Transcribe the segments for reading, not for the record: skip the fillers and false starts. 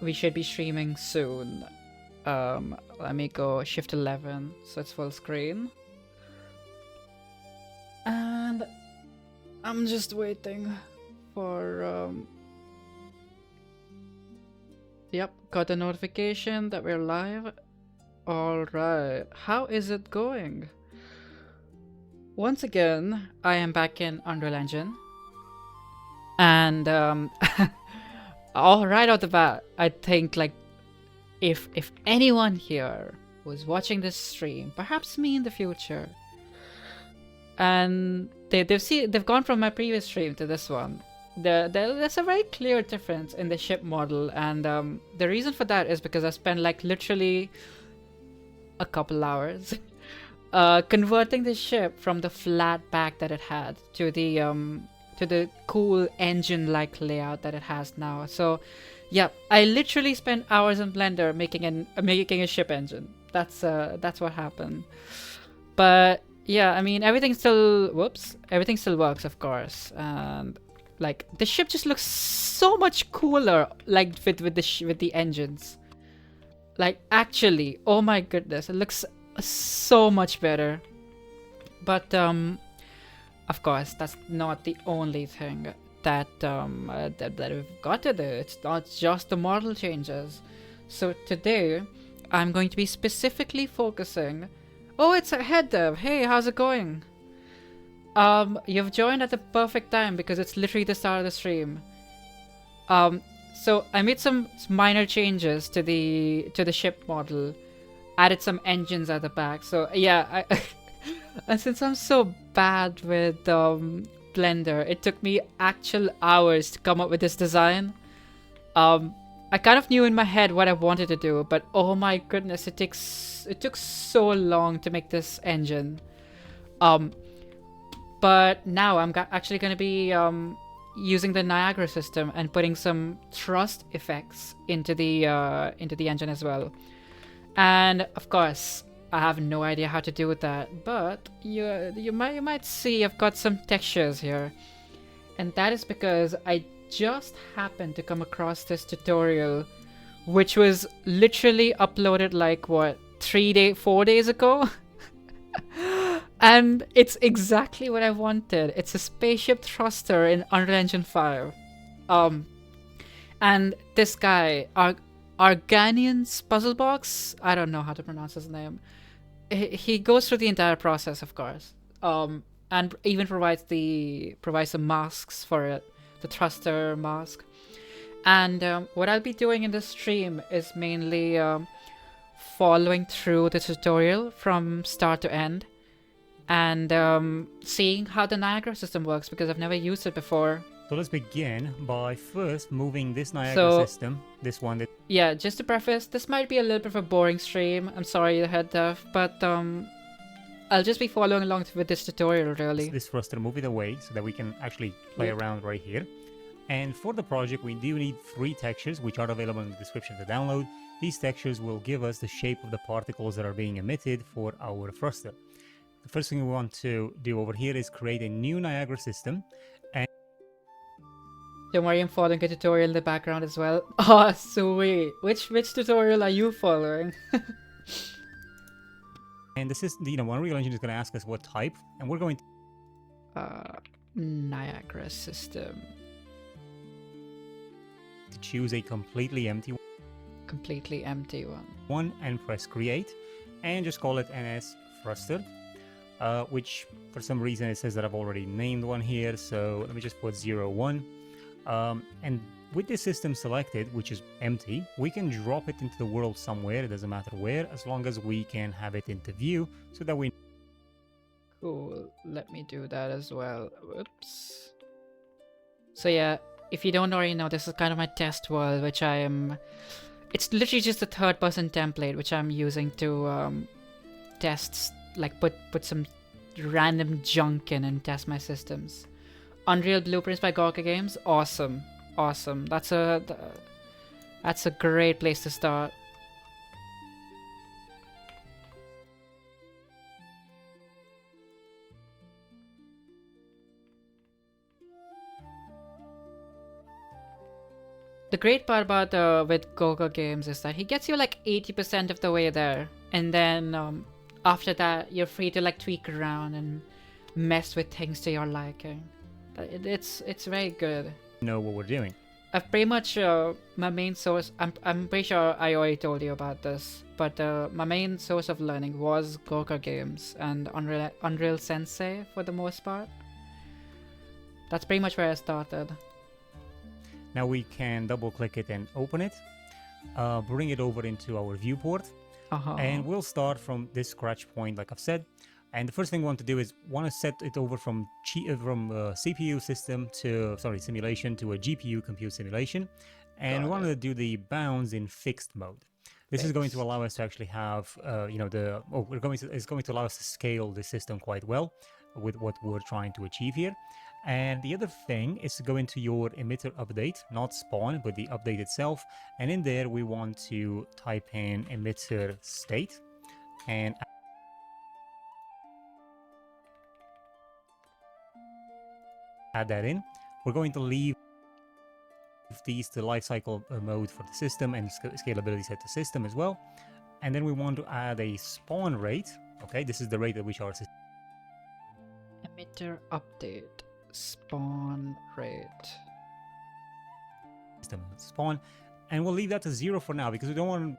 we should be streaming soon. Let me go shift 11 so it's full screen. And I'm just waiting for yep, got a notification that we're live. Alright, how is it going? Once again, I am back in Unreal Engine. And all right off the bat, I think like if anyone here was watching this stream, perhaps me in the future, and they've gone from my previous stream to this one, there's a very clear difference in the ship model, and the reason for that is because I spent like literally a couple hours converting the ship from the flat back that it had to the cool engine-like layout that it has now. So, yeah, I literally spent hours in Blender making a ship engine. That's what happened. But yeah, I mean everything still works, of course, and like the ship just looks so much cooler, like with the engines. Like actually, oh my goodness, it looks so much better. But of course, that's not the only thing that that we've got to do. It's not just the model changes. So today, I'm going to be specifically focusing. Oh, it's a head dev. Hey, how's it going? You've joined at the perfect time because it's literally the start of the stream. So I made some minor changes to the ship model, added some engines at the back. So yeah, and since I'm so bad with Blender, it took me actual hours to come up with this design. I kind of knew in my head what I wanted to do, but oh my goodness, it took so long to make this engine. But now I'm actually going to be using the Niagara system and putting some thrust effects into the engine as well. And of course, I have no idea how to do that, but you might see I've got some textures here, and that is because I just happened to come across this tutorial, which was literally uploaded like what 4 days ago. And it's exactly what I wanted. It's a spaceship thruster in Unreal Engine 5. And this guy, Arghanion's puzzle box, I don't know how to pronounce his name. He goes through the entire process, of course, and even provides some masks for it, the thruster mask. And what I'll be doing in this stream is mainly following through the tutorial from start to end, and seeing how the Niagara system works because I've never used it before. So let's begin by first moving this Niagara system, this one that... Yeah, just to preface, this might be a little bit of a boring stream. I'm sorry you had that, but I'll just be following along with this tutorial, really. This thruster, move it away so that we can actually play around right here. And for the project, we do need 3 textures, which are available in the description to download. These textures will give us the shape of the particles that are being emitted for our thruster. The first thing we want to do over here is create a new Niagara system. Don't worry, I'm following a tutorial in the background as well. Oh, sweet. Which tutorial are you following? And this is, Unreal Engine is going to ask us what type, and we're going to... Niagara system. To choose a completely empty one. Completely empty one. And press create, and just call it NS thruster. Which, for some reason, it says that I've already named one here, so let me just put 01. And with this system selected, which is empty, we can drop it into the world somewhere, it doesn't matter where, as long as we can have it into view, so that we... Cool, let me do that as well. Whoops. So yeah, if you don't already know, this is kind of my test world, which it's literally just a third-person template, which I'm using to test, like put some random junk in and test my systems. Unreal Blueprints by Gorka Games, awesome. That's a great place to start. The great part about with Gogo games is that he gets you like 80% of the way there, and then after that you're free to like tweak around and mess with things to your liking. It's very good. Know what we're doing. I've pretty much my main source. I'm pretty sure I already told you about this, but my main source of learning was Gogo games and Unreal Sensei for the most part. That's pretty much where I started. Now we can double click it and open it, bring it over into our viewport, and we'll start from this scratch point, like I've said. And the first thing we want to do is set it over from CPU system to simulation to a GPU compute simulation, and we want to do the bounds in fixed mode. This is going to allow us to actually have it's going to allow us to scale the system quite well with what we're trying to achieve here. And the other thing is to go into your emitter update, not spawn, but the update itself. And in there, we want to type in emitter state and add that in. We're going to leave these to lifecycle mode for the system and scalability set to system as well. And then we want to add a spawn rate. Okay, this is the rate at which our system. Emitter update. Spawn rate. System spawn, and we'll leave that to 0 for now because we don't want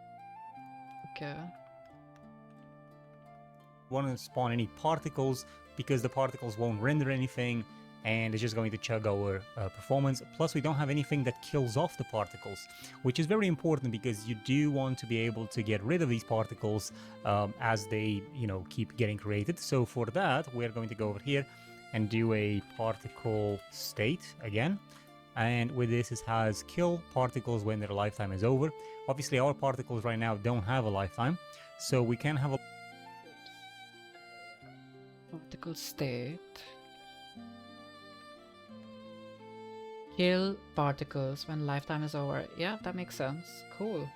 to spawn any particles, because the particles won't render anything and it's just going to chug our performance. Plus we don't have anything that kills off the particles, which is very important because you do want to be able to get rid of these particles as they keep getting created. So for that we're going to go over here and do a particle state again, and with this it has kill particles when their lifetime is over. Obviously our particles right now don't have a lifetime, so we can have a particle state. Kill particles when lifetime is over. Yeah, that makes sense. Cool.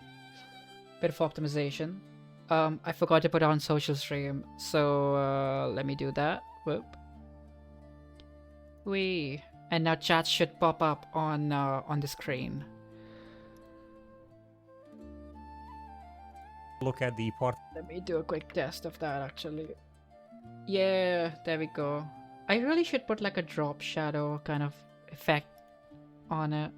Bit of optimization. I forgot to put on social stream, so let me do that. Whoop. Wee. And now chat should pop up on the screen. Look at the part. Let me do a quick test of that actually. Yeah, there we go. I really should put like a drop shadow kind of effect on it.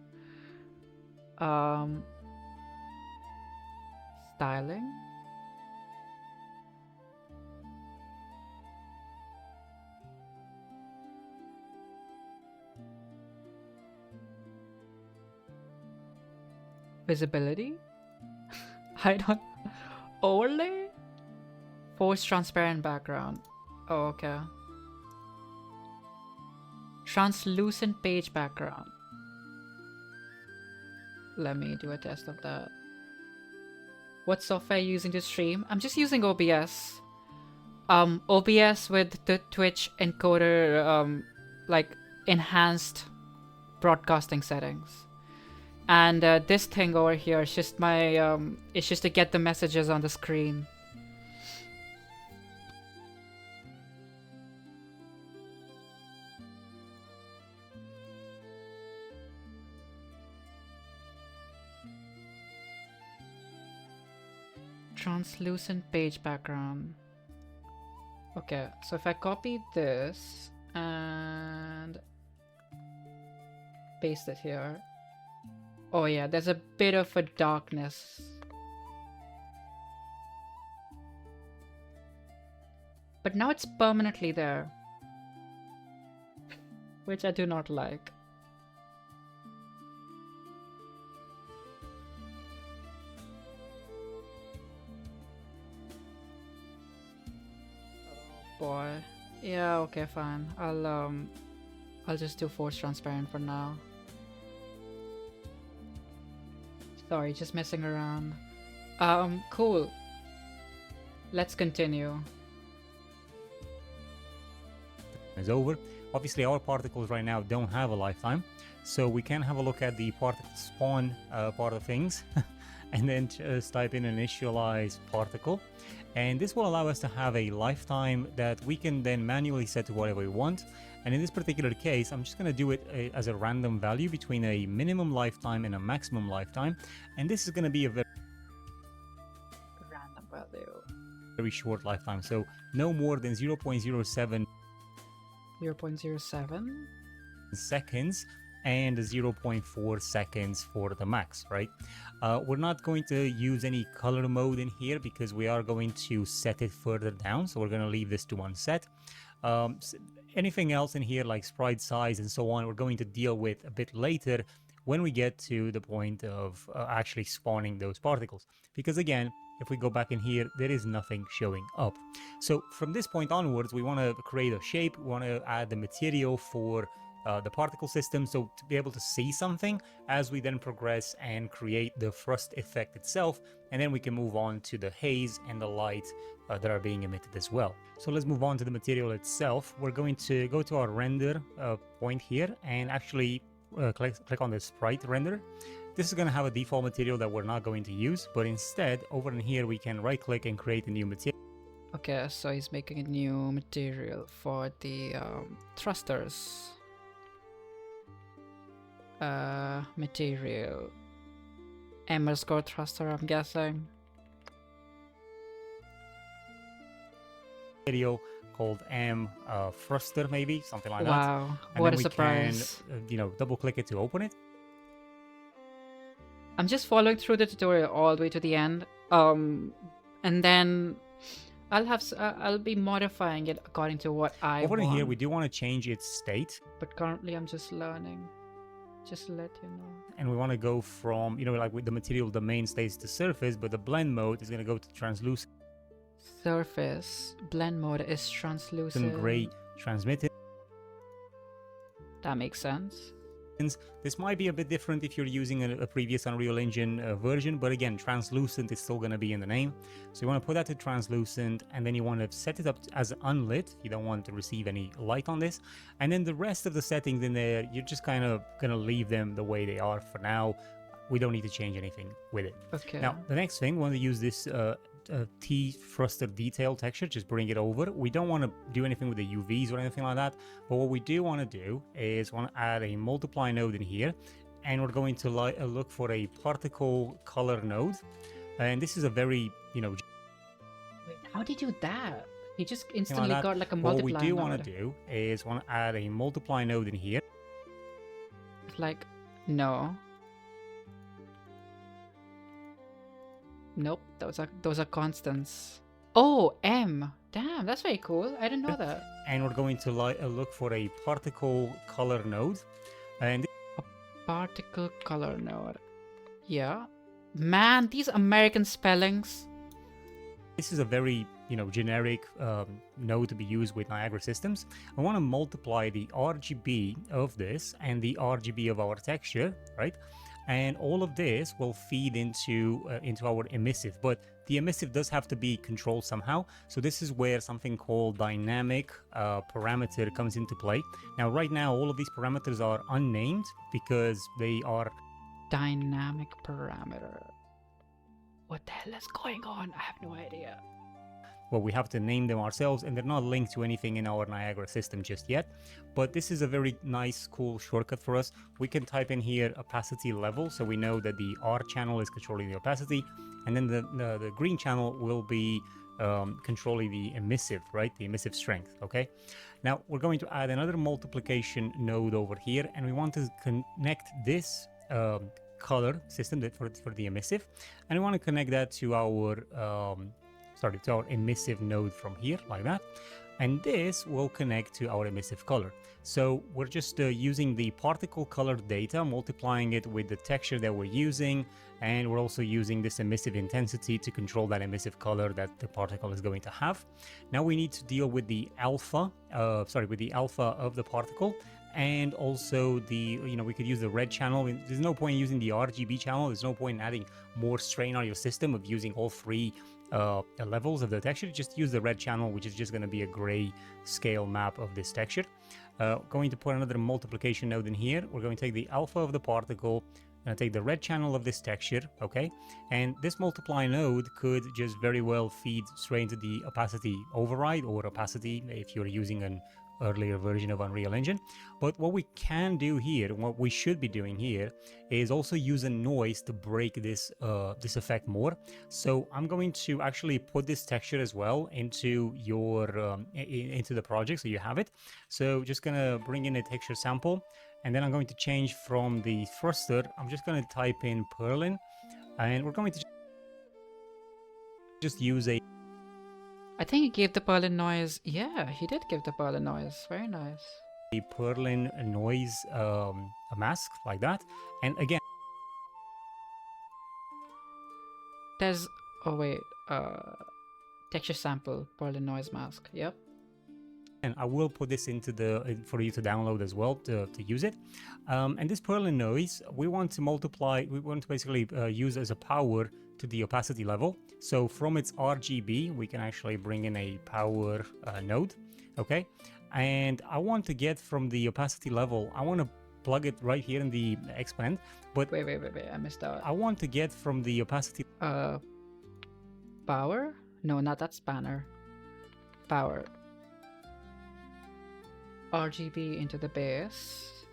Styling. Visibility? I don't... Overlay? Force transparent background. Oh, okay. Translucent page background. Let me do a test of that. What software are you using to stream? I'm just using OBS. OBS with the Twitch encoder, like enhanced broadcasting settings. And this thing over here is just my, it's just to get the messages on the screen. Translucent page background. Okay, so if I copy this and paste it here. Oh yeah, there's a bit of a darkness. But now it's permanently there. Which I do not like. Boy. Yeah, okay, fine. I'll just do force transparent for now. Sorry, just messing around. Cool. Let's continue. Is over. Obviously, our particles right now don't have a lifetime, so we can have a look at the particle spawn part of things, and then just type in initialize particle. And this will allow us to have a lifetime that we can then manually set to whatever we want. And in this particular case, I'm just going to do it as a random value between a minimum lifetime and a maximum lifetime. And this is going to be a very Random value. very short lifetime. So no more than 0.07 0.07. seconds and 0.4 seconds for the max, right? We're not going to use any color mode in here because we are going to set it further down. So we're going to leave this to unset. Anything else in here like sprite size and so on, we're going to deal with a bit later when we get to the point of actually spawning those particles. Because again, if we go back in here, there is nothing showing up. So from this point onwards, we want to create a shape. We want to add the material for the particle system, so to be able to see something as we then progress and create the frost effect itself, and then we can move on to the haze and the light that are being emitted as well. So let's move on to the material itself. We're going to go to our render point here and actually click on the sprite render. This is going to have a default material that we're not going to use, but instead over in here we can right click and create a new material. Okay, so he's making a new material for the thrusters. Material _ thruster, I'm guessing. Video called thruster, maybe something like that. Wow, And what then a we surprise. can, double click it to open it. I'm just following through the tutorial all the way to the end. And then I'll be modifying it according to what I Over want. in here, we do want to change its state. But currently I'm just learning. Just to let you know. And we want to go from, like with the material domain stays to surface, but the blend mode is going to go to translucent Surface. Blend mode is translucent. gray transmitted. That makes sense. This might be a bit different if you're using a previous Unreal Engine version, but again, translucent is still going to be in the name. So you want to put that to translucent, and then you want to set it up as unlit. You don't want to receive any light on this. And then the rest of the settings in there, you're just kind of going to leave them the way they are for now. We don't need to change anything with it. Okay. Now, the next thing, we want to use this T thruster detail texture, just bring it over. We don't want to do anything with the UVs or anything like that, but what we do want to do is want to add a multiply node in here, and we're going to look for a particle color node, and this is a very, Wait, how did you do that? He just instantly got like a multiply What we do node. want to do is want to add a multiply node in here. Like, no. Nope, those are constants. Oh, M. Damn, that's very cool. I didn't know that. And we're going to look for a particle color node, and A particle color node. Yeah. Man, these American spellings. this is a very generic node to be used with Niagara systems. I want to multiply the RGB of this and the RGB of our texture, right? And all of this will feed into our emissive, but the emissive does have to be controlled somehow. So this is where something called dynamic parameter comes into play. Now, right now, all of these parameters are unnamed because they are Dynamic parameter. What the hell is going on? I have no idea. well, we have to name them ourselves, and they're not linked to anything in our Niagara system just yet. But this is a very nice, cool shortcut for us. We can type in here opacity level, so we know that the R channel is controlling the opacity, and then the green channel will be controlling the emissive, right? The emissive strength, okay? Now, we're going to add another multiplication node over here, and we want to connect this color system for the emissive, and we want to connect that to our to our emissive node from here, like that, and this will connect to our emissive color. So we're just using the particle color data, multiplying it with the texture that we're using, and we're also using this emissive intensity to control that emissive color that the particle is going to have. Now we need to deal with the alpha, with the alpha of the particle, and also the, we could use the red channel. There's no point in using the RGB channel. There's no point in adding more strain on your system of using all three levels of the texture. Just use the red channel, which is just going to be a gray scale map of this texture. Going to put another multiplication node in here. We're going to take the alpha of the particle, and take the red channel of this texture, okay? And this multiply node could just very well feed straight into the opacity override or opacity if you're using an earlier version of Unreal Engine. But what we can do here, what we should be doing here, is also use a noise to break this this effect more. So I'm going to actually put this texture as well into your into the project, so you have it. So just gonna bring in a texture sample, and then I'm going to change from the thruster. I'm just going to type in Perlin, and we're going to just use a... I think he gave the Berlin noise. Yeah, he did give the Berlin noise. Very nice. A Perlin noise a mask like that. And again, there's... Oh wait, texture sample, Berlin noise mask. Yep. and I will put this into the for you to download as well to use it. And this Perlin noise, we want to multiply, we want to basically use as a power to the opacity level. So from its RGB, we can actually bring in a power node, okay? And I want to get from the opacity level, I want to plug it right here in the exponent, but Wait, I missed out. I want to get from the opacity... Power? No, not that spanner. Power. RGB into the base.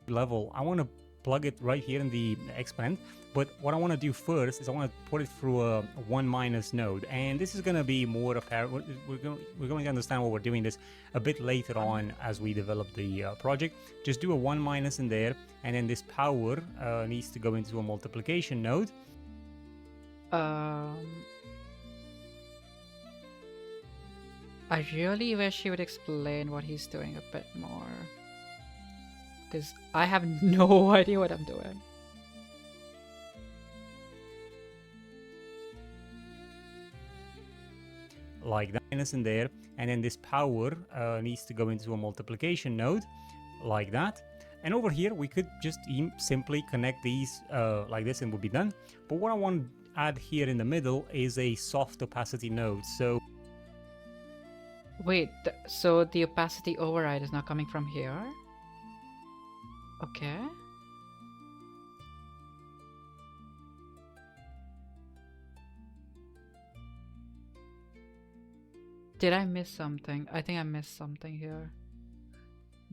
level, I want to plug it right here in the exponent, but what I want to do first is I want to put it through a 1- node, and this is going to be more apparent. We're going to understand what we're doing this a bit later on as we develop the project. Just do a 1- in there, and then this power needs to go into a multiplication node. I really wish he would explain what he's doing a bit more, because I have no idea what I'm doing. Like that, minus in there, and then this power needs to go into a multiplication node, like that. And over here, we could just simply connect these like this and we'll be done. But what I want to add here in the middle is a soft opacity node. So wait, so the opacity override is not coming from here? Okay. Did I miss something? I think I missed something here.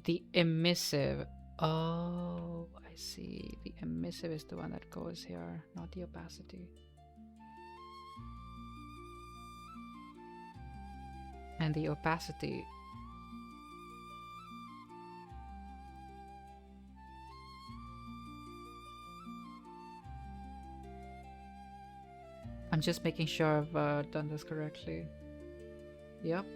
The emissive. Oh, I see. The emissive is the one that goes here, not the opacity. And the opacity. I'm just making sure I've done this correctly. Yep.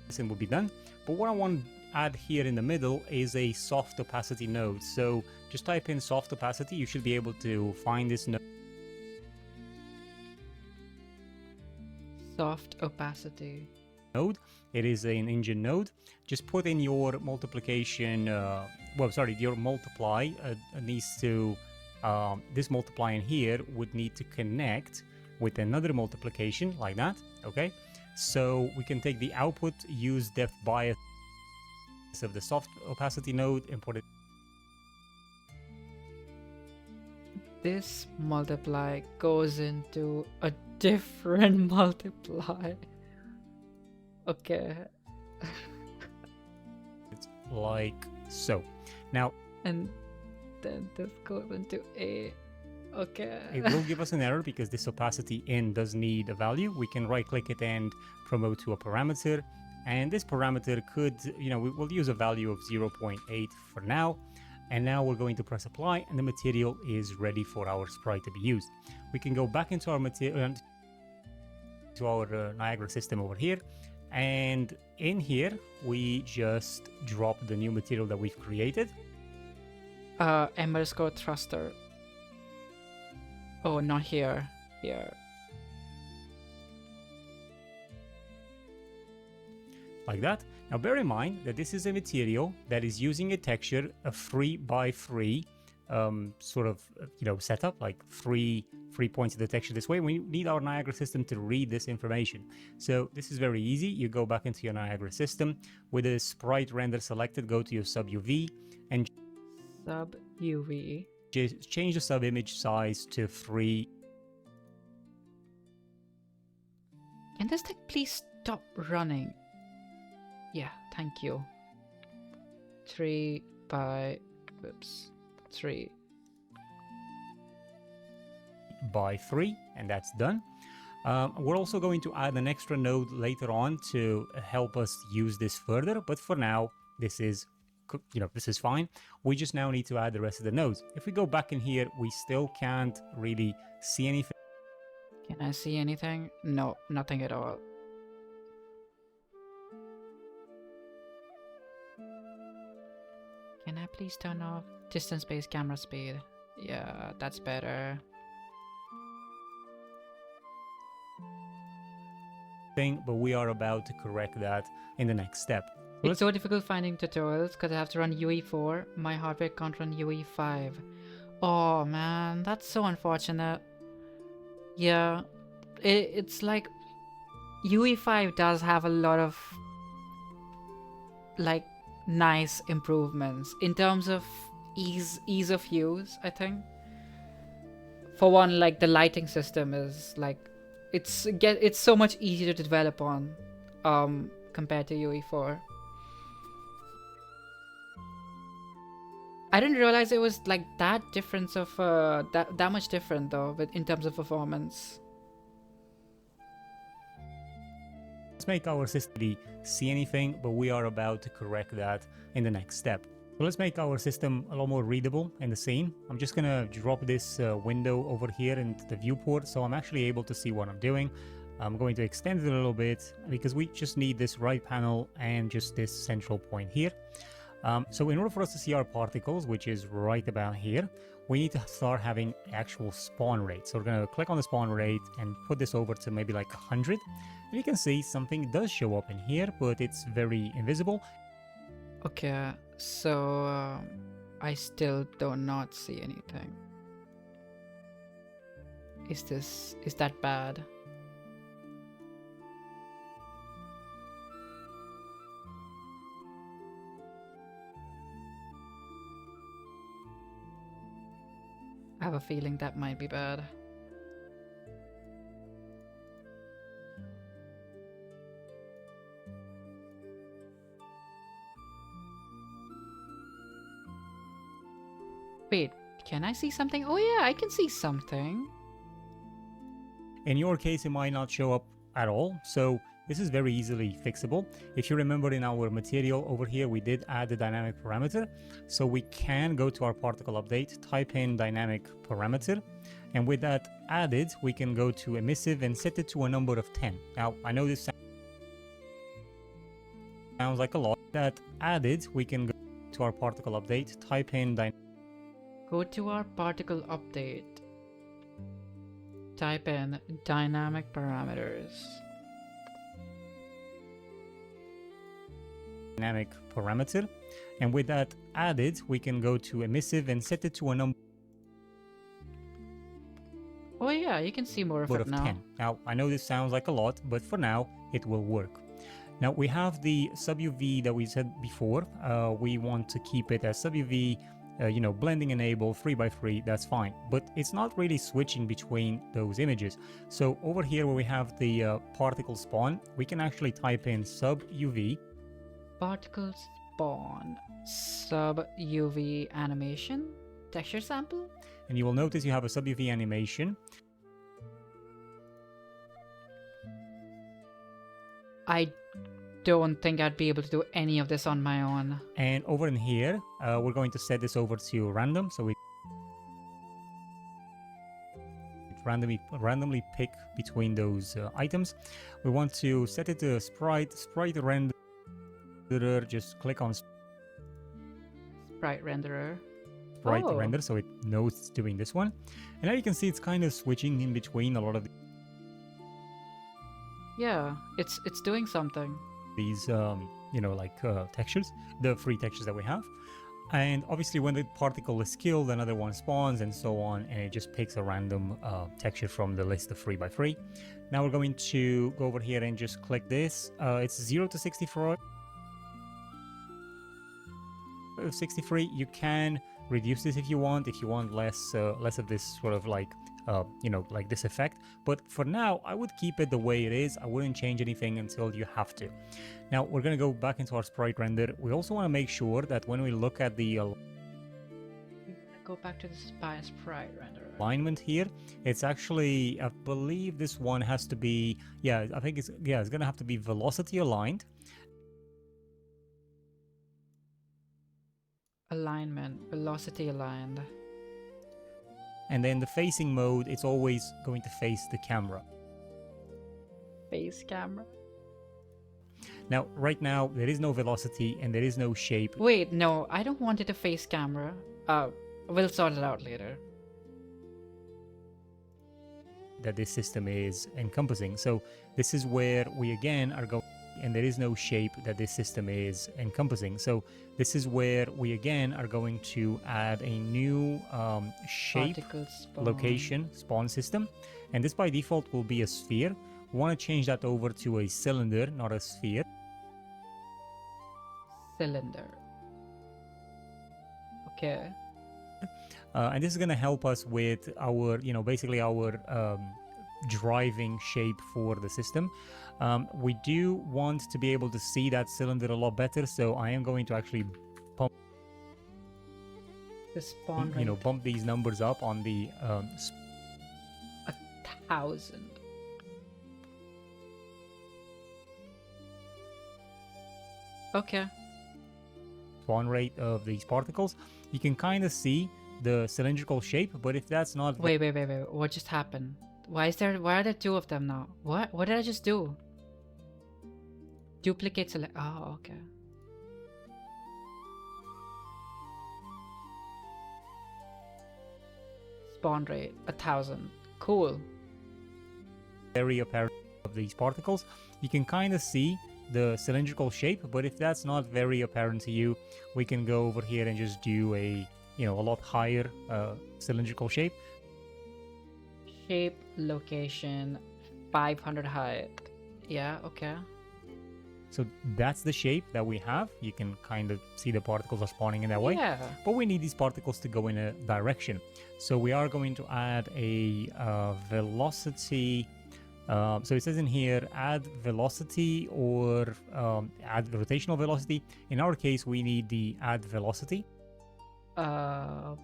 this will be done. But what I want to add here in the middle is a soft opacity node. So just type in soft opacity. You should be able to find this node. Soft opacity. It is an engine node. Just put in your multiplication, your multiply needs to, this multiply in here would need to connect with another multiplication like that, okay? So we can take the output, use depth bias of the soft opacity node and put it. This multiply goes into a different multiply. Okay. It's like so. Now, and then this goes into a. Okay. It will give us an error because this opacity in does need a value. We can right click it and promote to a parameter. And this parameter could, we'll use a value of 0.8 for now. And now we're going to press apply and the material is ready for our sprite to be used. We can go back into our material, to our Niagara system over here. And in here, we just drop the new material that we've created. _ thruster. Oh, not here. Here. Like that. Now bear in mind that this is a material that is using a texture of 3 by 3 sort of setup, like three points of the texture this way. We need our Niagara system to read this information. So this is very easy. You go back into your Niagara system with the sprite render selected, go to your sub UV and Sub UV. change the sub image size to 3. Can this thing please stop running? Yeah, thank you. 3 by 3 by 3, and that's done. We're also going to add an extra node later on to help us use this further, but for now this is fine. We just now need to add the rest of the nodes. If we go back in here, we still can't really see anything. Can I see anything? No, nothing at all. Can I please turn off distance-based camera speed? Yeah, that's better. But we are about to correct that in the next step. It's so difficult finding tutorials because I have to run UE4. My hardware can't run UE5. Oh man, that's so unfortunate. Yeah, it's like UE5 does have a lot of like nice improvements in terms of ease of use. I think for one, like the lighting system is like it's so much easier to develop on compared to UE4. I didn't realize it was like that difference of that much different though, but in terms of performance. Let's make our system see anything, but we are about to correct that in the next step. So let's make our system a lot more readable in the scene. I'm just gonna drop this window over here into the viewport, so I'm actually able to see what I'm doing. I'm going to extend it a little bit because we just need this right panel and just this central point here. So in order for us to see our particles, which is right about here, we need to start having actual spawn rate. So we're going to click on the spawn rate and put this over to maybe like 100. And you can see something does show up in here, but it's very invisible. Okay, so I still do not see anything. Is that bad? I have a feeling that might be bad. Wait, can I see something? Oh yeah, I can see something. In your case, it might not show up at all, so this is very easily fixable. If you remember in our material over here, we did add the dynamic parameter. So we can go to our particle update, type in dynamic parameter, and with that added, we can go to emissive and set it to a number of 10. Now, I know this sounds like a lot. That added, we can go to our particle update, type in Go to our particle update. Type in dynamic parameters. Dynamic parameter, and with that added, we can go to emissive and set it to a number Oh yeah, you can see more of it now. 10. Now, I know this sounds like a lot, but for now, it will work. Now, we have the sub-UV that we said before. We want to keep it as sub-UV, blending enable 3x3, that's fine. But it's not really switching between those images. So over here where we have the particle spawn, we can actually type in sub-UV. Particle spawn, sub-UV animation, texture sample. And you will notice you have a sub-UV animation. I don't think I'd be able to do any of this on my own. And over in here, we're going to set this over to random. So we randomly pick between those items. We want to set it to sprite renderer. Just click on Sprite renderer. Render, so it knows it's doing this one. And now you can see it's kind of switching in between a lot of Yeah, it's doing something. these textures, the free textures that we have. And obviously when the particle is killed, another one spawns and so on, and it just picks a random texture from the list of 3x3. Now we're going to go over here and just click this. It's 0 to 64. 63. You can reduce this if you want less of this sort of like like this effect, but for now I would keep it the way it is. I wouldn't change anything until you have to. Now we're going to go back into our sprite render. We also want to make sure that when we look at the go back to the sprite render alignment here, it's actually, I believe this one has to be, I think it's going to have to be velocity aligned. Alignment, velocity aligned. And then the facing mode, it's always going to face the camera. Face camera? Now, right now, there is no velocity and there is no shape. Wait, no, I don't want it to face camera. We'll sort it out later. That this system is encompassing. So this is where we again are going, and there is no shape that this system is encompassing. So this is where we again are going to add a new shape location spawn system, and this by default will be a sphere. We want to change that over to a cylinder, not a sphere. Cylinder. Okay. And this is going to help us with our, basically our driving shape for the system. We do want to be able to see that cylinder a lot better, so I am going to actually pump the spawn rate. Bump these numbers up on the 1,000. Okay. Spawn rate of these particles. You can kind of see the cylindrical shape, but if that's not... Wait, what just happened? Why are there two of them now? What did I just do? Duplicate select. Oh, okay. Spawn rate 1,000. Cool. Very apparent of these particles. You can kind of see the cylindrical shape, but if that's not very apparent to you, we can go over here and just do a lot higher cylindrical shape. Shape location 500 height. Yeah, okay. So that's the shape that we have. You can kind of see the particles are spawning in that way. Yeah. But we need these particles to go in a direction. So we are going to add a velocity. So it says in here, add velocity or add rotational velocity. In our case, we need the add velocity. Where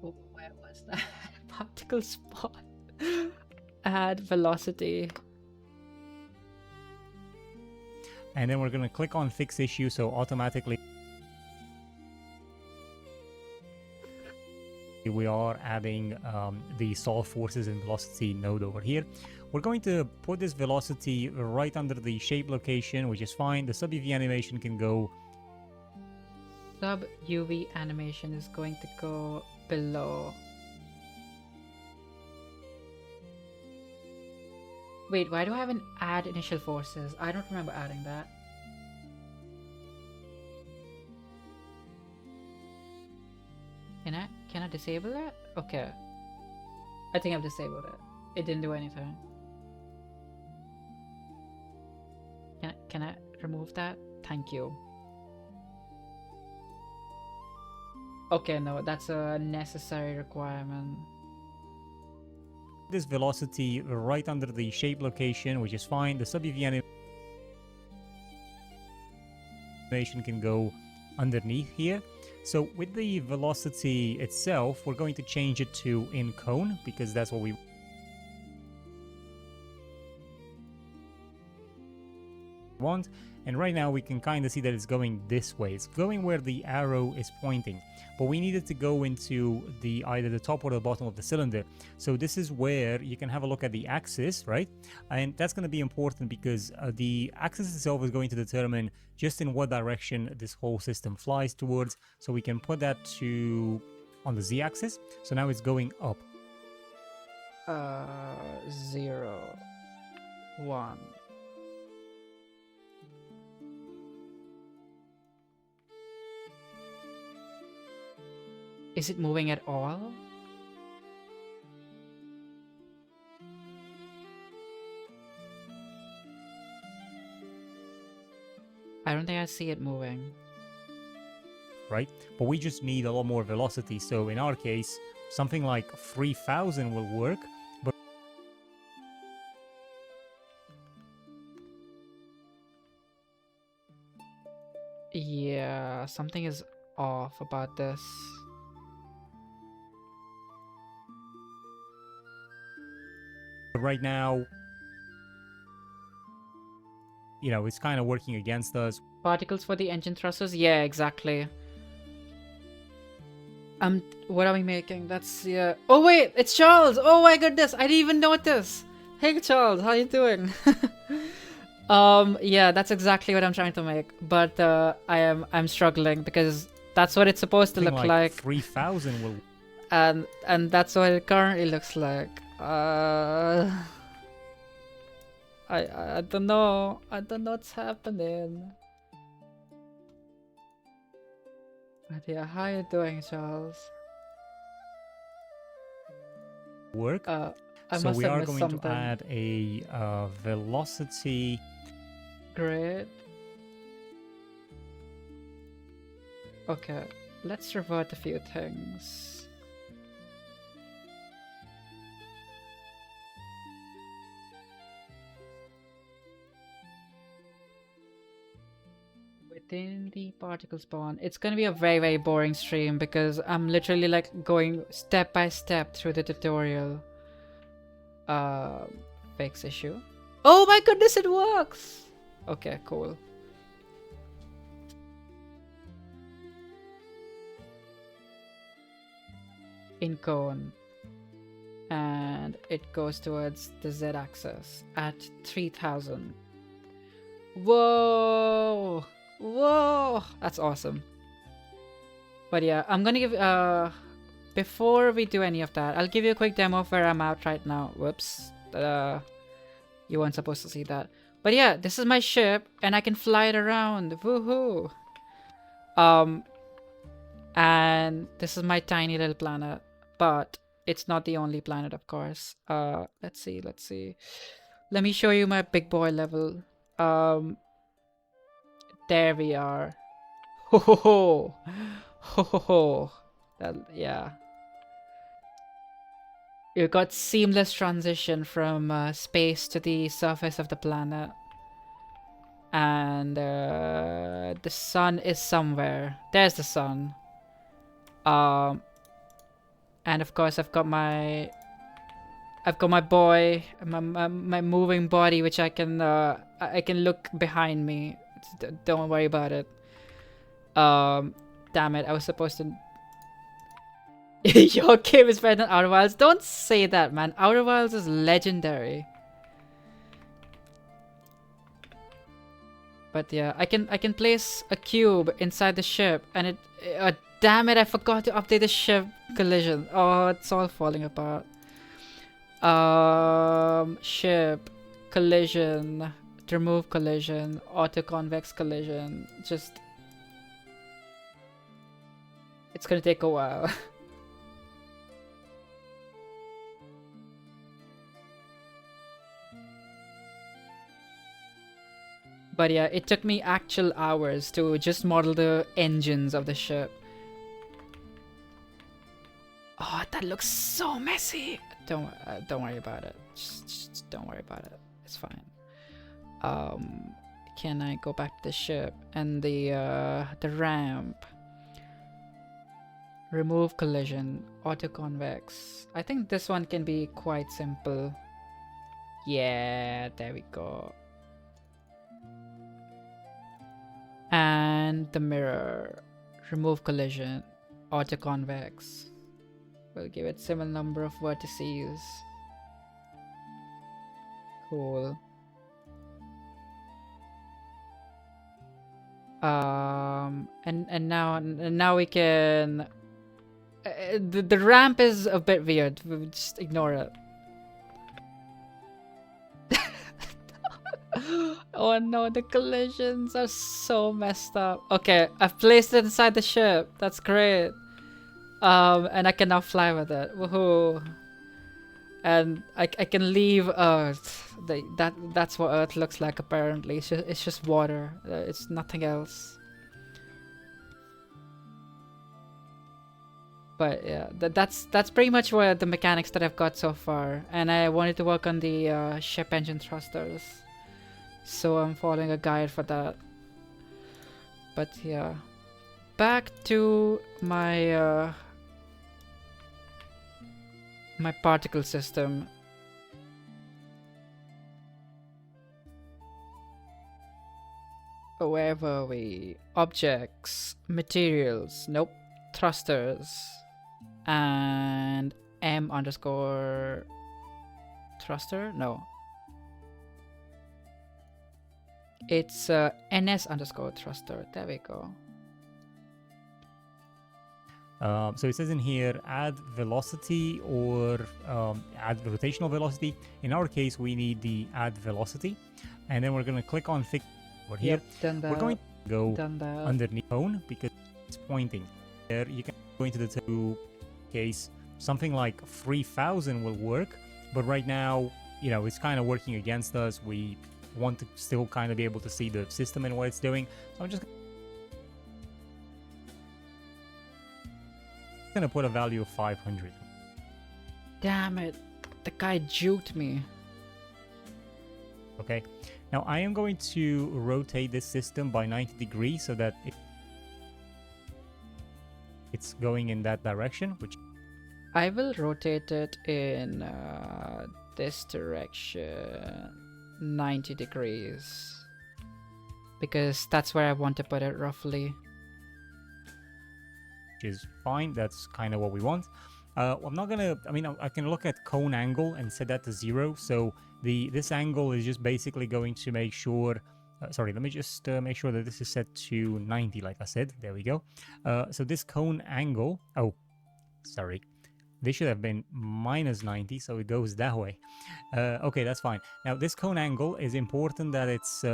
was that? Particle spawn. Add velocity. And then we're going to click on fix issue, so automatically we are adding the solve forces and velocity node over here. We're going to put this velocity right under the shape location, which is fine. The sub UV animation can go... Sub UV animation is going to go below. Wait, why do I have an add initial forces? I don't remember adding that. Can I disable that? Okay. I think I've disabled it. It didn't do anything. Can I remove that? Thank you. Okay, no, that's a necessary requirement. This velocity right under the shape location, which is fine. The sub UV animation can go underneath here. So with the velocity itself, we're going to change it to in cone because that's what we want. And right now we can kind of see that it's going this way. It's going where the arrow is pointing, but we need it to go into the either the top or the bottom of the cylinder. So this is where you can have a look at the axis, right? And that's going to be important because the axis itself is going to determine just in what direction this whole system flies towards. So we can put that to on the z-axis. So now it's going up. 0, 1. Is it moving at all? I don't think I see it moving. Right? But we just need a lot more velocity. So in our case, something like 3000 will work. But yeah, something is off about this. right now, you know, it's kind of working against us. Particles for the engine thrusters? Yeah, exactly. What are we making? That's, yeah. Oh wait, it's Charles! Oh my goodness, I didn't even notice! Hey Charles, how you doing? Yeah, that's exactly what I'm trying to make. But, I'm struggling because that's what it's supposed to look like. 3000 will... And that's what it currently looks like. I don't know. I don't know what's happening. But yeah, how you doing, Charles? work. I So must we have are missed going something. to add a velocity. Great. Okay, let's revert a few things. Within the particle spawn, it's gonna be a very boring stream because I'm literally like going step by step through the tutorial. Fix issue. Oh my goodness, it works! Okay, cool. In cone. And it goes towards the z-axis at 3000. Whoa! Whoa! That's awesome. But yeah, I'm gonna give before we do any of that, I'll give you a quick demo of where I'm at right now. Whoops. You weren't supposed to see that. But yeah, this is my ship and I can fly it around. Woohoo! And this is my tiny little planet, but it's not the only planet, of course. Let's see. Let me show you my big boy level. There we are. Ho ho ho! Ho ho ho! Yeah. You got seamless transition from space to the surface of the planet. And the sun is somewhere. There's the sun. And of course I've got my boy, my moving body, which I can look behind me. Don't worry about it. Damn it, I was supposed to... Your game is better than Outer Wilds. Don't say that, man. Outer Wilds is legendary. But yeah, I can place a cube inside the ship, and it... damn it, I forgot to update the ship collision. Oh, it's all falling apart. Ship collision, remove collision, auto convex collision. Just... it's gonna take a while. But yeah, it took me actual hours to just model the engines of the ship. Oh, that looks so messy. Don't worry about it. Just don't worry about it. It's fine. Can I go back to the ship and the ramp? Remove collision, auto convex. I think this one can be quite simple. Yeah, there we go. And the mirror, remove collision, auto convex. We'll give it similar number of vertices. Cool. And now we can. The ramp is a bit weird. We'll just ignore it. Oh no, the collisions are so messed up. Okay, I've placed it inside the ship. That's great. And I can now fly with it. Woohoo! And I can leave Earth. That's what Earth looks like apparently. It's just water. It's nothing else. But yeah, that's pretty much what the mechanics that I've got so far. And I wanted to work on the ship engine thrusters, so I'm following a guide for that. But yeah, back to my my particle system. Where were we? Objects, materials, nope, thrusters, and M underscore thruster? No. It's NS underscore thruster. There we go. So it says in here, add velocity or add rotational velocity. In our case, we need the add velocity. And then we're going to click on fix over here. Yep, done that. We're going to go underneath cone because it's pointing. There, you can go into the two case. Something like 3000 will work. But right now, you know, it's kind of working against us. We want to still kind of be able to see the system and what it's doing. So I'm just going to put a value of 500. Damn it. The guy juked me. Okay. Now I am going to rotate this system by 90 degrees so that it's going in that direction, which I will rotate it in this direction 90 degrees because that's where I want to put it roughly. is fine. That's kind of what we want. I'm not gonna, I mean, I can look at cone angle and set that to 0. So this angle is just basically going to make sure, sorry, let me just make sure that this is set to 90, like I said. There we go. So this cone angle, oh, sorry. This should have been minus 90, so it goes that way. Okay, that's fine. Now, this cone angle is important that it's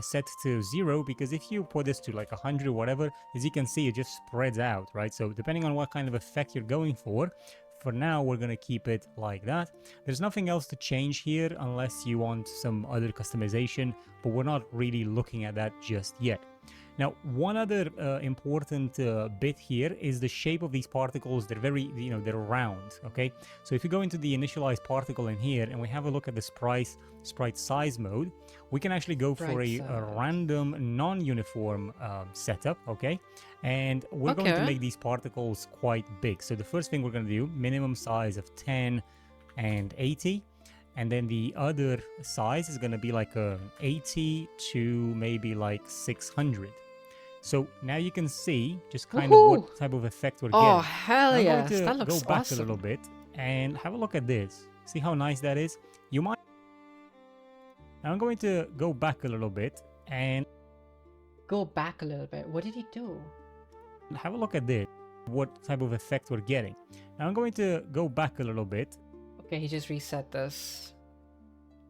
set to 0, because if you put this to like 100 or whatever, as you can see, it just spreads out, right? So depending on what kind of effect you're going for now, we're going to keep it like that. There's nothing else to change here unless you want some other customization, but we're not really looking at that just yet. Now, one other important bit here is the shape of these particles. They're very, they're round, okay? So if you go into the initialized particle in here and we have a look at the sprite size mode, we can actually go for a random non-uniform setup, okay? And we're going to make these particles quite big. So the first thing we're going to do, minimum size of 10 and 80. And then the other size is going to be like 80 to maybe like 600. So now you can see just kind of what type of effect we're getting. Oh, hell yes. That looks awesome. Go back a little bit and have a look at this. See how nice that is? You might... Now I'm going to go back a little bit and... Go back a little bit? What did he do? Have a look at this. What type of effect we're getting. Now I'm going to go back a little bit. Okay, he just reset this.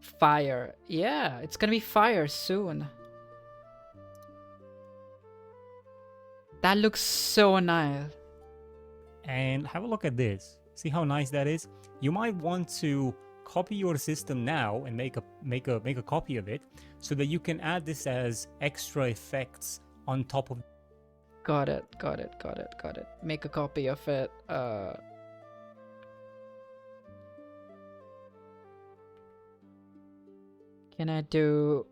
Fire. Yeah, it's gonna be fire soon. That looks so nice. And have a look at this. See how nice that is? You might want to copy your system now and make a copy of it so that you can add this as extra effects on top of. Got it. Make a copy of it. Can I do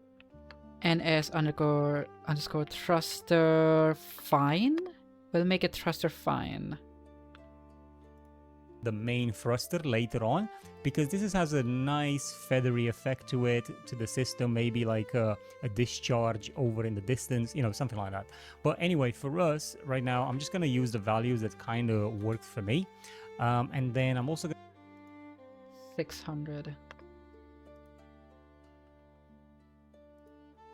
NS underscore thruster fine? We'll make it thruster fine. The main thruster later on, because this has a nice feathery effect to it, to the system, maybe like a discharge over in the distance, something like that. But anyway, for us right now, I'm just going to use the values that kind of worked for me. And then I'm also going to 600.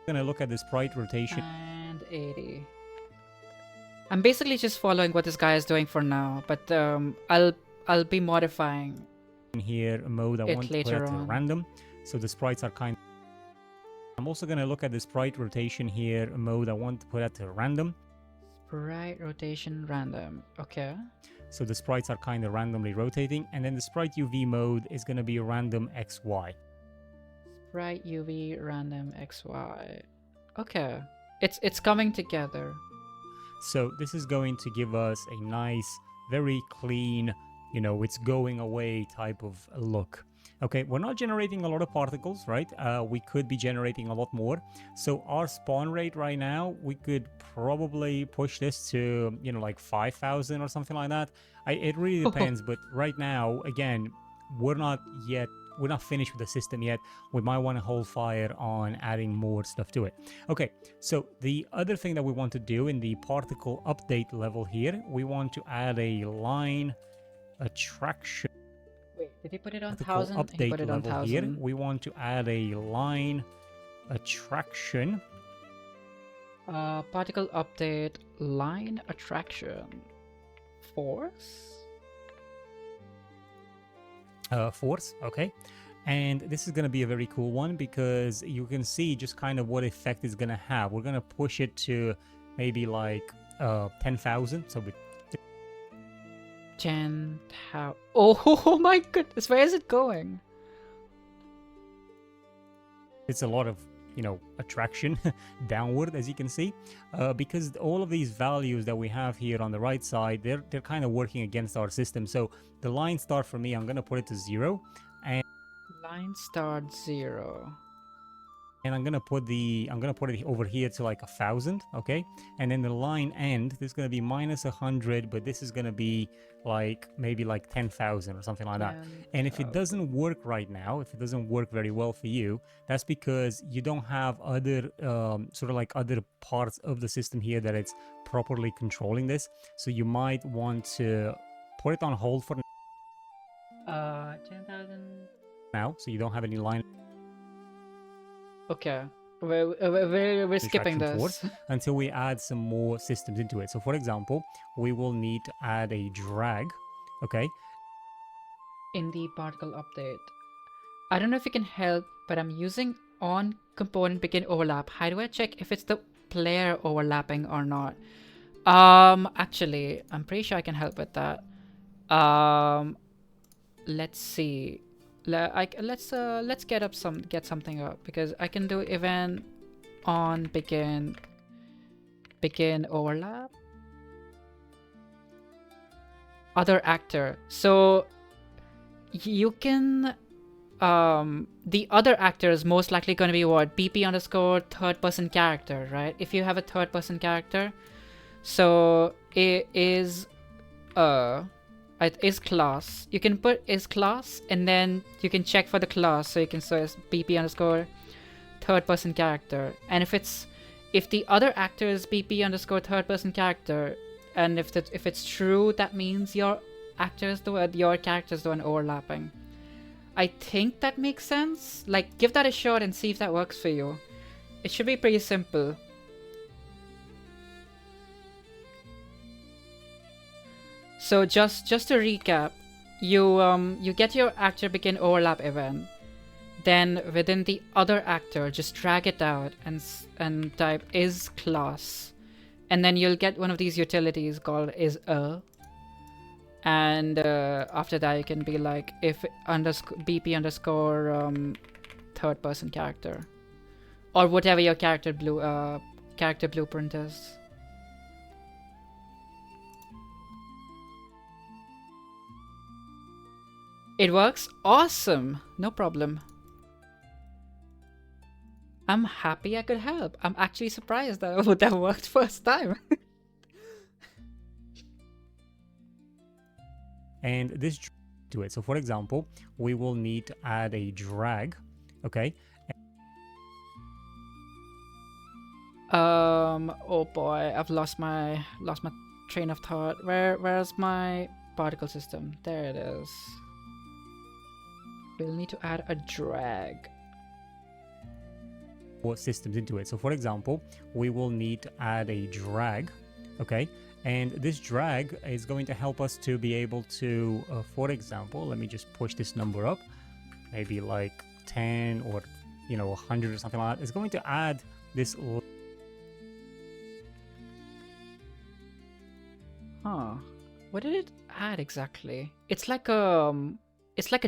Gonna look at the sprite rotation and 80. I'm basically just following what this guy is doing for now, but I'll be modifying here mode. I want to put it to random, so the sprites are kind. I'm also gonna look at the sprite rotation here mode. I want to put that to random. Sprite rotation random. Okay. So the sprites are kind of randomly rotating, and then the sprite UV mode is going to be random XY. Sprite UV random XY. Okay. It's coming together. So this is going to give us a nice, very clean, it's going away type of look. Okay, we're not generating a lot of particles, right? We could be generating a lot more. So our spawn rate right now, we could probably push this to, like 5,000 or something like that. It really depends, but right now, again, we're not finished with the system yet. We might want to hold fire on adding more stuff to it. Okay, so the other thing that we want to do in the particle update level here, we want to add a line attraction. Wait, did he put it on Particle 1,000? update He put it on level here, 1,000. we want to add a line attraction. Particle update line attraction. Force? Force, okay. And this is going to be a very cool one because you can see just kind of what effect it's going to have. We're going to push it to maybe like 10,000. So 10,000. Oh my goodness, where is it going? it's a lot of, attraction downward, as you can see, because all of these values that we have here on the right side, they're kind of working against our system. So the line start for me, I'm going to put it to 0. And Line start 0. And I'm gonna put it over here to like 1,000, okay? And then the line end, this is gonna be minus 100, but this is gonna be like maybe like 10,000 or something like that. And if it doesn't work right now, if it doesn't work very well for you, that's because you don't have other sort of like other parts of the system here that it's properly controlling this. So you might want to put it on hold for 10,000. now, so you don't have any line. Okay, we're skipping attraction this. force until we add some more systems into it. So for example, we will need to add a drag, okay? In the particle update. I don't know if you can help, but I'm using on component begin overlap. How do I check if it's the player overlapping or not? Actually, I'm pretty sure I can help with that. Let's see. Let's get something up, because I can do event on begin overlap. Other actor. So you can the other actor is most likely going to be what? BP underscore third person character, right? If you have a third person character, so it is class. You can put is class, and then you can check for the class. So you can say BP underscore third person character. And if the other actor is BP underscore third person character, and if it's true, that means your character is the one overlapping. I think that makes sense. Like, give that a shot and see if that works for you. It should be pretty simple. So just to recap, you get your actor begin overlap event. Then within the other actor, just drag it out and type is class, and then you'll get one of these utilities called is a. And after that, you can be like if BP underscore third person character, or whatever your character blueprint is. It works? Awesome! No problem. I'm happy I could help. I'm actually surprised that that worked first time. And this to it. So for example, we will need to add a drag, okay? Oh boy, I've lost my train of thought. Where's my particle system? There it is. We'll need to add a drag. More systems into it. So for example, we will need to add a drag, okay? And this drag is going to help us to be able to, for example, let me just push this number up, maybe like 10 or 100 or something like that. It's going to add this Huh. What did it add exactly? It's like a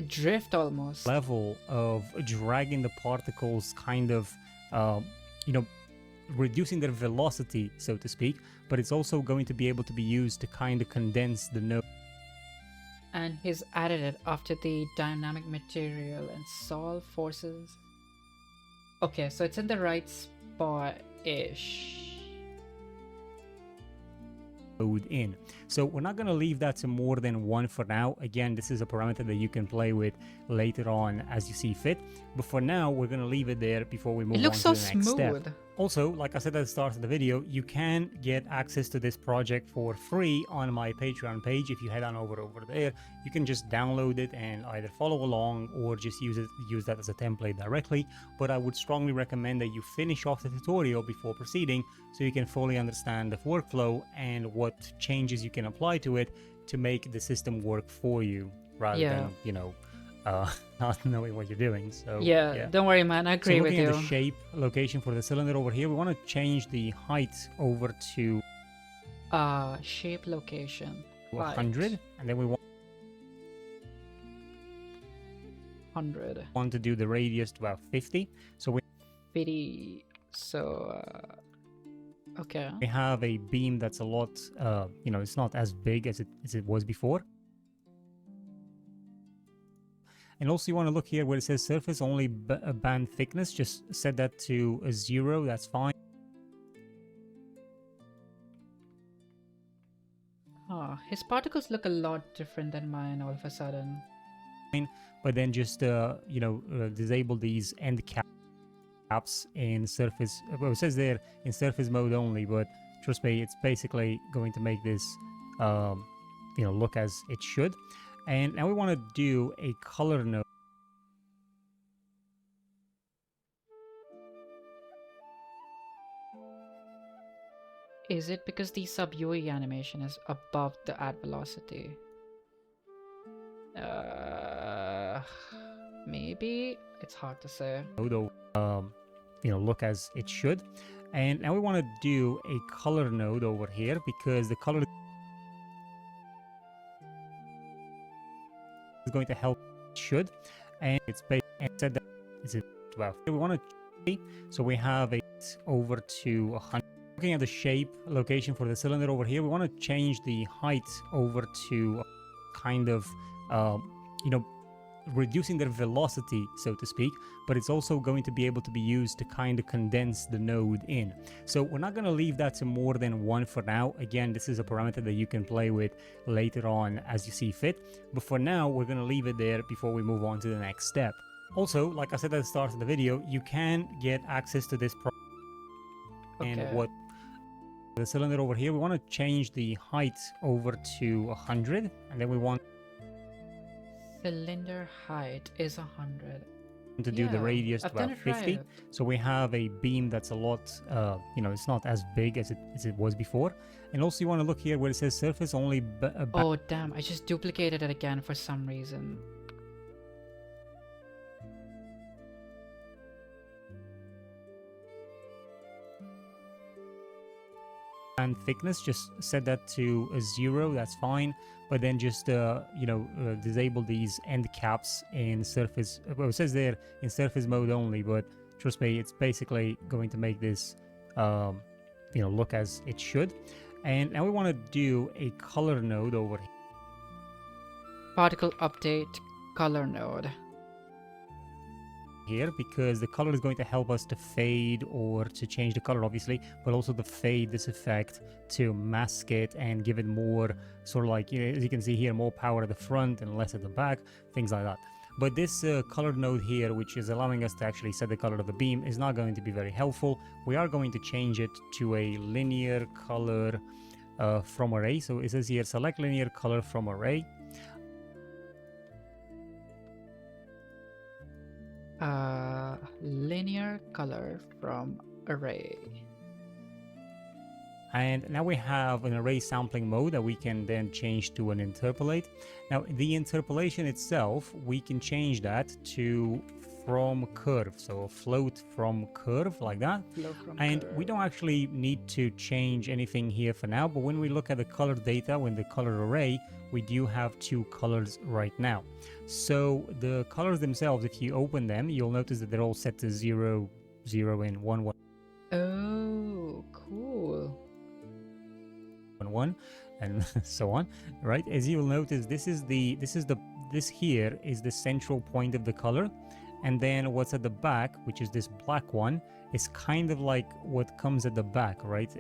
drift almost. Level of dragging the particles, kind of, you know, reducing their velocity, so to speak, but it's also going to be able to be used to kind of condense the node. And he's added it after the dynamic material and solve forces. Okay, so it's in the right spot-ish. In. So we're not going to leave that to more than 1 for now. Again, this is a parameter that you can play with later on as you see fit. But for now, we're going to leave it there before we move on to the next step. Also, like I said at the start of the video, you can get access to this project for free on my Patreon page. If you head on over there, you can just download it and either follow along or just use that as a template directly. But I would strongly recommend that you finish off the tutorial before proceeding so you can fully understand the workflow and what changes you can apply to it to make the system work for you rather than, you know, not knowing what you're doing. So yeah, don't worry, man, I agree with you. Looking at the shape location for the cylinder over here, we want to change the height over to shape location 100, and then we want 100. Want to do the radius to about 50. So we 50. So okay, we have a beam that's a lot you know, it's not as big as it was before. And also you want to look here where it says surface only band thickness, just set that to a 0, that's fine. His particles look a lot different than mine all of a sudden. But then just you know, disable these end caps in surface. Well, it says there in surface mode only, but trust me, it's basically going to make this you know, look as it should. And now we want to do a color node. Is it because the sub UE animation is above the add velocity? Maybe, it's hard to say. You know, look as it should. And now we want to do a color node over here because the color is going to help. Should, and it's based and said that is it 12. We want to, so we have it over to 100. Looking at the shape location for the cylinder over here, we want to change the height over to kind of you know, reducing their velocity, so to speak, but it's also going to be able to be used to kind of condense the node in. So we're not going to leave that to more than 1 for now. Again, this is a parameter that you can play with later on as you see fit. But for now, we're going to leave it there before we move on to the next step. Also, like I said at the start of the video, you can get access to this project. And what the cylinder over here, we want to change the height over to 100, and then we want cylinder height is 100 to do the radius to about 50. Right. So we have a beam that's a lot you know, it's not as big as it was before. And also you want to look here where it says surface only oh damn, I just duplicated it again for some reason. and thickness, just set that to a 0, that's fine. But then just you know, disable these end caps in surface. Well, it says there in surface mode only, but trust me, it's basically going to make this you know, look as it should. And now we want to do a color node over here. Particle update color node here, because the color is going to help us to fade or to change the color, obviously, but also to fade this effect, to mask it and give it more sort of like, you know, as you can see here, more power at the front and less at the back, things like that. But this color node here, which is allowing us to actually set the color of the beam, is not going to be very helpful. We are going to change it to a linear color from array. So it says here, select linear color from array. Linear color from array. And now we have an array sampling mode that we can then change to an interpolate. Now the interpolation itself, we can change that to from curve, so a float from curve like that. And we don't actually need to change anything here for now, but when we look at the color data, when the color array, we do have two colors right now. So the colors themselves, if you open them, you'll notice that they're all set to 0, 0, and 1, 1. Oh, cool. 1, 1, and so on, right? As you will notice, this here is the central point of the color, and then what's at the back, which is this black one, is kind of like what comes at the back, right?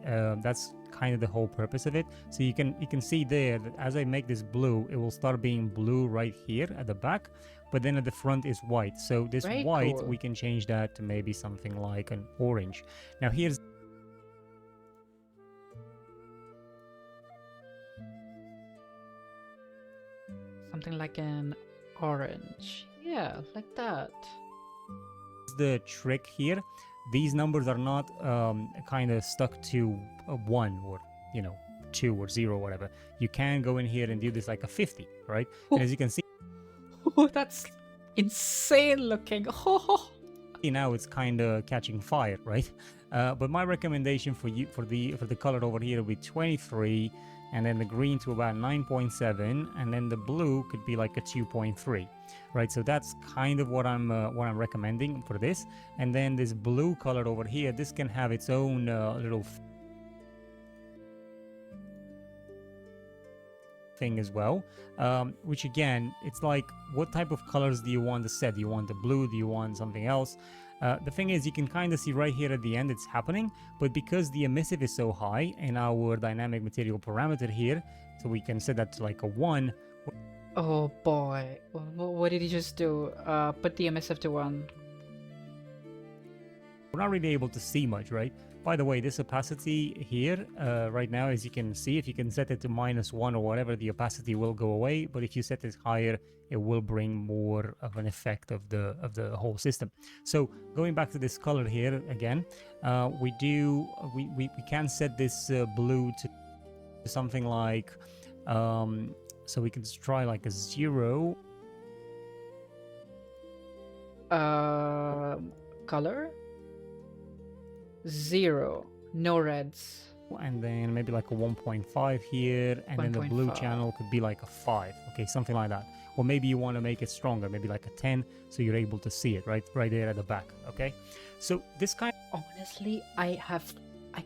That's kind of the whole purpose of it. So you can see there that as I make this blue, it will start being blue right here at the back, but then at the front is white. So this Very white, cool. we can change that to maybe something like an orange. Now here's something like an orange. Yeah, like that. the trick here. These numbers are not kind of stuck to 1 or 2 or 0 or whatever. You can go in here and do this like a 50, right? And as you can see Oh, that's insane looking. Oh. now, it's kind of catching fire, right? But my recommendation for you for the color over here would be 23, and then the green to about 9.7, and then the blue could be like a 2.3, right? So that's kind of what I'm recommending for this. And then this blue color over here, this can have its own little thing as well, which again, it's like, what type of colors do you want to set? Do you want the blue? Do you want something else? The thing is, you can kind of see right here at the end it's happening, but because the emissive is so high in our dynamic material parameter here, so we can set that to like a 1. Oh boy, what did he just do? Put the emissive to 1. We're not really able to see much, right? By the way, this opacity here, right now, as you can see, if you can set it to -1 or whatever, the opacity will go away. But if you set it higher, it will bring more of an effect of the whole system. So going back to this color here again, we can set this blue to something like, so we can try like a 0. Color? 0. No reds. And then maybe like a 1.5 here, and then the blue 1.5. channel could be like a 5, okay, something like that. Or maybe you want to make it stronger, maybe like a 10, so you're able to see it right there at the back, okay? So this kind Honestly, I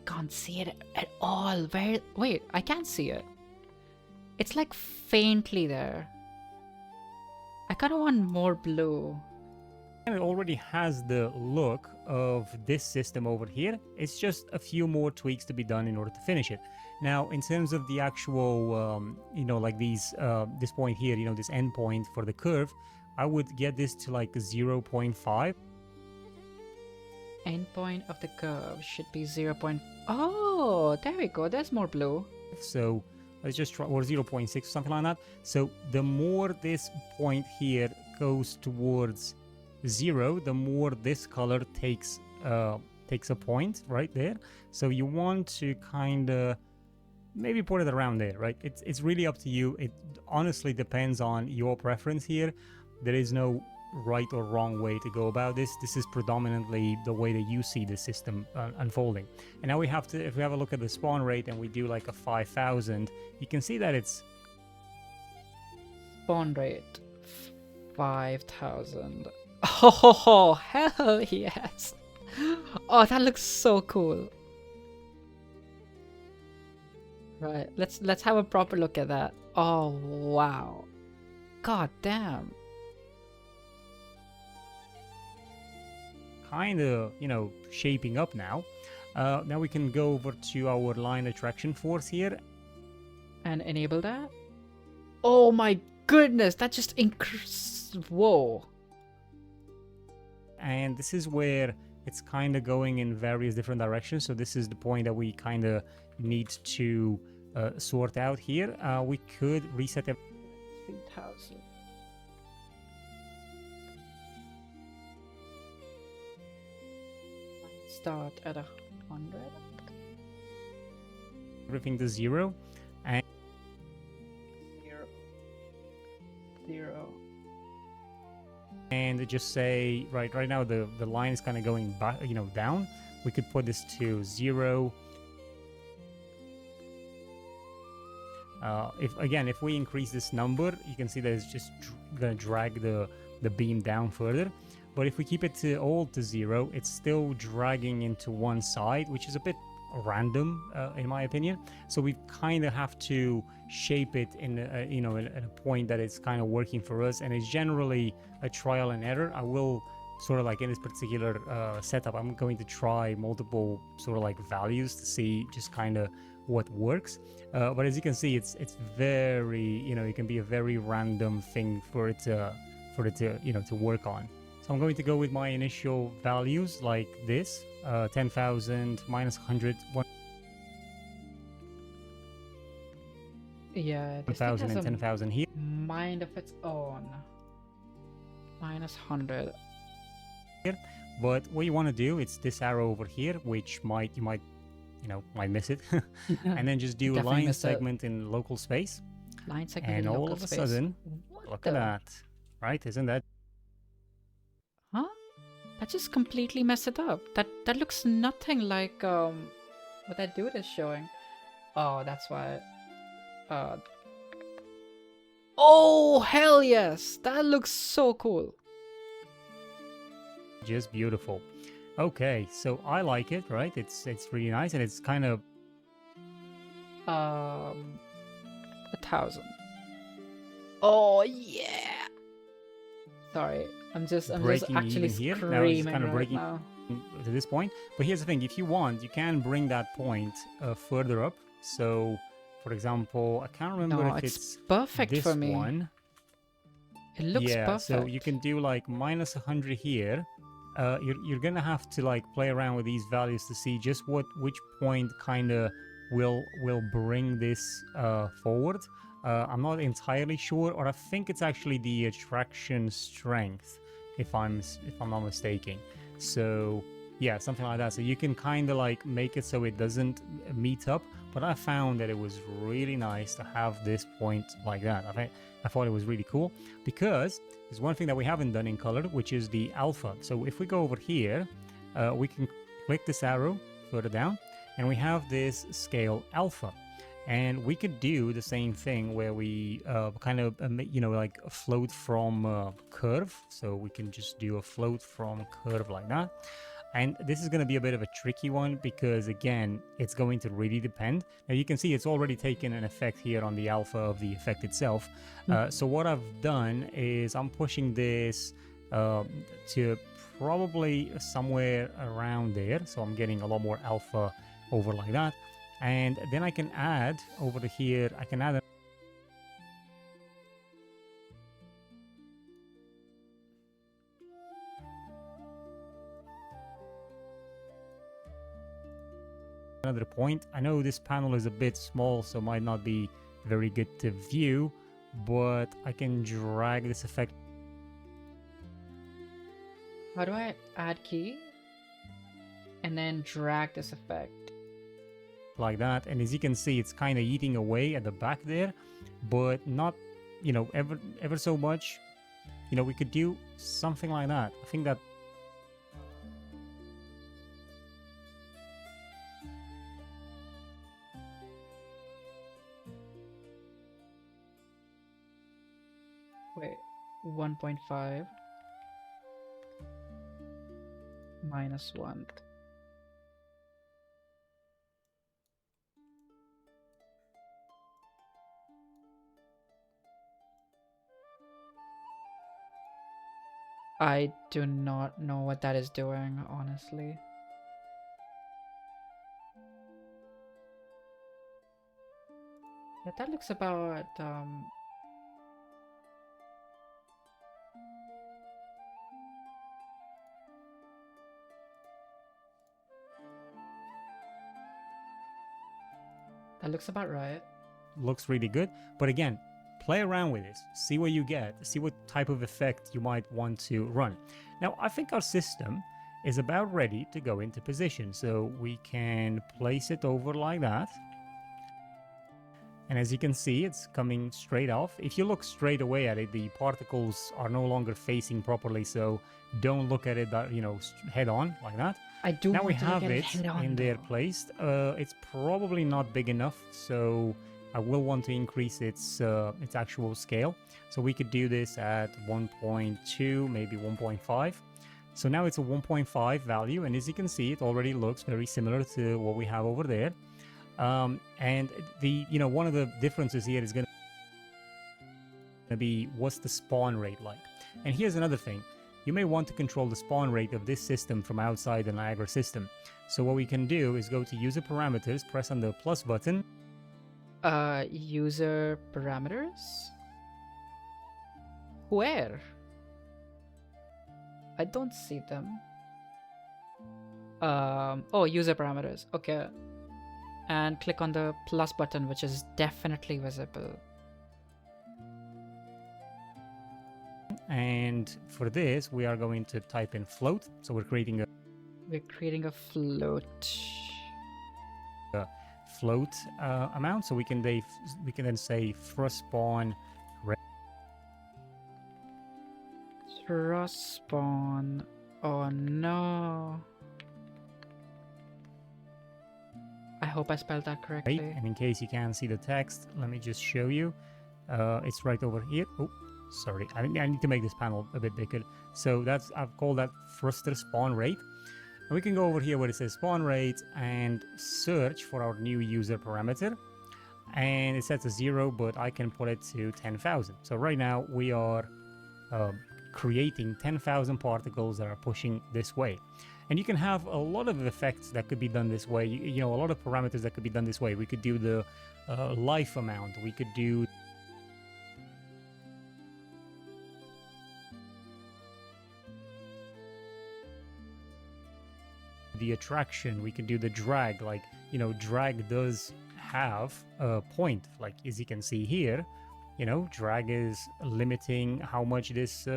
can't see it at all. Wait, I can't see it. It's like faintly there. I kind of want more blue. it already has the look of this system over here. It's just a few more tweaks to be done in order to finish it. Now, in terms of the actual, like this point here, this end point for the curve, I would get this to like 0.5. Endpoint of the curve should be 0. Oh, there we go. There's more blue. So let's just try, or 0.6, something like that. So the more this point here goes towards 0, the more this color takes a point right there. So you want to kind of maybe put it around there, right? It's really up to you. It honestly depends on your preference here. There is no right or wrong way to go about this. This is predominantly the way that you see the system unfolding. And now if we have a look at the spawn rate and we do like a 5,000, you can see that it's Spawn rate 5,000. Oh, hell yes. Oh, that looks so cool. Right, let's have a proper look at that. Oh, wow. God damn. kind of, shaping up now. Now we can go over to our line attraction force here. And enable that? Oh my goodness, that just whoa. And this is where it's kind of going in various different directions. So this is the point that we kind of need to sort out here. We could reset it. 3,000. Start at 100. Everything to 0. And 0. 0. and just say, right now the line is kind of going back, down. We could put this to 0. If we increase this number, you can see that it's just gonna drag the beam down further. But if we keep it to all to 0, it's still dragging into one side, which is a bit random in my opinion. So we kind of have to shape it in at a point that it's kind of working for us, and it's generally a trial and error. I will sort of like in this particular setup, I'm going to try multiple sort of like values to see just kind of what works. But as you can see, it's very, it can be a very random thing for it to to work on. So I'm going to go with my initial values like this, 10,000 minus 100, Yeah, this 1,000 thing and has 10,000 here. a mind of its own. Minus 100. But what you want to do, it's this arrow over here, which you might miss it, and then just do a Definitely line miss it. segment in local space, Line segment and in all local of a space. sudden, What look the? at that, right? Isn't that Huh? That just completely messed it up. That looks nothing like what that dude is showing. Oh, that's why. Oh, hell yes! That looks so cool. just beautiful? Okay, so I like it, right? It's really nice, and it's kind of 1,000. Oh yeah! Sorry, I'm just breaking actually even here. Now it's screaming kind of right breaking now. to this point. But here's the thing: if you want, you can bring that point further up. So, for example, I can't remember No, if it's perfect this for me. one. It looks Yeah, perfect. so you can do like minus 100 here. You're gonna have to like play around with these values to see just which point kind of will bring this forward. I'm not entirely sure, or I think it's actually the attraction strength, if I'm not mistaken. So yeah, something like that. So you can kind of like make it so it doesn't meet up. But I found that it was really nice to have this point like that. I thought it was really cool because there's one thing that we haven't done in color, which is the alpha. So if we go over here, we can click this arrow further down, and we have this scale alpha. And we could do the same thing where we kind of, like a float from curve. So we can just do a float from curve like that. And this is going to be a bit of a tricky one because, again, it's going to really depend. Now, you can see it's already taken an effect here on the alpha of the effect itself. So what I've done is I'm pushing this to probably somewhere around there. So I'm getting a lot more alpha over like that. And then I can add over here, I can add another point. I know this panel is a bit small, so might not be very good to view, but I can drag this effect. How do I add key? And then drag this effect. Like that, and as you can see, it's kind of eating away at the back there, but not, ever so much. We could do something like that. I think that Wait, 1.5 minus 1. I do not know what that is doing, honestly. Yeah, that looks about that looks about right. looks really good. But again, play around with this, see what you get, see what type of effect you might want to run. Now, I think our system is about ready to go into position, so we can place it over like that. And as you can see, it's coming straight off. If you look straight away at it, the particles are no longer facing properly, so don't look at it that, head on like that. I do Now we want to look have at it head on, in there though. placed. It's probably not big enough, so I will want to increase its actual scale. So we could do this at 1.2, maybe 1.5. So now it's a 1.5 value, and as you can see, it already looks very similar to what we have over there. And the one of the differences here is going to be what's the spawn rate like. And here's another thing. You may want to control the spawn rate of this system from outside the Niagara system. So what we can do is go to user parameters, press on the plus button. User parameters? Where? I don't see them. Oh, user parameters. Okay. And click on the plus button, which is definitely visible. And for this, we are going to type in float. So we're creating a float amount. So we can then say thrust spawn rate. Thrust spawn. Oh no. I hope I spelled that correctly. And in case you can't see the text, let me just show you. It's right over here. Oh, sorry. I need to make this panel a bit bigger. So I've called that thruster spawn rate. And we can go over here where it says spawn rate and search for our new user parameter. And it sets a 0, but I can put it to 10,000. So right now we are creating 10,000 particles that are pushing this way. And you can have a lot of effects that could be done this way. A lot of parameters that could be done this way. We could do the life amount. We could do the attraction. We could do the drag. Like, drag does have a point. Like, as you can see here, drag is limiting how much this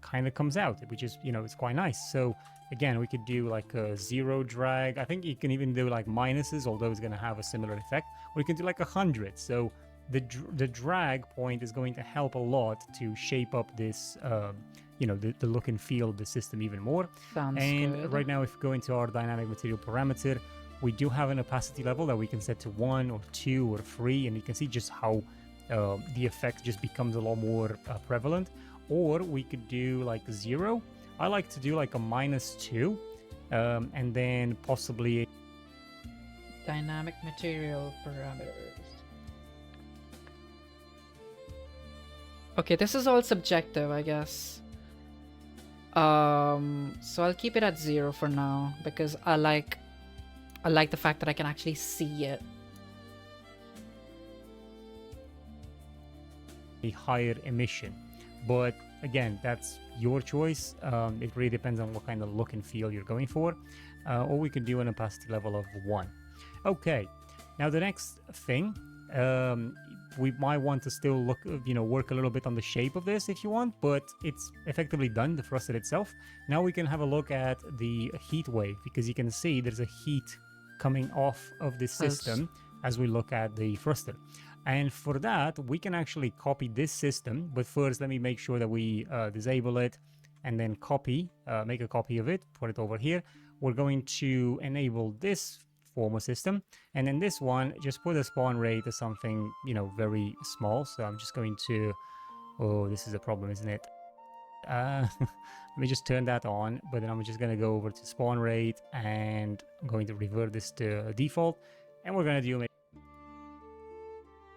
kind of comes out, which is, it's quite nice. So again, we could do like a 0 drag. I think you can even do like minuses, although it's going to have a similar effect. Or you can do like 100. So the drag point is going to help a lot to shape up this, the look and feel of the system even more. Sounds and good. Right now, if we go into our dynamic material parameter, we do have an opacity level that we can set to 1 or 2 or 3, and you can see just how the effect just becomes a lot more prevalent. Or we could do like 0. I like to do like a -2, and then possibly Dynamic material parameters. Okay, this is all subjective, I guess. So I'll keep it at 0 for now because I like the fact that I can actually see it. a higher emission. But again, that's your choice. It really depends on what kind of look and feel you're going for. Or we could do an opacity level of 1. Okay, now the next thing, we might want to still work a little bit on the shape of this if you want, but it's effectively done, the thruster itself. Now we can have a look at the heat wave, because you can see there's a heat coming off of the system as we look at the thruster. And for that, we can actually copy this system, but first let me make sure that we disable it and then make a copy of it, put it over here. We're going to enable this former system, and then this one, just put a spawn rate as something, very small. So I'm just going to, oh, this is a problem, isn't it? Let me just turn that on, but then I'm just going to go over to spawn rate, and I'm going to revert this to default, and we're going to do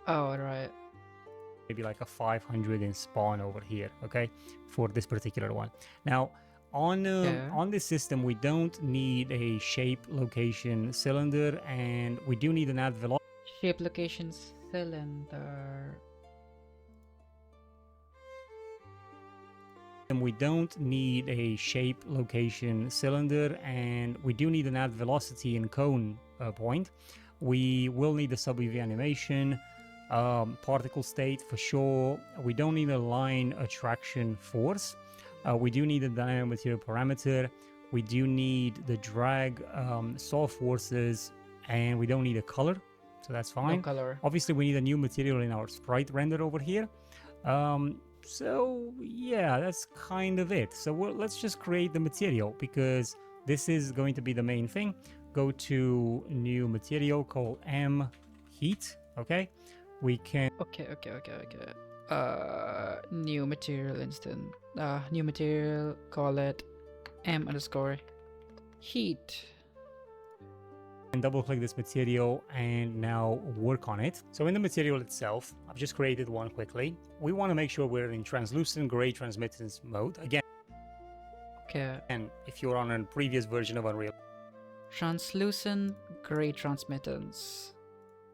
Oh, right. maybe like a 500 in spawn over here, okay, for this particular one. Now, on this system, we don't need a shape, location, cylinder, and we do need an add velocity. Shape, location, cylinder. And we don't need a shape, location, cylinder, and we do need an add velocity and cone point. We will need a sub-UV animation, particle state for sure. We don't need a line attraction force. We do need a dynamic material parameter. We do need the drag, soft forces, and we don't need a color. so that's No fine. color. Obviously, we need a new material in our sprite render over here. So yeah, that's kind of it. So let's just create the material, because this is going to be the main thing. Go to new material, called M heat. Okay, we can. Okay. New material instant. New material, call it M underscore heat. And double click this material and now work on it. So in the material itself, I've just created one quickly. We want to make sure we're in translucent gray transmittance mode. Again, Okay. and if you're on a previous version of Unreal Translucent gray transmittance.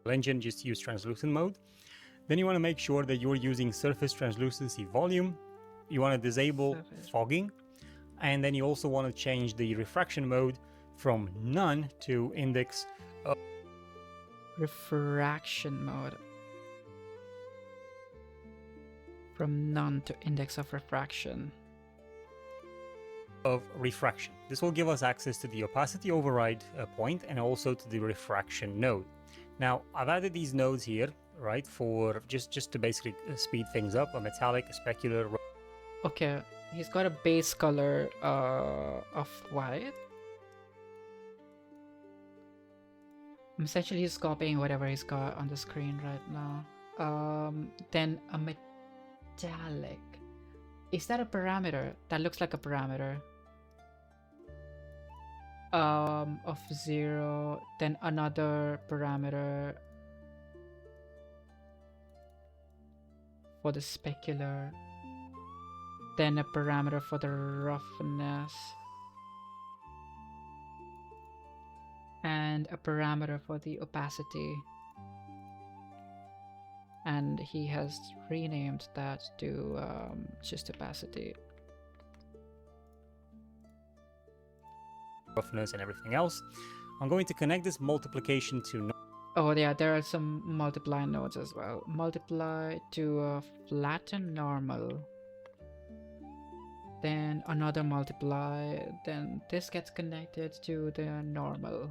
Engine, just use translucent mode. Then you want to make sure that you're using surface translucency volume. You want to disable fogging. And then you also want to change the refraction mode from none to index of Refraction mode. From none to index of refraction. refraction. This will give us access to the opacity override point and also to the refraction node. Now, I've added these nodes here, right, for just to basically speed things up. A metallic, a specular. Okay, he's got a base color of white. Essentially, he's copying whatever he's got on the screen right now. Then a metallic. Is that a parameter? That looks like a parameter. Of 0. Then another parameter for the specular. Then a parameter for the roughness. And a parameter for the opacity. And he has renamed that to just opacity. Roughness and everything else. I'm going to connect this multiplication to. Oh yeah, there are some multiply nodes as well. Multiply to a flatten normal. Then another multiply. Then this gets connected to the normal.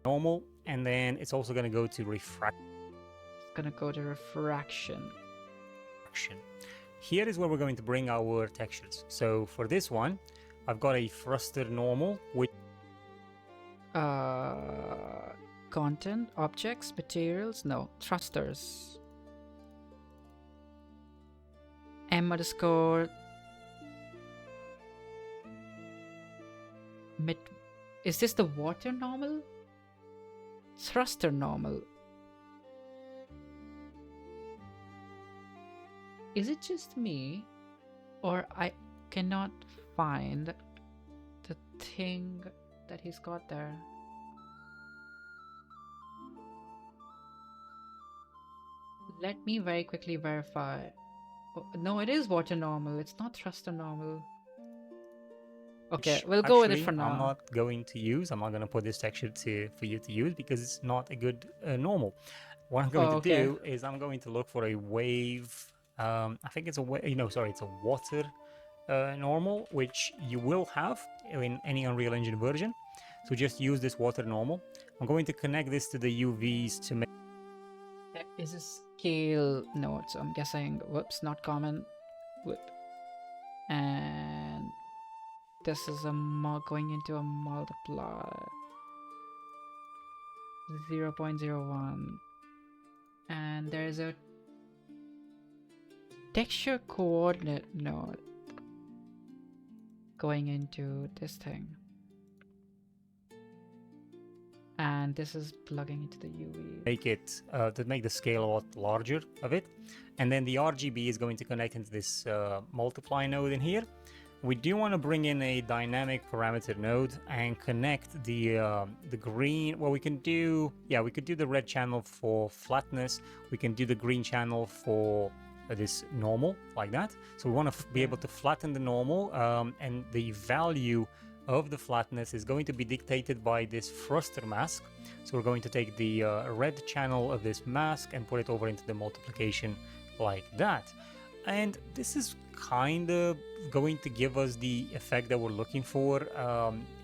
Normal, and then it's also going to go to refraction. It's gonna go to refraction. Here is where we're going to bring our textures. So for this one, I've got a thruster normal, which Content, objects, materials, no, thrusters. M underscore mid. Is this the water normal? Thruster normal. Is it just me, or I cannot find the thing that he's got there? Let me very quickly verify. Oh, no, it is water normal. It's not thruster normal. Okay, we'll go with it for now. I'm not going to put this texture for you to use because it's not a good normal. What I'm going to do is I'm going to look for a wave. I think it's it's a water normal, which you will have in any Unreal Engine version. So just use this water normal. I'm going to connect this to the UVs to make. There is a scale node, so I'm guessing, whoops, not common. Whoop. And this is going into a multiply. 0.01. And there's a texture coordinate node going into this thing. And this is plugging into the UV. Make it to make the scale a lot larger of it, and then the RGB is going to connect into this multiply node in here. We do want to bring in a dynamic parameter node and connect the green. Well, we could do the red channel for flatness. We can do the green channel for this normal, like that. So we want to be able to flatten the normal, and the value of the flatness is going to be dictated by this thruster mask. So we're going to take the red channel of this mask and put it over into the multiplication like that. And this is kind of going to give us the effect that we're looking for.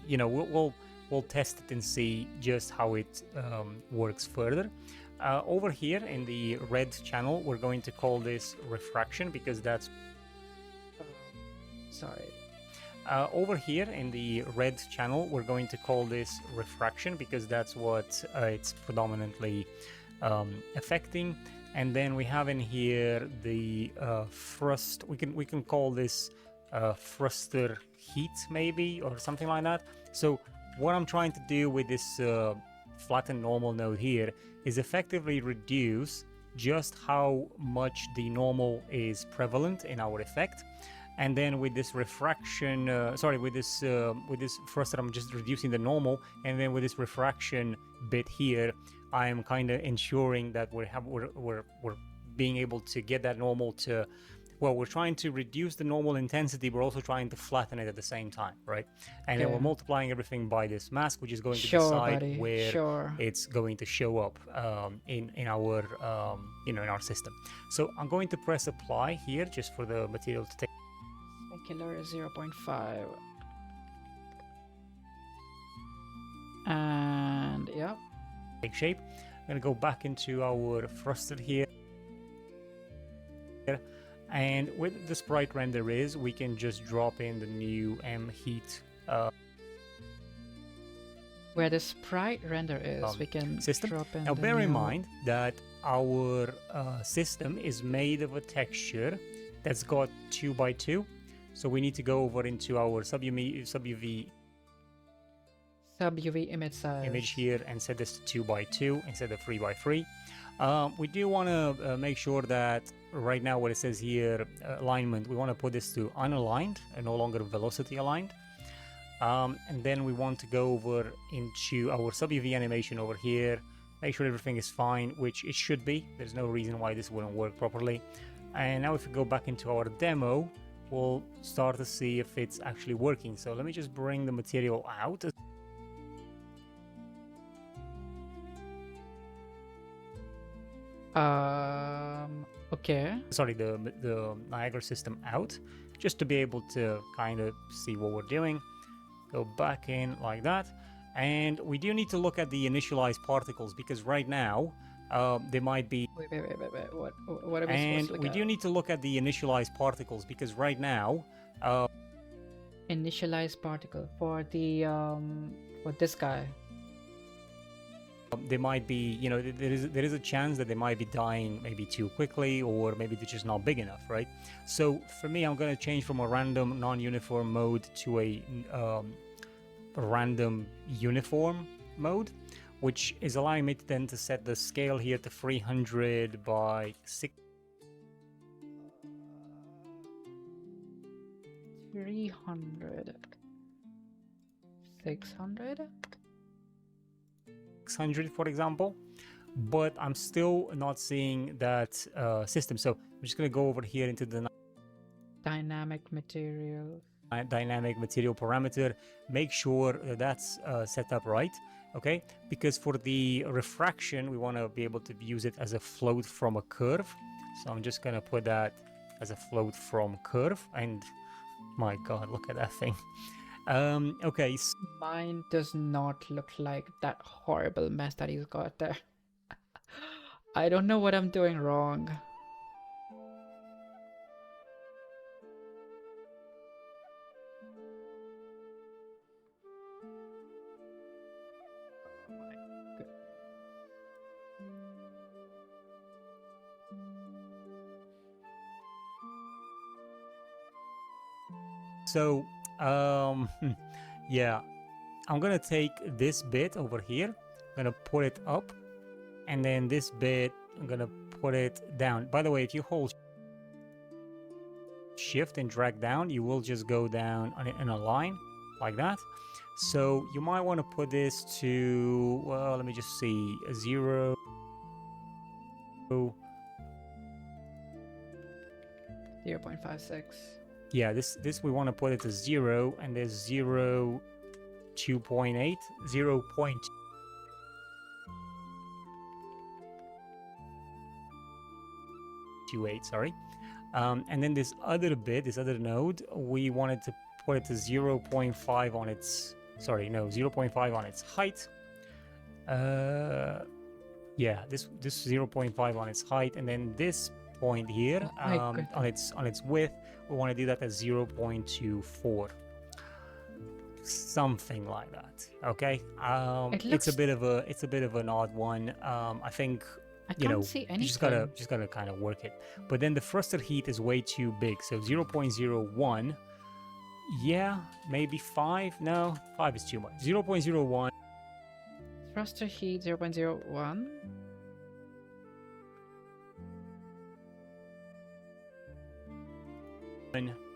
We'll we'll test it and see just how it works further. Over here in the red channel, we're going to call this refraction because that's... Sorry. Over here in the red channel, we're going to call this refraction because that's what it's predominantly affecting. And then we have in here the thrust. We can call this thruster heat maybe, or something like that. So what I'm trying to do with this flattened normal node here is effectively reduce just how much the normal is prevalent in our effect. And then with this refraction, with this thruster, I'm just reducing the normal. And then with this refraction bit here, I am kind of ensuring that we're being able to get that normal to, well, we're trying to reduce the normal intensity, but also trying to flatten it at the same time, right? And then we're multiplying everything by this mask, which is going to decide where it's going to show up in our in our system. So I'm going to press apply here just for the material to take. Killer is 0.5. And yeah, Take shape. I'm going to go back into our thruster here. And with the sprite render is, we can just drop in the new M heat. Where the sprite render is, we can system. drop in. Now bear in mind that our system is made of a texture that's got 2x2. So we need to go over into our sub-UV image size image here and set this to 2x2 instead of 3x3. We do want to make sure that right now what it says here, alignment, we want to put this to unaligned and no longer velocity aligned. And then we want to go over into our sub-UV animation over here, make sure everything is fine, which it should be. There's no reason why this wouldn't work properly. And now if we go back into our demo, we'll start to see if it's actually working. So let me just bring the material out. Okay. Sorry, the Niagara system out, just to be able to kind of see what we're doing. Go back in like that. And we do need to look at the initialized particles because right now, they might be... Wait. What are we and supposed to look we at? do need to look at the initialized particles because right now... Initialized particle for the for this guy. They might be, there is a chance that they might be dying maybe too quickly, or maybe they're just not big enough, right? So for me, I'm going to change from a random non-uniform mode to a random uniform mode, which is allowing me to then to set the scale here to 300 by 6. 300. 600? 600, for example, but I'm still not seeing that system. So I'm just going to go over here into the Dynamic material. Dynamic material parameter, make sure that that's set up right, okay? Because for the refraction, we want to be able to use it as a float from a curve. So I'm just going to put that as a float from curve, and my god, look at that thing. Okay. Mine does not look like that horrible mess that he's got there. I don't know what I'm doing wrong. Oh my god. So, yeah, I'm gonna take this bit over here, I'm gonna put it up, and then this bit, I'm gonna put it down. By the way, if you hold shift and drag down, you will just go down in a line like that. So you might want to put this to, well, let me just see, 0. 0.56. Yeah, this we want to put it to 0, and there's 0, 2.8, 0. 0.28, sorry. And then this other bit, this other node, we wanted to put it to 0.5 on its sorry, no, 0.5 on its height. Yeah, this 0.5 on its height, and then this point here on its width, we want to do that at 0.24, something like that. Okay, it's a bit of an odd one. I think you know, you just gotta kind of work it. But then the thruster heat is way too big, so 0.01. Yeah, maybe 5. No, 5 is too much. 0.01. Thruster heat 0.01.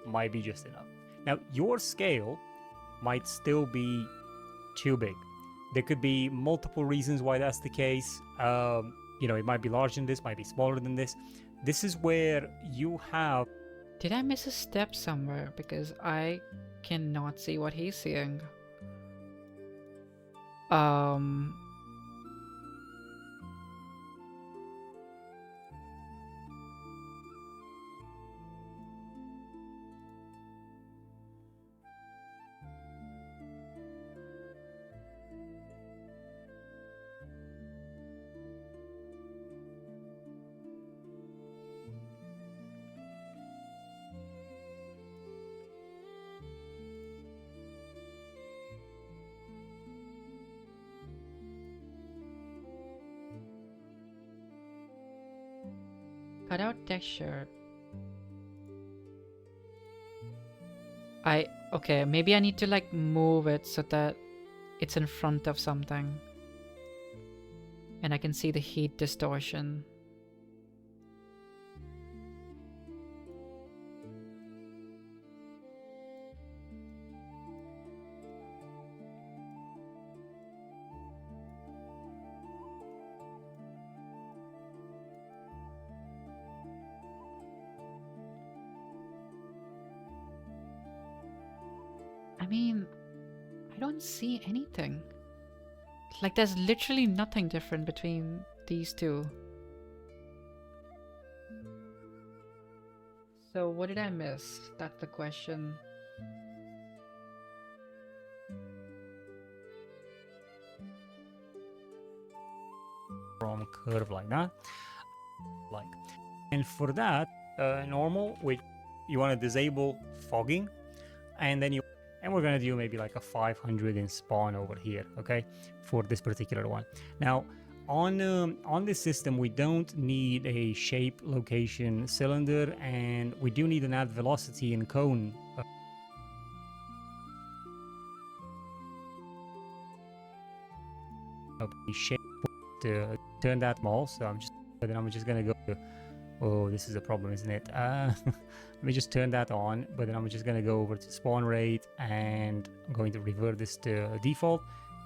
Might be just enough. Now, your scale might still be too big. There could be multiple reasons why that's the case. You know, it might be larger than this, might be smaller than this. This is where you have... Did I miss a step somewhere? Because I cannot see what he's seeing. Cutout texture. Okay, maybe I need to like move it so that it's in front of something. And I can see the heat distortion. I mean, I don't see anything. Like, there's literally nothing different between these two. So, what did I miss? That's the question. From curve like that. And for that, normal, which you want to disable fogging, and then we're going to do maybe like a 500 in spawn over here, okay, for this particular one. Now, on this system, we don't need a shape, location, cylinder, and we do need an add velocity and cone. Shape to turn that small, so I'm just going to go to, oh, this is a problem, isn't it? Let me just turn that on, but then I'm just going to go over to spawn rate, and I'm going to revert this to default,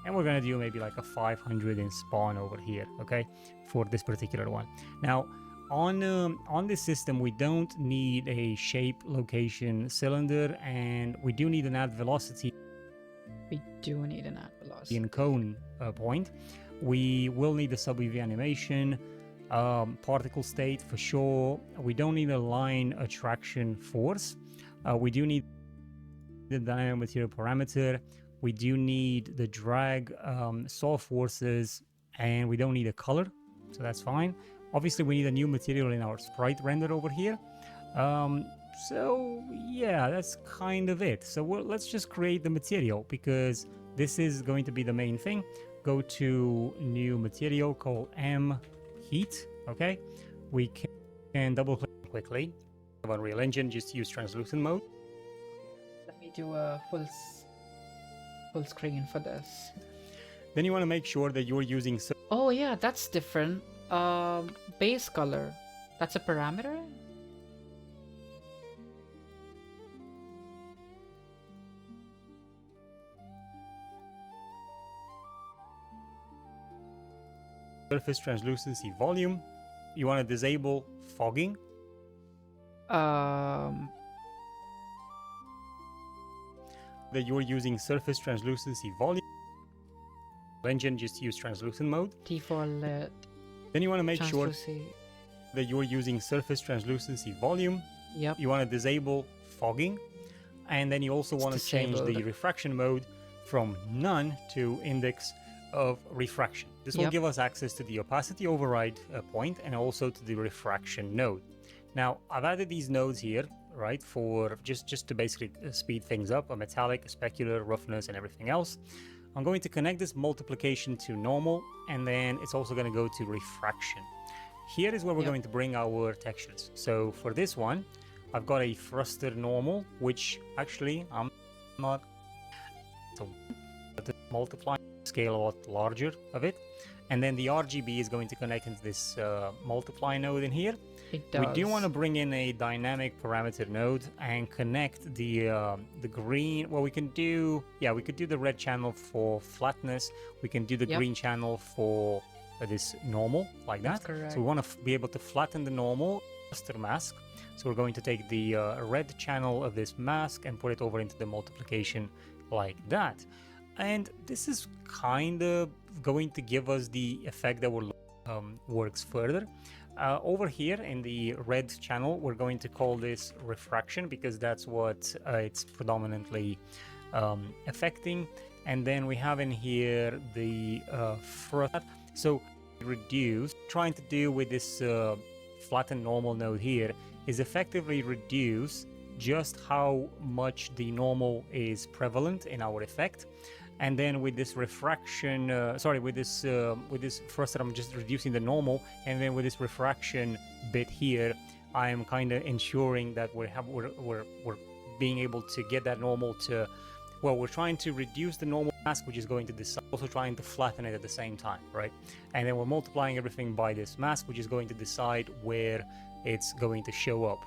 and we're going to do maybe like a 500 in spawn over here, okay, for this particular one. Now, on this system, we don't need a shape, location, cylinder, and we do need an add velocity. We do need an add velocity. In cone point. We will need a sub-UV animation, particle state for sure. We don't need a line attraction force. We do need the dynamic material parameter. We do need the drag saw forces, and we don't need a color, so that's fine. Obviously, we need a new material in our sprite render over here. So yeah, that's kind of it. So let's just create the material, because this is going to be the main thing. Go to new material called M heat. Okay, we can double click quickly on Unreal Engine, just use translucent mode. Let me do a full screen for this. Then you want to make sure that you're using... Oh yeah, that's different. Base color, that's a parameter? Surface translucency volume. You want to disable fogging. That you're using surface translucency volume. Engine, just use translucent mode. Default lit. Then you want to make sure that you're using surface translucency volume. Yep. You want to disable fogging, and then you also want to change the refraction mode from none to index of refraction. This will give us access to the opacity override point and also to the refraction node. Now, I've added these nodes here, right, for just to basically speed things up, a metallic, a specular, roughness, and everything else. I'm going to connect this multiplication to normal, and then it's also going to go to refraction. Here is where we're going to bring our textures. So for this one, I've got a thruster normal, which actually I'm not so multiply scale a lot larger of it, and then the RGB is going to connect into this multiply node in here. We do want to bring in a dynamic parameter node and connect the green. Well, we could do the red channel for flatness. We can do the green channel for this normal, like that. So we want to be able to flatten the normal thruster mask. So we're going to take the red channel of this mask and put it over into the multiplication like that. And this is kind of going to give us the effect that will works further. Over here in the red channel, we're going to call this refraction because that's what it's predominantly affecting. And then we have in here the so reduce. Trying to do with this flattened normal node here is effectively reduce just how much the normal is prevalent in our effect. And then with this refraction, with this thruster, I'm just reducing the normal, and then with this refraction bit here, I am kind of ensuring that we're being able to get that normal to, well, we're trying to reduce the normal mask, which is going to decide, also trying to flatten it at the same time, right? And then we're multiplying everything by this mask, which is going to decide where it's going to show up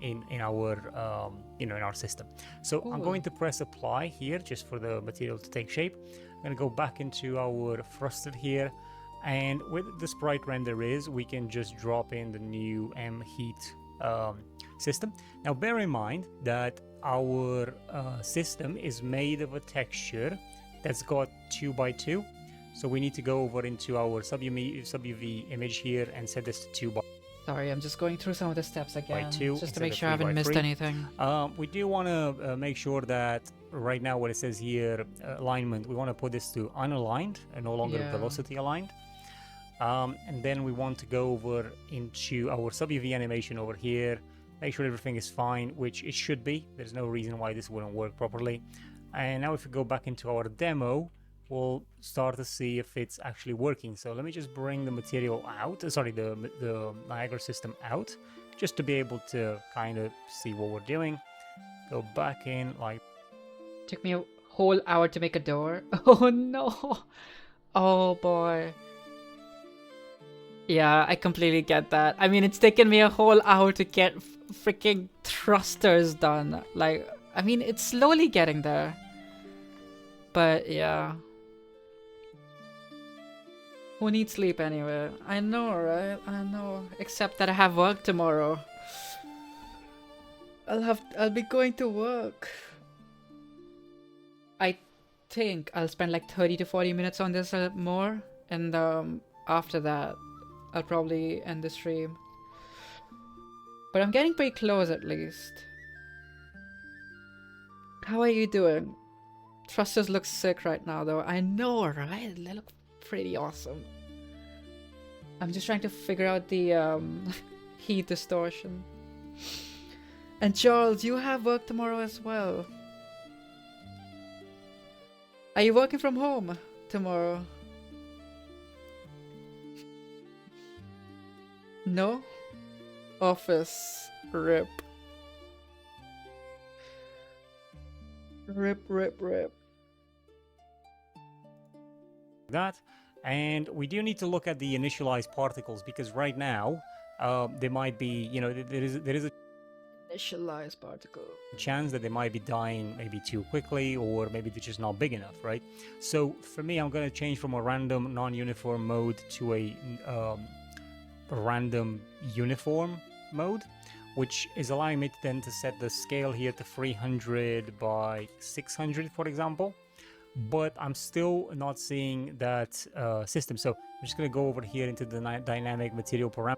in our in our system. So I'm going to press apply here just for the material to take shape. I'm going to go back into our thruster here, and with the sprite render we can just drop in the new M heat system. Now bear in mind that our system is made of a texture that's got 2x2, so we need to go over into our sub UV image here and set this to 2x. Sorry, I'm just going through some of the steps again, just to make sure I 3 haven't by missed 3. anything. We do want to make sure that right now what it says here, alignment, we want to put this to unaligned and no longer velocity aligned. And then we want to go over into our sub-UV animation over here, make sure everything is fine, which it should be. There's no reason why this wouldn't work properly. And now if we go back into our demo, we'll start to see if it's actually working. So let me just bring the material out, the Niagara system out, just to be able to kind of see what we're doing. Go back in, like... Took me a whole hour to make a door. Oh no! Oh boy. Yeah, I completely get that. I mean, it's taken me a whole hour to get freaking thrusters done. Like, I mean, it's slowly getting there. But yeah. Who needs sleep anyway? I know, right? I know. Except that I have work tomorrow. I'll be going to work. I think I'll spend like 30 to 40 minutes on this more, and after that I'll probably end the stream. But I'm getting pretty close at least. How are you doing? Thrusters look sick right now though. I know, right? They look pretty awesome. I'm just trying to figure out the heat distortion. And Charles, you have work tomorrow as well. Are you working from home tomorrow? No? Office. Rip. Rip, rip, rip. That. And we do need to look at the initialized particles, because right now there might be, there is a initialized particle chance that they might be dying maybe too quickly, or maybe they're just not big enough, right? So for me, I'm going to change from a random non-uniform mode to a random uniform mode, which is allowing me then to set the scale here to 300 by 600, for example. But I'm still not seeing that system. So I'm just going to go over here into the dynamic material parameter,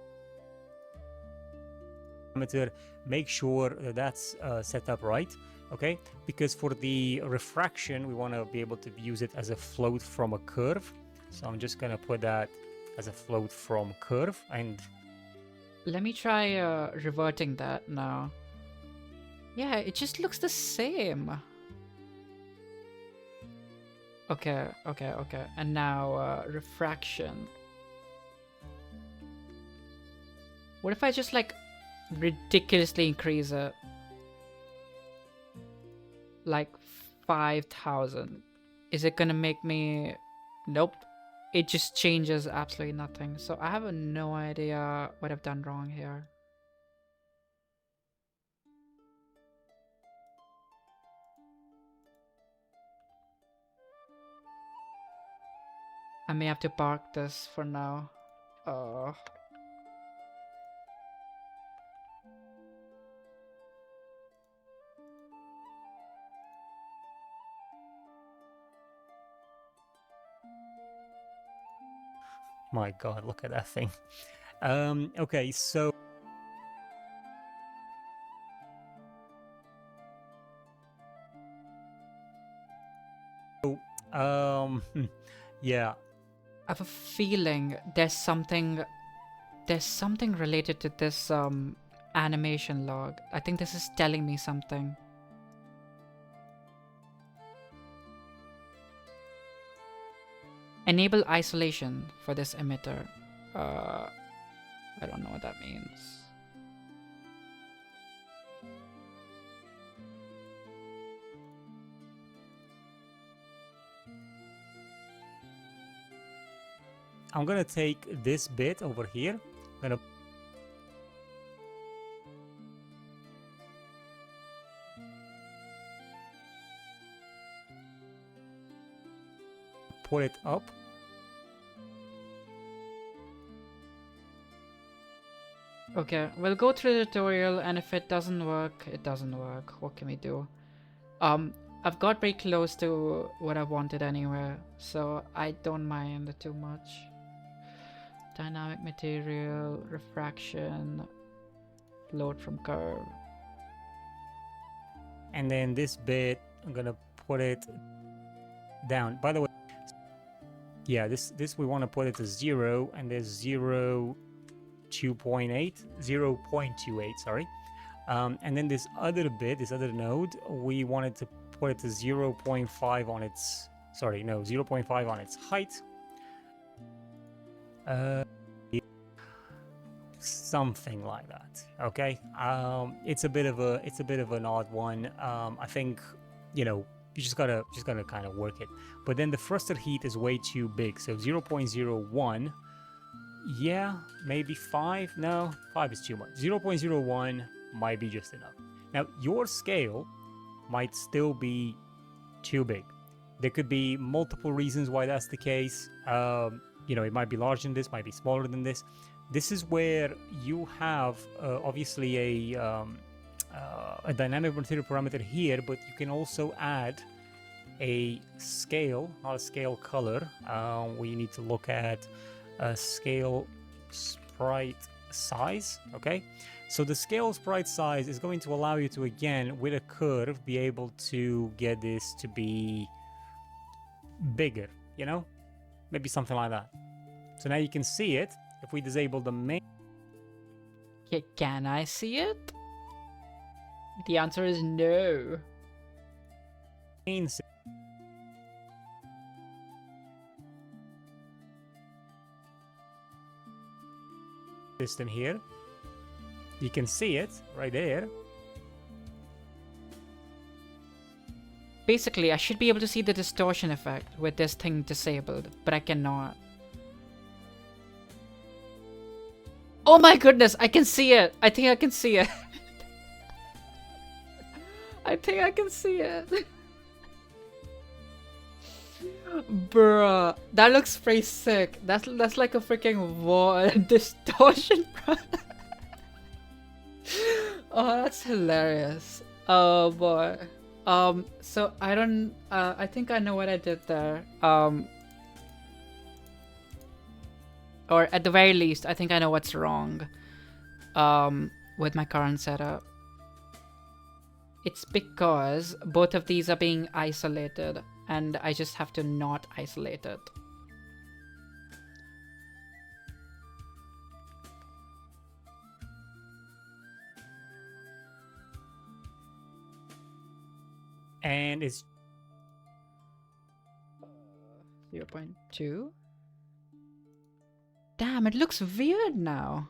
make sure that that's set up right. okay? Because for the refraction, we want to be able to use it as a float from a curve. So I'm just going to put that as a float from curve. And let me try reverting that now. Yeah, it just looks the same. Okay. And now refraction. What if I just like ridiculously increase it? Like 5,000. Is it gonna make me... Nope. It just changes absolutely nothing. So I have no idea what I've done wrong here. I may have to park this for now. my God, look at that thing. Okay, so yeah, I have a feeling there's something related to this animation log. I think this is telling me something. Enable isolation for this emitter. I don't know what that means. I'm gonna take this bit over here. I'm gonna put it up. Okay, we'll go through the tutorial, and if it doesn't work, it doesn't work. What can we do? I've got very close to what I wanted anyway, so I don't mind too much. Dynamic material, refraction, load from curve. And then this bit, I'm gonna put it down. By the way, yeah, this we want to put it to 0, and there's 0, 0.28, sorry. And then this other bit, this other node, we wanted to put it to 0.5 on its, 0.5 on its height. Something like that. Okay. It's a bit of an odd one. I think, you just gotta kind of work it. But then the thruster heat is way too big. So 0.01. Yeah, maybe 5. No, 5 is too much. 0.01 might be just enough. Now, your scale might still be too big. There could be multiple reasons why that's the case. It might be larger than this, might be smaller than this. This is where you have obviously a dynamic material parameter here, but you can also add a scale, not a scale color. We need to look at a scale sprite size. Okay, so the scale sprite size is going to allow you to, again, with a curve, be able to get this to be bigger, maybe something like that. So now you can see it. If we disable the main, Can I see it? The answer is no. main system here, you can see it right there. Basically, I should be able to see the distortion effect with this thing disabled, but I cannot. Oh my goodness, I can see it. I think I can see it. I think I can see it. Bruh, that looks pretty sick. That's like a freaking wall distortion. Oh, that's hilarious. Oh boy. So I don't. I think I know what I did there. Or at the very least, I think I know what's wrong with my current setup. It's because both of these are being isolated, and I just have to not isolate it. And it's 0.2. Damn, it looks weird now.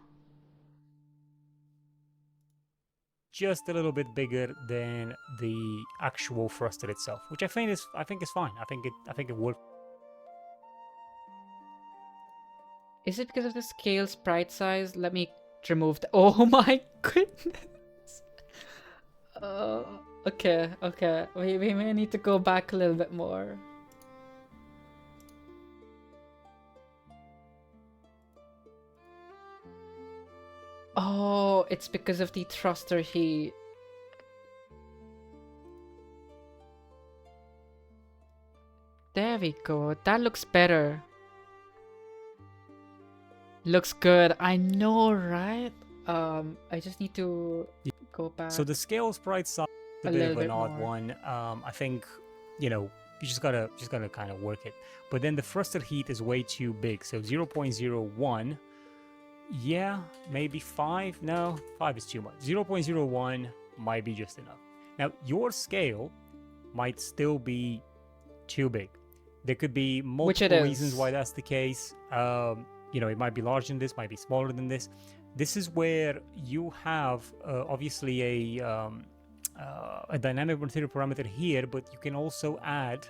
just a little bit bigger than the actual thruster itself, which I think is fine. I think it works. Is it because of the scale sprite size? Let me remove the. Oh my goodness. Okay. We may need to go back a little bit more. Oh, it's because of the thruster heat. There we go. That looks better. Looks good. I know, right? I just need to go back. So the scale sprite size is a bit of an odd one. I think, you know, you just gotta kind of work it. But then the thruster heat is way too big. So 0.01. Yeah, maybe 5. No, 5 is too much. 0.01 might be just enough. Now, your scale might still be too big. There could be multiple reasons why that's the case. You know, it might be larger than this, might be smaller than this. This is where you have obviously a dynamic material parameter here, but you can also add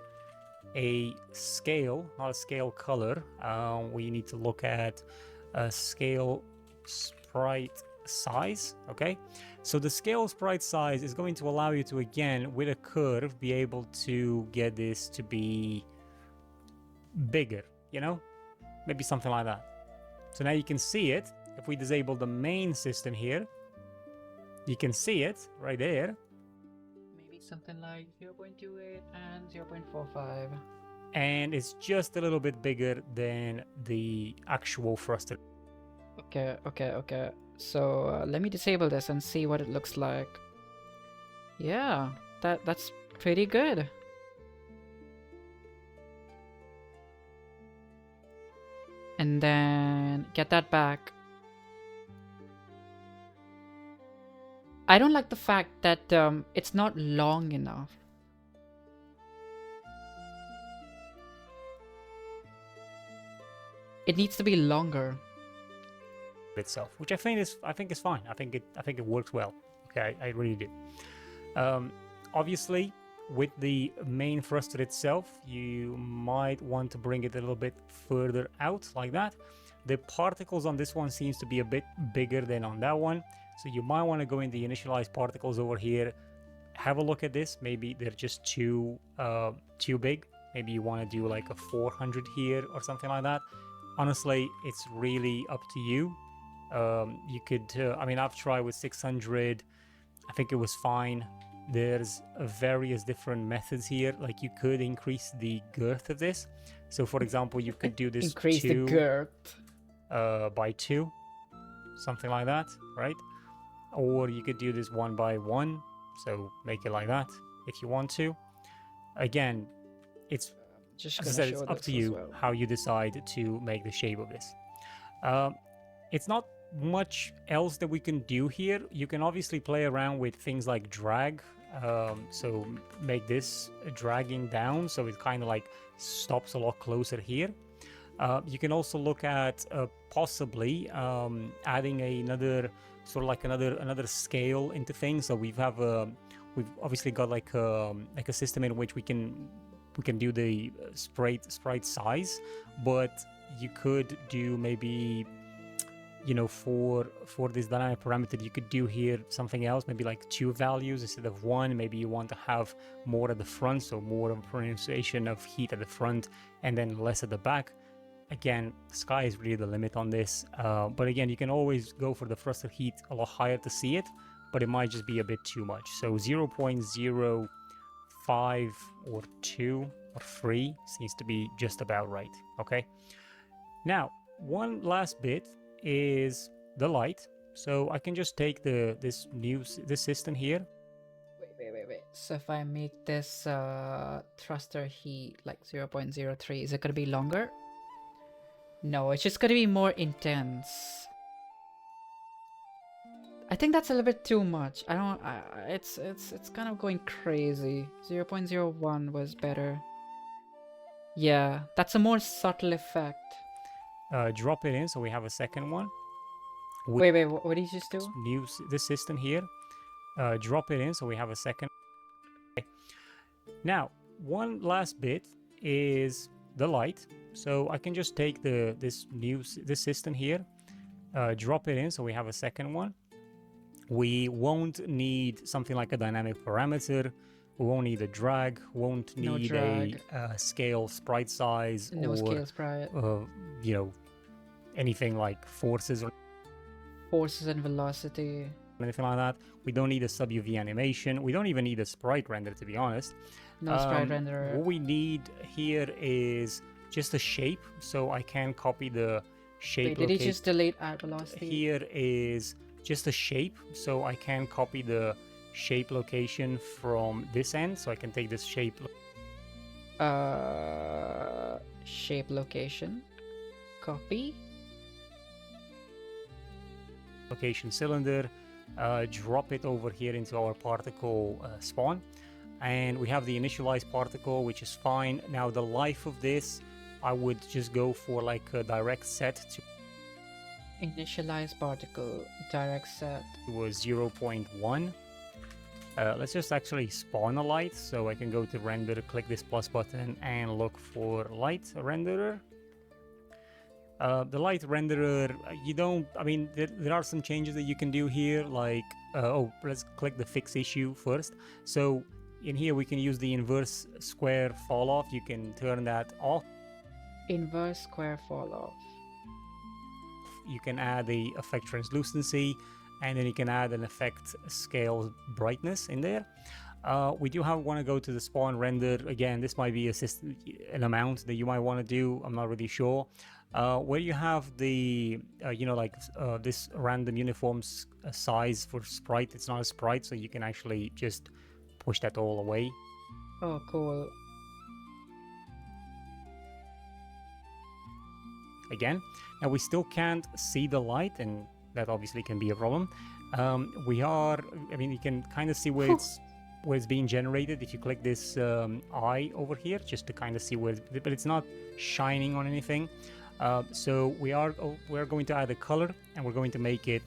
a scale, not a scale color. We need to look at a scale sprite size. Okay, so the scale sprite size is going to allow you to, again, with a curve, be able to get this to be bigger, you know, maybe something like that. So now you can see it. If we disable the main system here, you can see it right there. Maybe something like 0.28 and 0.45. And it's just a little bit bigger than the actual thruster. Okay. So let me disable this and see what it looks like. Yeah, that's pretty good. And then get that back. I don't like the fact that it's not long enough. It needs to be longer itself, which I think is fine. I think it works well. Okay, I really do. Obviously, with the main thruster itself, you might want to bring it a little bit further out like that. The particles on this one seems to be a bit bigger than on that one, so you might want to go in the initialized particles over here, have a look at this. Maybe they're just too big. Maybe you want to do like a 400 here or something like that. Honestly, it's really up to you. You could, I mean, I've tried with 600. I think it was fine. There's various different methods here. Like, you could increase the girth of this. So, for example, you could do this increase the girth by 2, something like that, right? Or you could do this 1 by 1. So make it like that if you want to. Again, it's, as I said, it's up to you how you decide to make the shape of this. It's not much else that we can do here. You can obviously play around with things like drag. So make this dragging down so it kind of like stops a lot closer here. You can also look at possibly adding another sort of like another scale into things. So we've obviously got like a system in which we can do the sprite size, but you could do maybe, you know, for this dynamic parameter, you could do here something else, maybe like 2 values instead of 1. Maybe you want to have more at the front, so more of a pronunciation of heat at the front and then less at the back. Again, sky is really the limit on this, but again, you can always go for the thruster heat a lot higher to see it, but it might just be a bit too much. So 0.05 or 2 or 3 seems to be just about right. Okay, now one last bit is the light. So I can just take this system here. So if I make this thruster heat like 0.03, is it gonna be longer? No, it's just gonna be more intense. I think that's a little bit too much. I don't. It's kind of going crazy. 0.01 was better. Yeah, that's a more subtle effect. Drop it in so we have a second one. Wait, what did you just do? This system here. Drop it in so we have a second. Okay. Now, one last bit is the light. So I can just take this system here, drop it in so we have a second one. We won't need something like a dynamic parameter. We won't need a drag. Won't need a scale sprite size or scale sprite. You know, anything like forces and velocity. Anything like that. We don't need a sub UV animation. We don't even need a sprite render, to be honest. No sprite renderer. What we need here is just a shape, so I can copy the shape. Wait, did he just delete at velocity? Here is just a shape, so I can copy the shape location from this end, so I can take this shape. Shape location. Copy. Location cylinder. Drop it over here into our particle spawn, and we have the initialized particle, which is fine. Now the life of this, I would just go for like a direct set to initialize particle direct set was 0.1. Let's just actually spawn a light, so I can go to render, click this plus button, and look for light renderer. The light renderer, you don't, I mean, there are some changes that you can do here, like, let's click the fix issue first. So in here we can use the inverse square fall off. You can turn that off. Inverse square fall off. You can add the effect translucency, and then you can add an effect scale brightness in there. We do want to go to the spawn render. Again, this might be an amount that you might want to do. I'm not really sure. Where you have the, this random uniform size for sprite, it's not a sprite, so you can actually just push that all away. Oh, cool. Again, now we still can't see the light, and that obviously can be a problem. You can kind of see where it's being generated if you click this eye over here, just to kind of see where, but it's not shining on anything. So we're going to add a color, and we're going to make it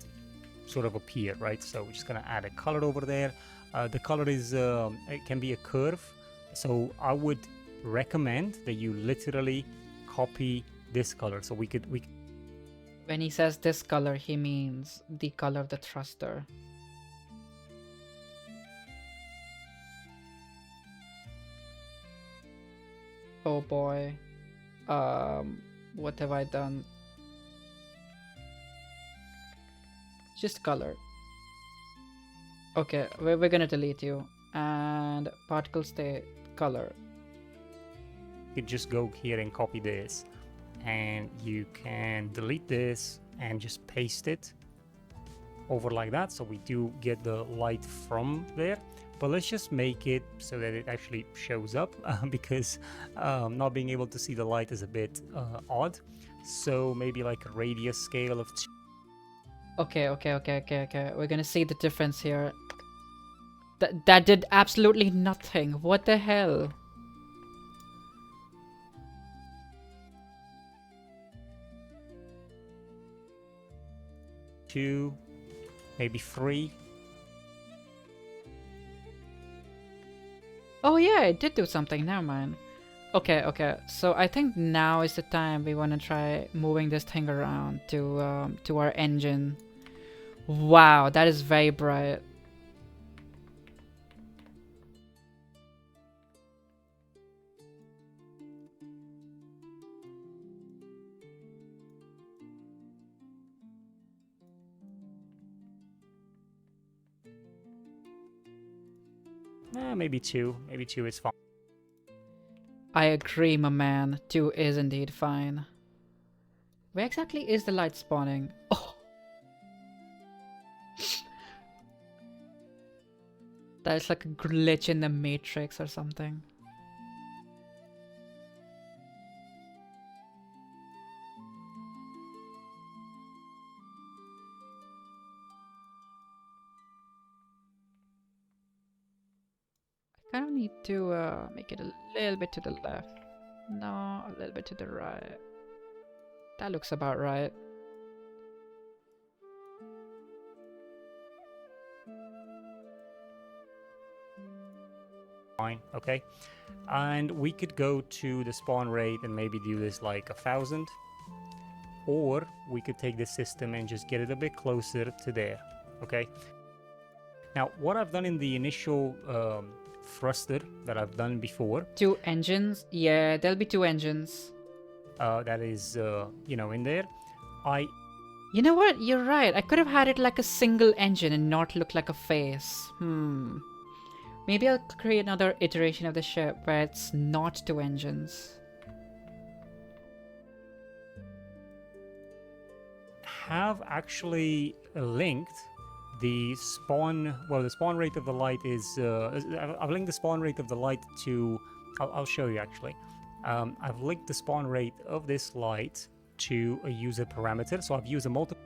sort of appear, right? So we're just going to add a color over there. The color is it can be a curve, so I would recommend that you literally copy this color. So we when he says this color, he means the color of the thruster. Oh boy. What have I done? Just color. Okay, we're gonna delete you. And particle state color. You could just go here and copy this, and you can delete this and just paste it over like that, so we do get the light from there. But let's just make it so that it actually shows up, because not being able to see the light is a bit odd. So maybe like a radius scale of 2. Okay. We're gonna see the difference here. That did absolutely nothing. What the hell? Two, maybe 3. Oh yeah, it did do something. Never mind. Okay. So I think now is the time we want to try moving this thing around to our engine. Wow, that is very bright. Maybe 2. Maybe 2 is fine. I agree, my man. 2 is indeed fine. Where exactly is the light spawning? Oh! That's like a glitch in the matrix or something. I kind of need to make it a little bit to the left. No, a little bit to the right. That looks about right. Fine, okay. And we could go to the spawn rate and maybe do this like 1,000. Or we could take the system and just get it a bit closer to there, okay? Now, what I've done in the initial thruster that I've done before. 2 engines? Yeah, there'll be 2 engines. That is, you know, in there. You know what? You're right. I could have had it like a single engine and not look like a face. Maybe I'll create another iteration of the ship where it's not 2 engines. Have actually linked the spawn, well, the spawn rate of the light is, I've linked the spawn rate of the light to, I'll show you actually. I've linked the spawn rate of this light to a user parameter, so I've used a multiple.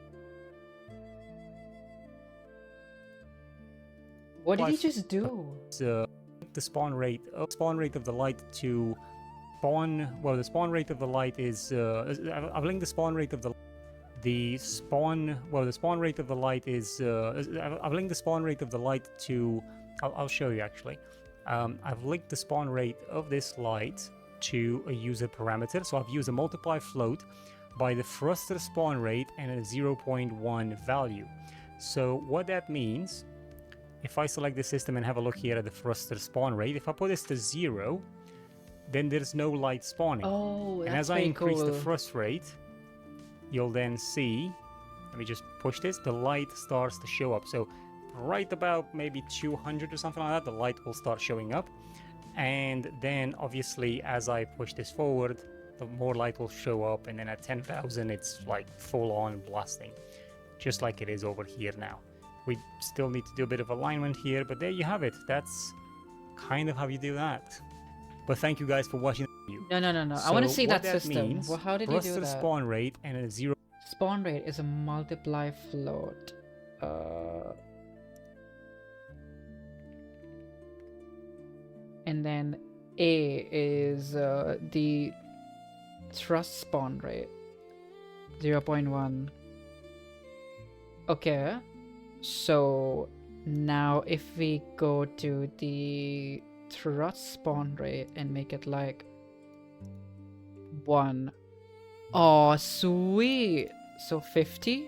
What did he just do? The spawn rate of the light to spawn, well, the spawn rate of the light is, I've linked the spawn rate of the spawn, well, the spawn rate of the light is, I've linked the spawn rate of the light to, I'll show you actually. I've linked the spawn rate of this light to a user parameter, so I've used a multiply float by the thruster spawn rate and a 0.1 value. So what that means, if I select the system and have a look here at the thruster spawn rate, if I put this to 0, then there's no light spawning. Oh, that's and as I very increase cool. the thrust rate, you'll then see, let me just push this, the light starts to show up. So right about maybe 200 or something like that, the light will start showing up. And then obviously as I push this forward, the more light will show up, and then at 10,000 it's like full on blasting, just like it is over here now. We still need to do a bit of alignment here, but there you have it. That's kind of how you do that. But thank you guys for watching the video. No. I want to see that that system. means, Well, how did you do thruster that? spawn rate and a 0. Spawn rate is a multiply float. And then A is the thrust spawn rate. 0.1. Okay. So now if we go to the thrust spawn rate and make it like 1. Oh, sweet. So 50.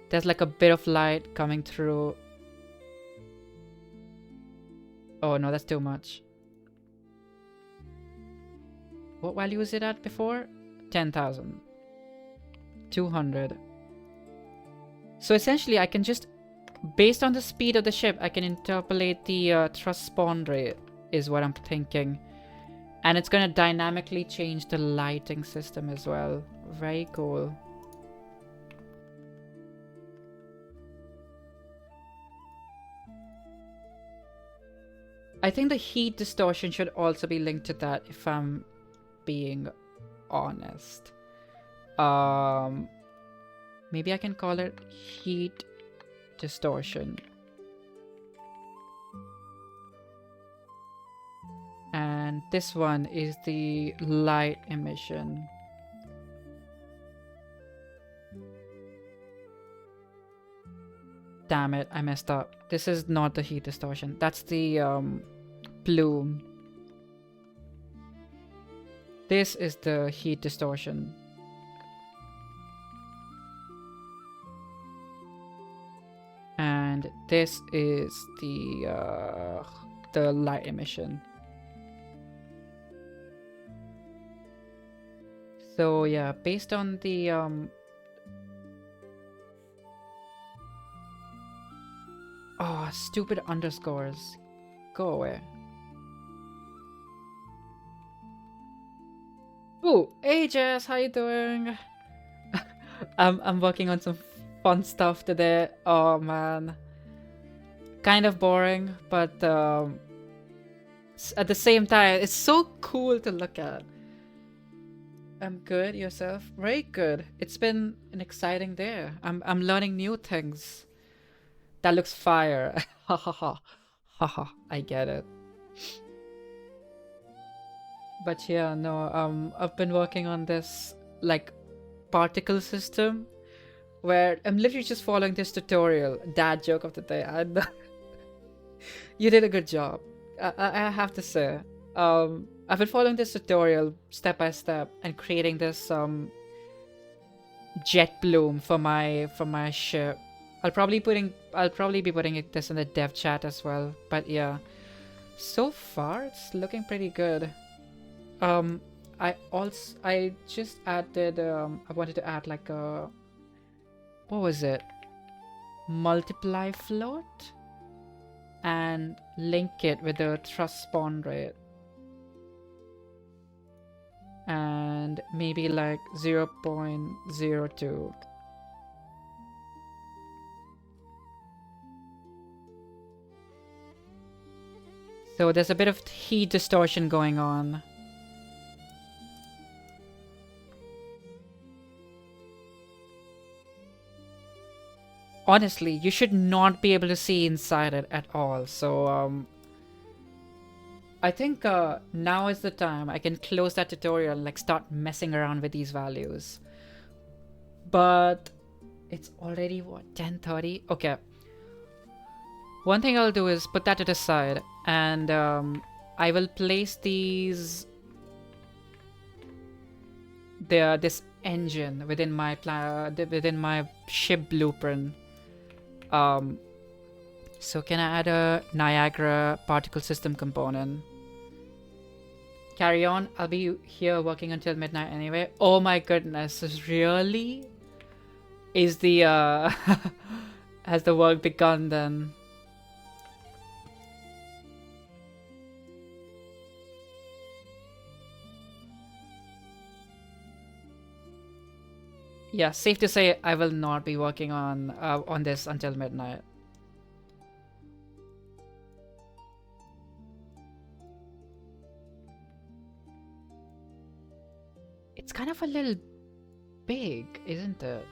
There's like a bit of light coming through. Oh no, that's too much. What value was it at before? 10,000. 200. So essentially I can just, based on the speed of the ship, I can interpolate the thrust spawn rate, is what I'm thinking. And it's gonna dynamically change the lighting system as well. Very cool. I think the heat distortion should also be linked to that, if I'm being honest. Maybe I can call it heat distortion. And this one is the light emission. Damn it, I messed up. This is not the heat distortion. That's the plume. This is the heat distortion. And this is the light emission. So yeah, based on the oh, stupid underscores. Go away. Ooh, hey Jess, how you doing? I'm working on some fun stuff today. Oh man. kind of boring, but at the same time, it's so cool to look at. I'm good. Yourself? Very good. It's been an exciting day. I'm learning new things. That looks fire. Ha ha ha. Ha ha. I get it. But yeah, no. I've been working on this like particle system where I'm literally just following this tutorial. Dad joke of the day. You did a good job. I have to say. I've been following this tutorial step by step and creating this jet plume for my ship. I'll probably be putting this in the dev chat as well. But yeah, so far it's looking pretty good. I just added I wanted to add like a, what was it, multiply float and link it with the thrust spawn rate and maybe like 0.02. So there's a bit of heat distortion going on. Honestly, you should not be able to see inside it at all. So I think now is the time I can close that tutorial and like start messing around with these values. But it's already what, 10:30? Okay. One thing I'll do is put that to the side and I will place this engine within my ship blueprint. So can I add a Niagara particle system component? Carry on. I'll be here working until midnight anyway. Oh my goodness, this really is the has the work begun then? Yeah, safe to say I will not be working on this until midnight. It's kind of a little big, isn't it?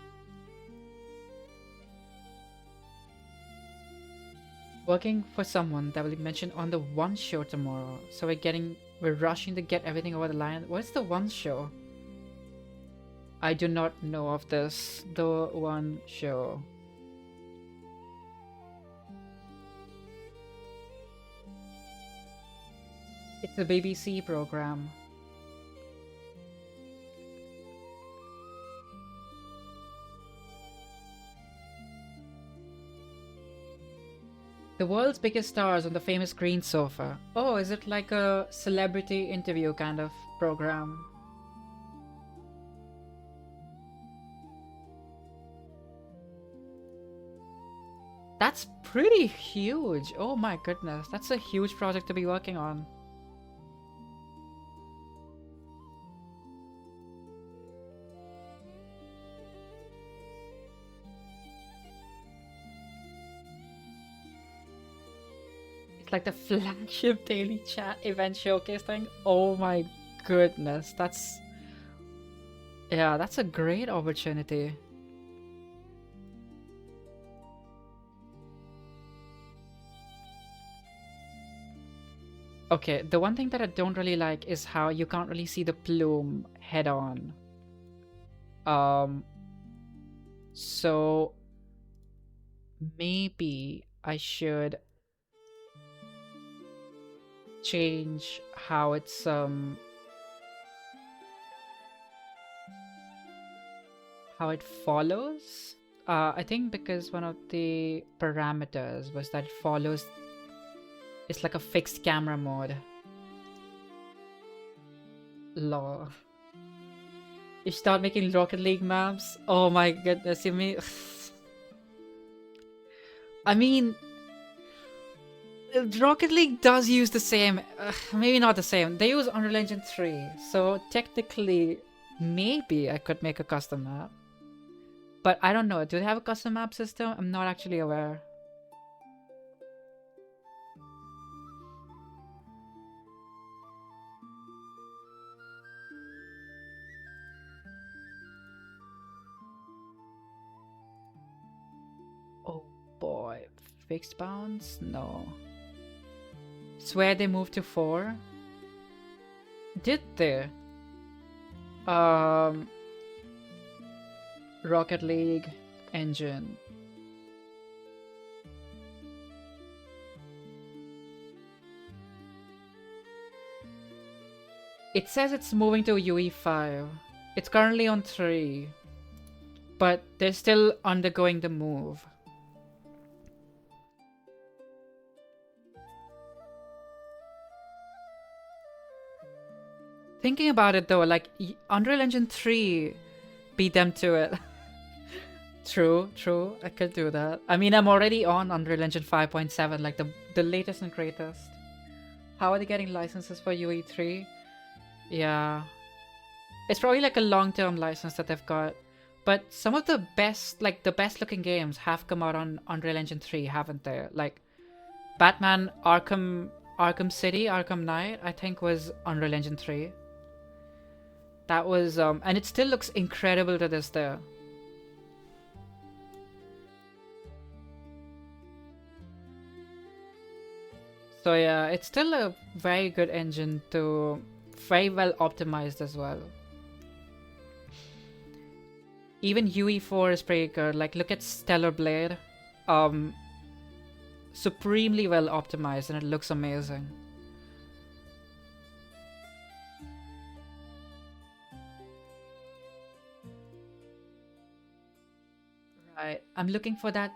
Working for someone that will be mentioned on the one show tomorrow. So we're rushing to get everything over the line. What's the one show? I do not know of this. The one show. It's a BBC program. The world's biggest stars on the famous green sofa. Oh, is it like a celebrity interview kind of program? That's pretty huge. Oh my goodness. That's a huge project to be working on. It's like the flagship daily chat event showcase thing. Oh my goodness. Yeah, that's a great opportunity. Okay, the one thing that I don't really like is how you can't really see the plume head on. So maybe I should change how it's how it follows. I think because one of the parameters was that it follows. It's like a fixed camera mode. Lol. You start making Rocket League maps? Oh my goodness, you mean... I mean... Rocket League does use the same... maybe not the same. They use Unreal Engine 3. So technically, maybe I could make a custom map. But I don't know. Do they have a custom map system? I'm not actually aware. fixed bounds? No. Swear they moved to 4? Did they? Rocket League engine. It says it's moving to UE5. It's currently on 3. But they're still undergoing the move. Thinking about it though, like Unreal Engine 3 beat them to it. True, I could do that. I mean, I'm already on Unreal Engine 5.7, like the latest and greatest. How are they getting licenses for UE3? Yeah. It's probably like a long-term license that they've got. But some of the best, like the best looking games have come out on Unreal Engine 3, haven't they? Like Batman Arkham City, Arkham Knight, I think was Unreal Engine 3. That was, and it still looks incredible to this day. So yeah, it's still a very good engine to, very well optimized as well. Even UE4 is pretty good. Like look at Stellar Blade, supremely well optimized, and it looks amazing. Right, I'm looking for that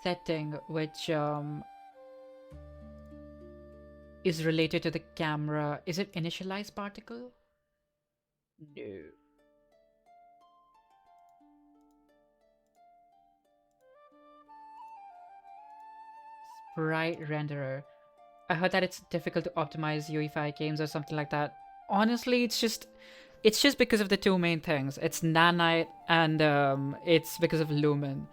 setting which is related to the camera. Is it initialize particle? No. Sprite renderer. I heard that it's difficult to optimize UE5 games or something like that. Honestly, it's just because of the two main things. It's Nanite and it's because of Lumen.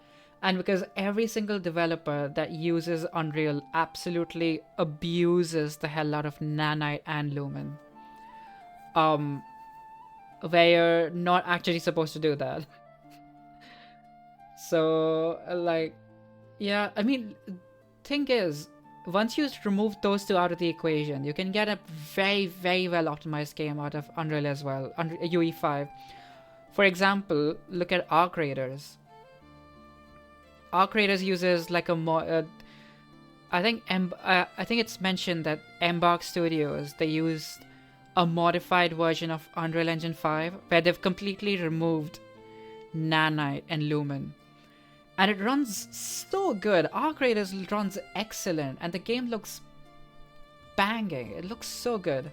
And because every single developer that uses Unreal absolutely abuses the hell out of Nanite and Lumen. Where you're not actually supposed to do that. So, like, yeah, I mean, thing is, once you remove those two out of the equation, you can get a very, very well optimized game out of Unreal as well, UE5. For example, look at Arc Raiders. Arc Raiders uses like a I think it's mentioned that Embark Studios, they used a modified version of Unreal Engine 5 where they've completely removed Nanite and Lumen. And it runs so good. Arc Raiders runs excellent and the game looks banging. It looks so good.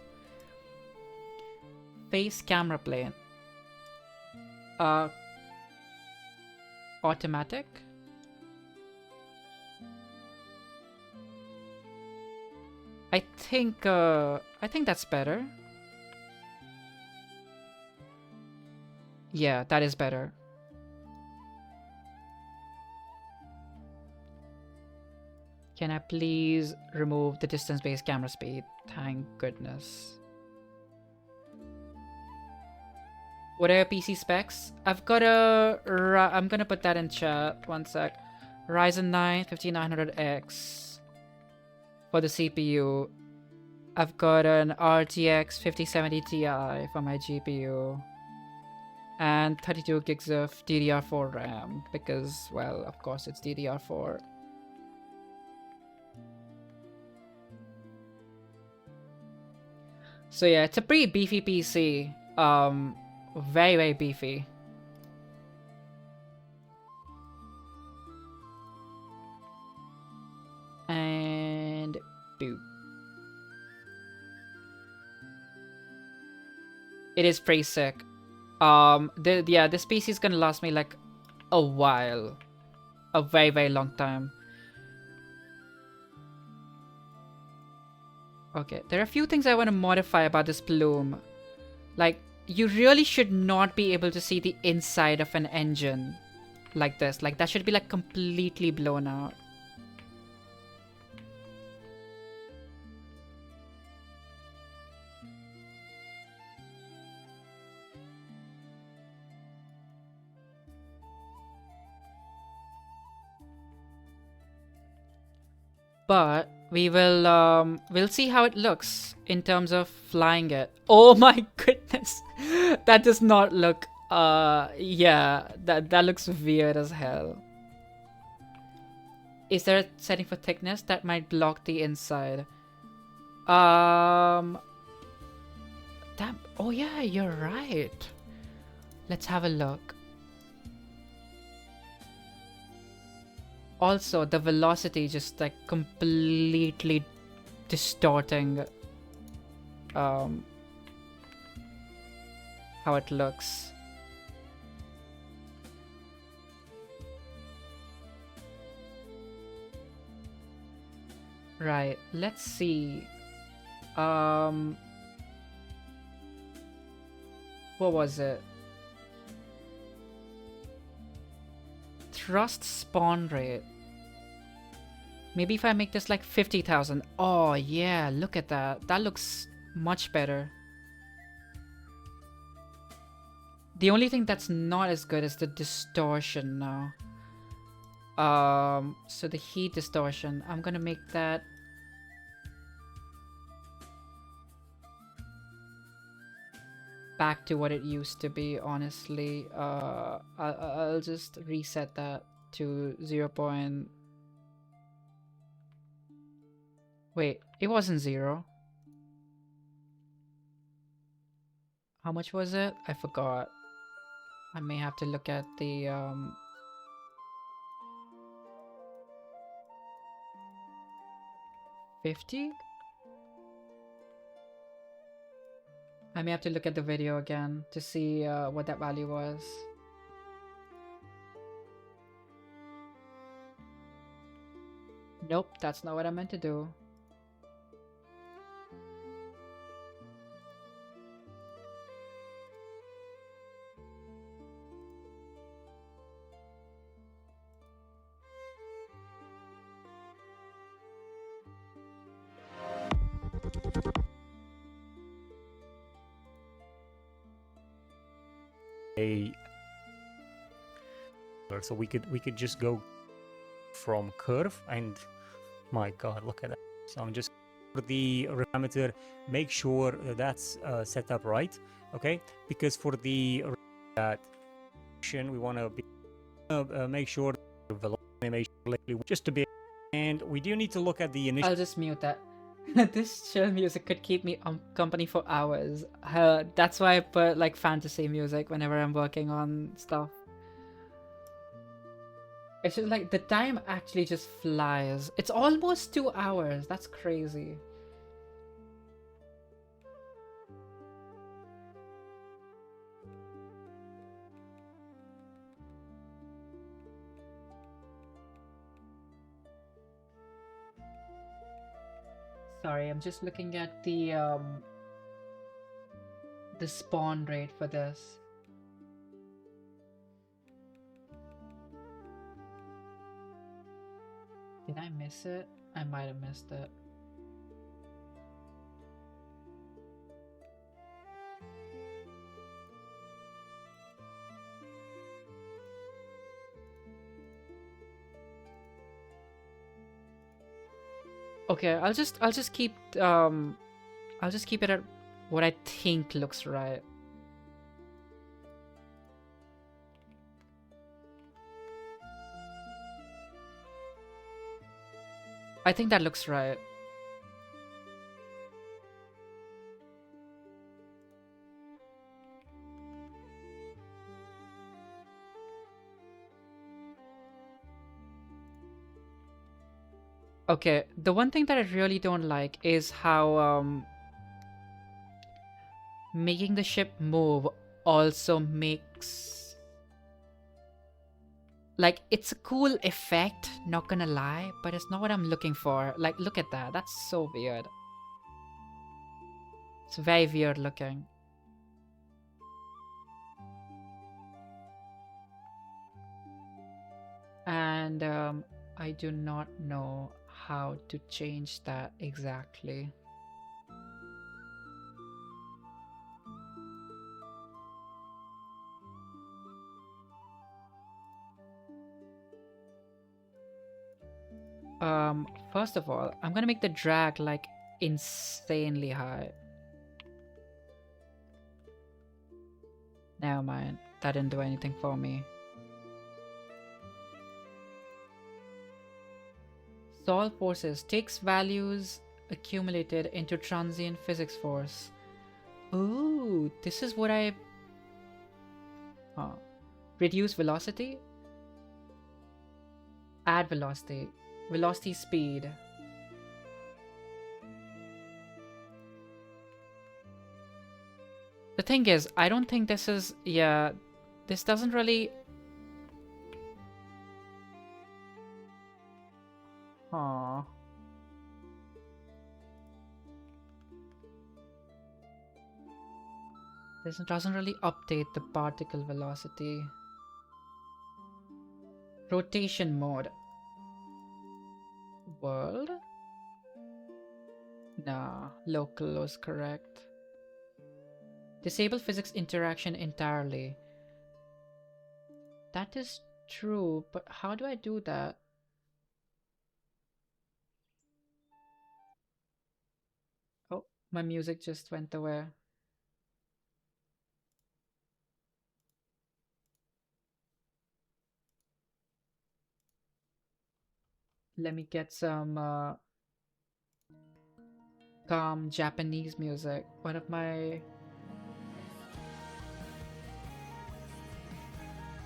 Face camera plane. Automatic. I think that's better. Yeah, that is better. Can I please remove the distance-based camera speed? Thank goodness. What are your PC specs? I've got I'm gonna put that in chat. One sec. Ryzen 9 5900X for the CPU. I've got an RTX 5070 Ti for my GPU. And 32 gigs of DDR4 RAM because, well, of course it's DDR4. So yeah, it's a pretty beefy PC. Very, very beefy. And boop. It is pretty sick. This PC is gonna last me like a while. A very, very long time. Okay, there are a few things I want to modify about this plume. Like, you really should not be able to see the inside of an engine like this. Like, that should be like completely blown out. but we'll see how it looks in terms of flying it. Oh my goodness, that does not look. Yeah, that looks weird as hell. Is there a setting for thickness that might block the inside? Damn. Oh yeah, you're right. Let's have a look. Also, the velocity just like completely distorting how it looks. Right, let's see. What was it? Thrust spawn rate. Maybe if I make this like 50,000. Oh yeah, look at that. That looks much better. The only thing that's not as good is the distortion now. So the heat distortion. I'm gonna make that back to what it used to be, honestly. I'll just reset that to 0. Wait, it wasn't 0. How much was it? I forgot. I may have to look at the 50? I may have to look at the video again to see what that value was. Nope, that's not what I meant to do. So we could just go from curve, and my god, look at that. So I'm just for the parameter, make sure that's set up right, okay? Because for the that we want to make sure the velocity animation just to be, and we do need to look at the initial. I'll just mute that. This chill music could keep me company for hours. That's why I put like fantasy music whenever I'm working on stuff. It's just like the time actually just flies. It's almost 2 hours. That's crazy. Sorry, I'm just looking at the spawn rate for this. Did I miss it? I might have missed it. Okay, I'll just keep it at what I think looks right. I think that looks right. Okay, the one thing that I really don't like is how making the ship move also makes, like, it's a cool effect, not gonna lie, but it's not what I'm looking for. Like, look at that. That's so weird. It's very weird looking. And I do not know how to change that exactly. First of all, I'm gonna make the drag like insanely high. Never mind, that didn't do anything for me. Solve forces takes values accumulated into transient physics force. Ooh, this is what I... Reduce velocity? Add velocity. Velocity speed. The thing is, I don't think this is... Yeah, this doesn't really... Aww. This doesn't really update the particle velocity. Rotation mode. World? Nah, local was correct. Disable physics interaction entirely. That is true, but how do I do that? Oh, my music just went away. Let me get some calm Japanese music. One of my...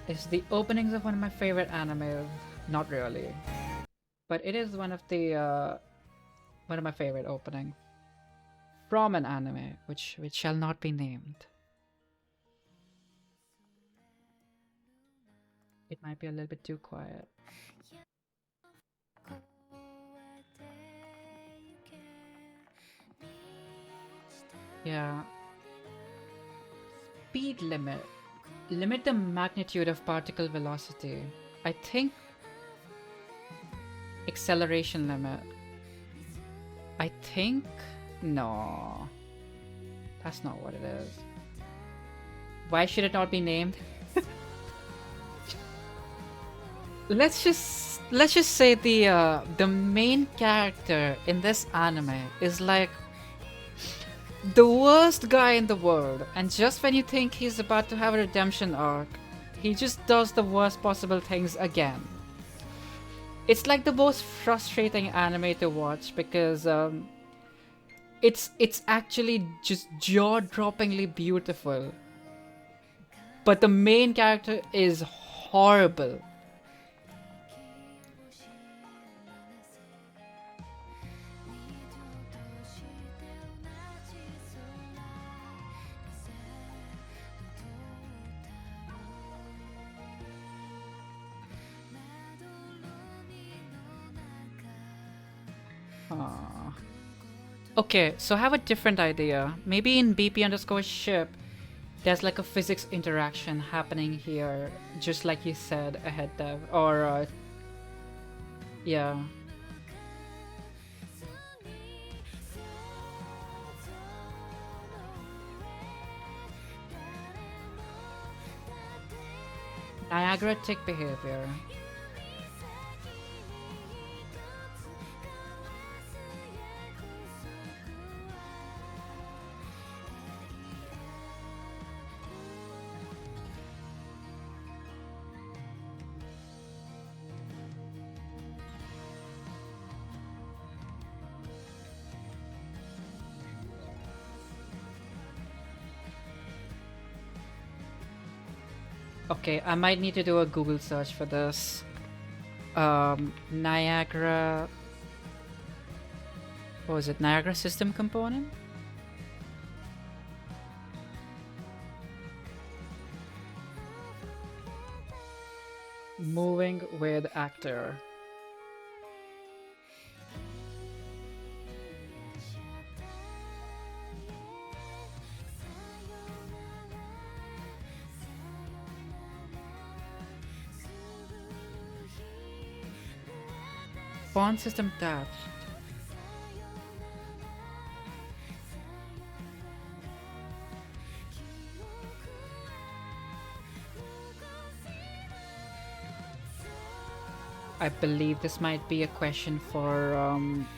It's the openings of one of my favorite animes. Not really. But it is one of my favorite openings. From an anime, which shall not be named. It might be a little bit too quiet. Yeah. Speed limit. Limit the magnitude of particle velocity. I think acceleration limit. I think... No. That's not what it is. Why should it not be named? Let's just say the main character in this anime is like the worst guy in the world, and just when you think he's about to have a redemption arc, he just does the worst possible things again. It's like the most frustrating anime to watch because it's actually just jaw-droppingly beautiful, but the main character is horrible. Okay, so I have a different idea. Maybe in BP underscore ship, there's like a physics interaction happening here, just like you said ahead, Dev. Or, yeah. Niagara tick behavior. Okay, I might need to do a Google search for this. Niagara... What was it? Niagara system component? Moving with actor. Pawn system attached. I believe this might be a question for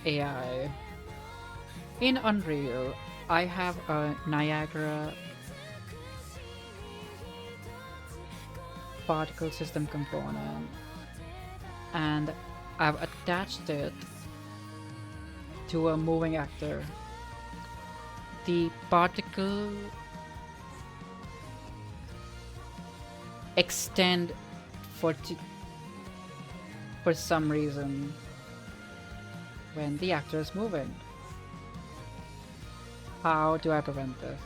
AI. In Unreal, I have a Niagara particle system component, and I've attached it to a moving actor. The particle extend for some reason when the actor is moving. How do I prevent this?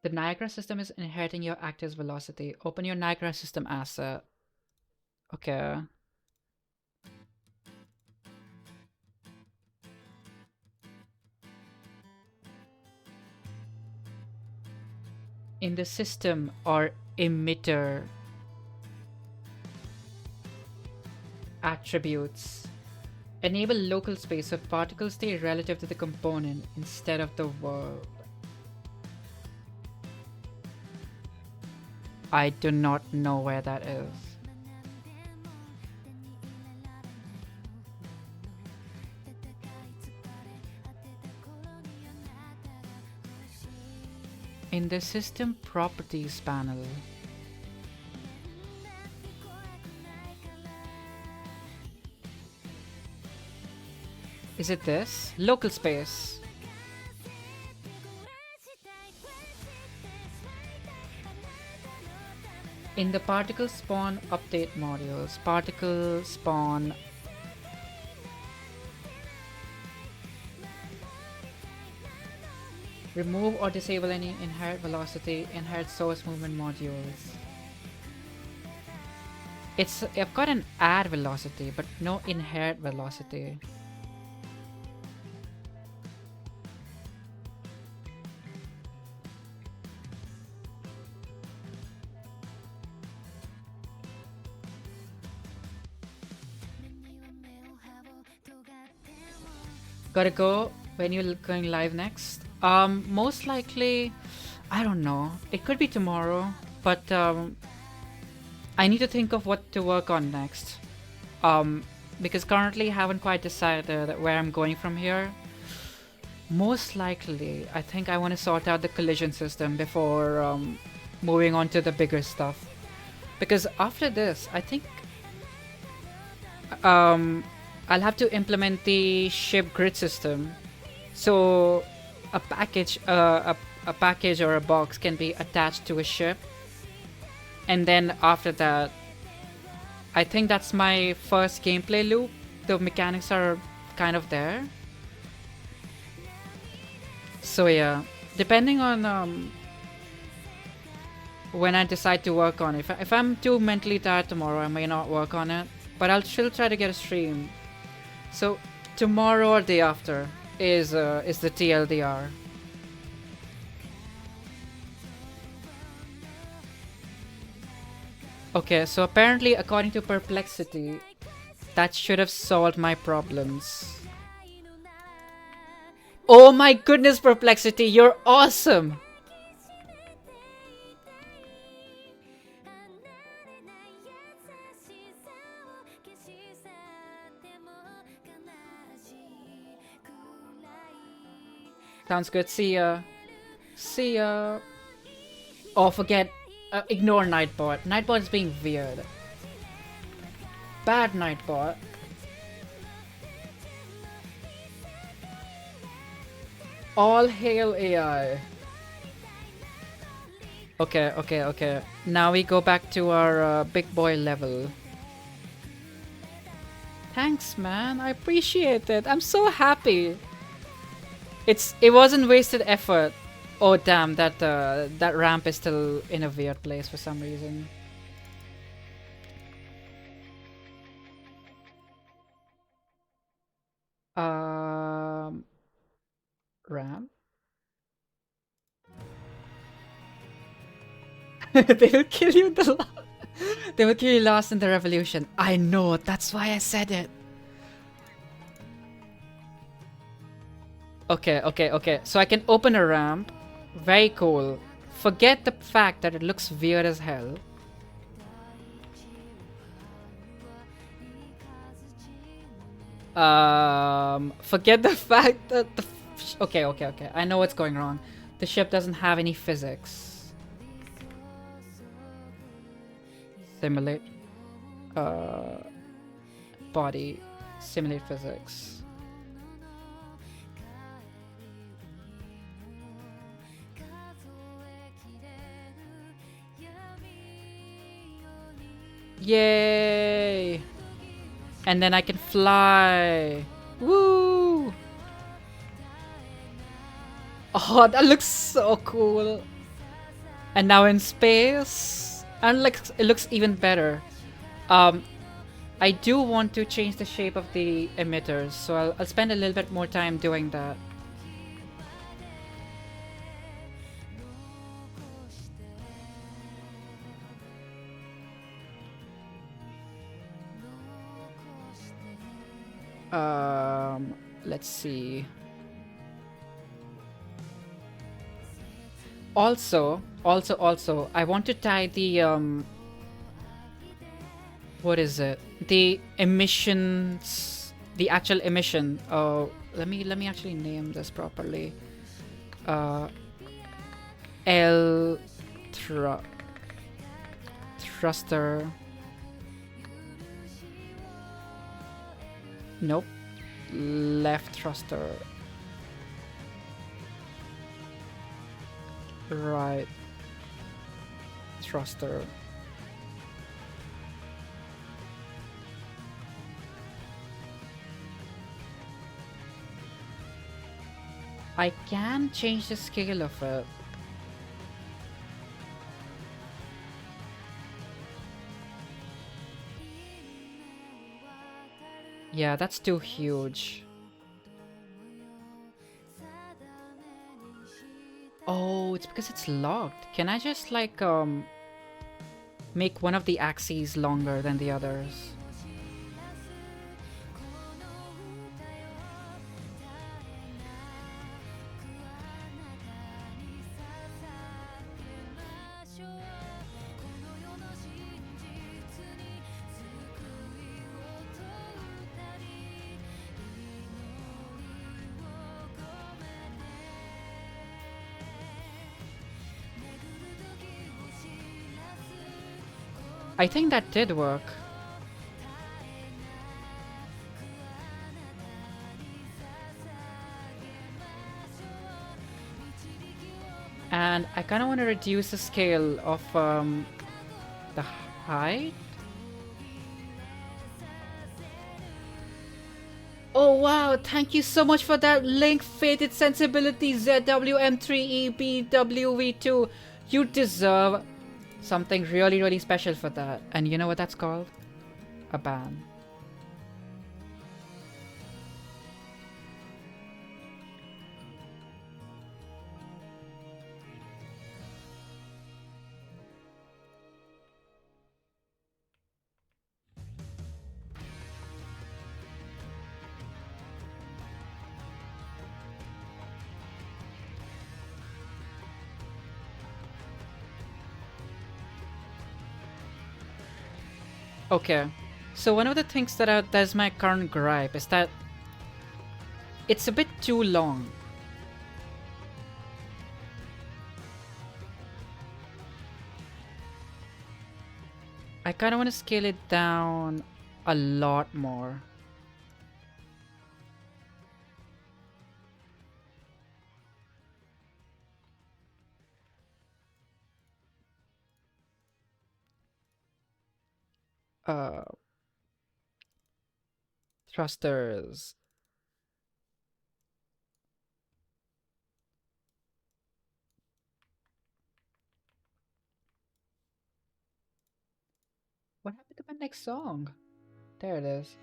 The Niagara system is inheriting your actor's velocity. Open your Niagara system asset. Okay. In the system or emitter attributes, enable local space so particles stay relative to the component instead of the world. I do not know where that is. In the system properties panel, is it this? Local space. In the particle spawn update modules, particle spawn remove or disable any inherit velocity, inherit source movement modules. I've got an add velocity, but no inherit velocity. Gotta go. When you're going live next? Most likely, I don't know. It could be tomorrow, but I need to think of what to work on next. Because currently I haven't quite decided where I'm going from here. Most likely, I think I want to sort out the collision system before moving on to the bigger stuff. Because after this, I think I'll have to implement the ship grid system. So a package or a box can be attached to a ship, and then after that, I think that's my first gameplay loop. The mechanics are kind of there. So yeah, depending on when I decide to work on it. If I'm too mentally tired tomorrow, I may not work on it, but I'll still try to get a stream. So tomorrow or day after is the TLDR. Okay, so apparently according to Perplexity, that should have solved my problems. Oh my goodness, Perplexity, you're awesome! Sounds good. See ya. See ya. Oh, forget. Ignore Nightbot. Nightbot is being weird. Bad Nightbot. All hail AI. Okay. Now we go back to our big boy level. Thanks, man. I appreciate it. I'm so happy. It wasn't wasted effort. Oh damn, that ramp is still in a weird place for some reason. Ramp? They will kill you they will kill you last in the revolution. I know, that's why I said it. Okay. So I can open a ramp. Very cool. Forget the fact that it looks weird as hell. Forget the fact that the... Okay. I know what's going wrong. The ship doesn't have any physics. Simulate. Body. Simulate physics. Yay! And then I can fly. Woo! Oh, that looks so cool. And now in space, and like it looks even better. I do want to change the shape of the emitters, so I'll spend a little bit more time doing that. Let's see. Also, I want to tie the what is it? The emissions, the actual emission. Oh, let me actually name this properly. L thruster. Nope. Left thruster. Right thruster. I can change the scale of it. Yeah, that's too huge. Oh, it's because it's locked. Can I just like make one of the axes longer than the others? I think that did work. And I kind of want to reduce the scale of the height. Oh wow, thank you so much for that link, Fated Sensibility ZWM3EBWV2. You deserve something really, really special for that. And you know what that's called? A ban. Okay, so one of the things that's my current gripe is that it's a bit too long. I kind of want to scale it down a lot more. Thrusters. What happened to my next song? There it is.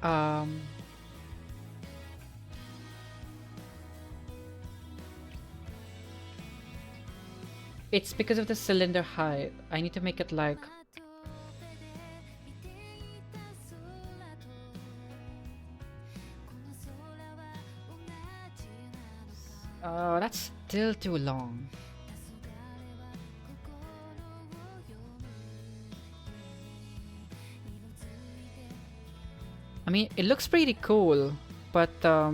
Um... It's because of the cylinder height. I need to make it like... Oh, that's still too long. I mean, it looks pretty cool, but uh,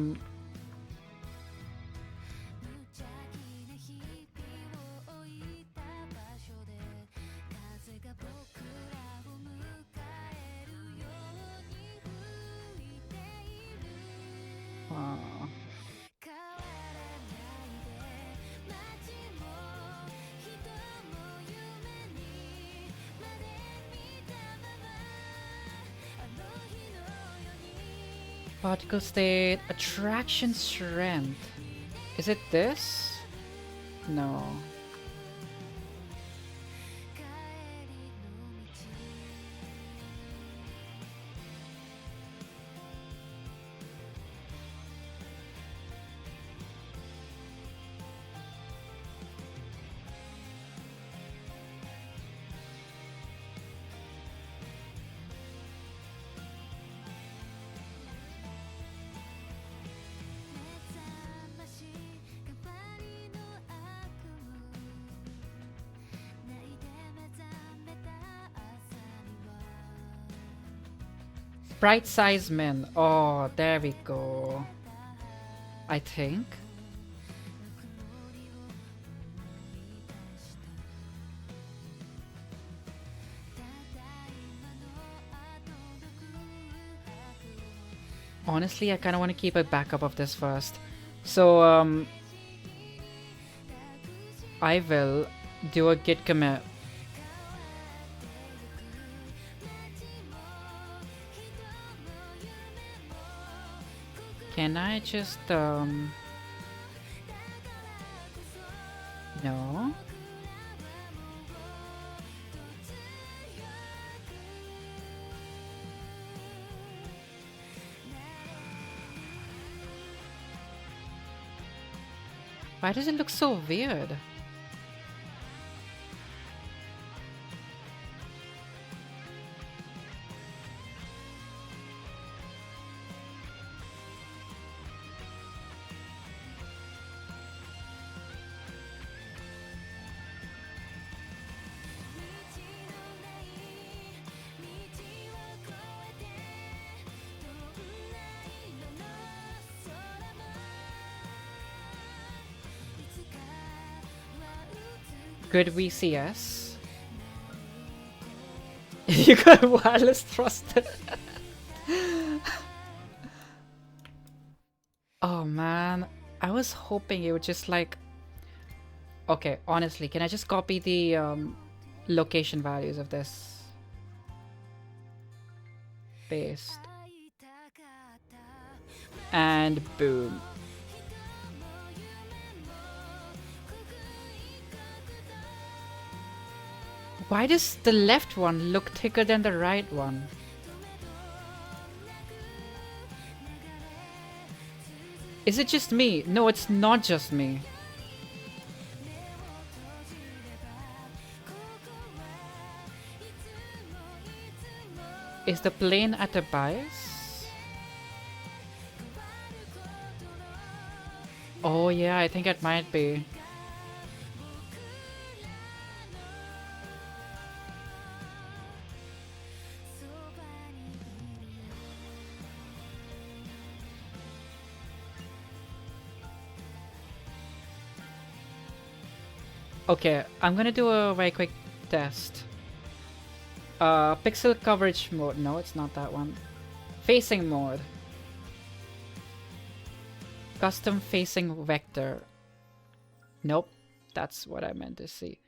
particle state, attraction strength. Is it this? No. Sprite size men. Oh, there we go. I think. Honestly, I kind of want to keep a backup of this first. So, I will do a git commit. Can I just, no? Why does it look so weird? Good VCS. You got a wireless thruster. Oh man, I was hoping it would just like... Okay, honestly, can I just copy the location values of this? Paste. And boom. Why does the left one look thicker than the right one? Is it just me? No, it's not just me. Is the plane at a bias? Oh yeah, I think it might be. Okay, I'm gonna do a very quick test. Pixel coverage mode. No, it's not that one. Facing mode. Custom facing vector. Nope, that's what I meant to see.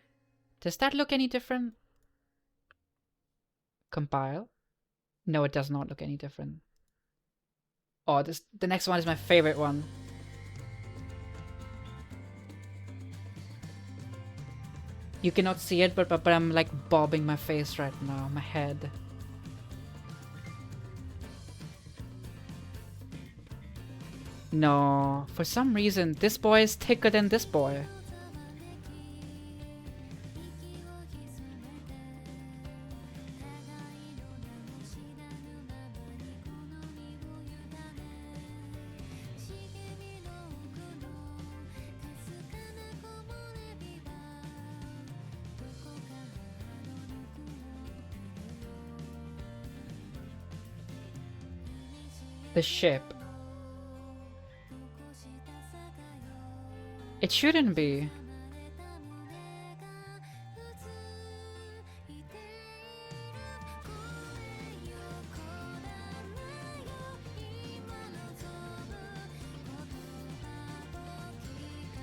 Does that look any different? Compile. No, it does not look any different. Oh, the next one is my favorite one. You cannot see it, but I'm like bobbing my face right now, my head. No, for some reason, this boy is thicker than this boy. the ship. It shouldn't be.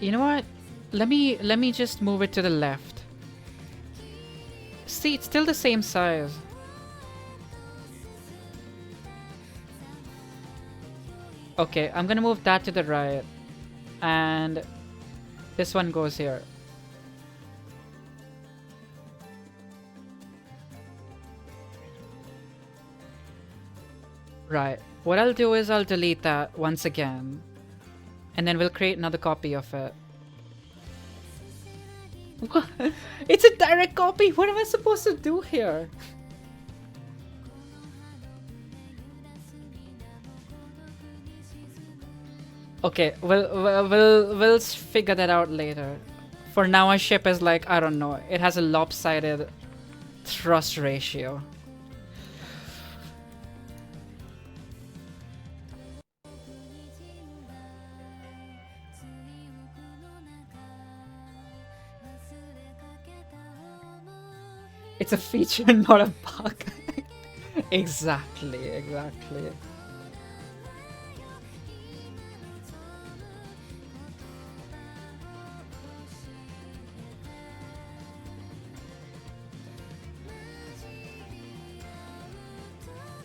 You know what? Let me just move it to the left. See, it's still the same size. Okay, I'm gonna move that to the right. And this one goes here. Right. What I'll do is I'll delete that once again. And then we'll create another copy of it. What? It's a direct copy! What am I supposed to do here? Okay, we'll figure that out later. For now, our ship is like, I don't know, it has a lopsided thrust ratio. It's a feature, not a bug. Exactly, exactly.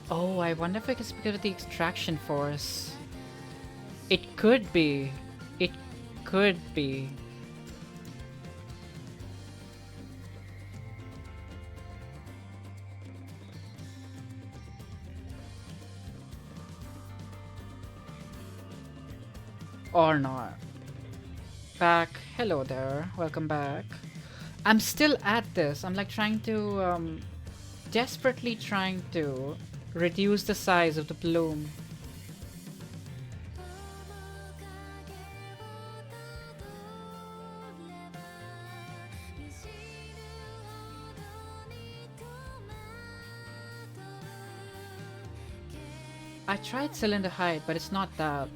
Oh, I wonder if it's because of the extraction force. It could be. It could be. Or not. Back. Hello there. Welcome back. I'm still at this. I'm like trying to, desperately trying to reduce the size of the bloom. I tried cylinder height, but it's not that.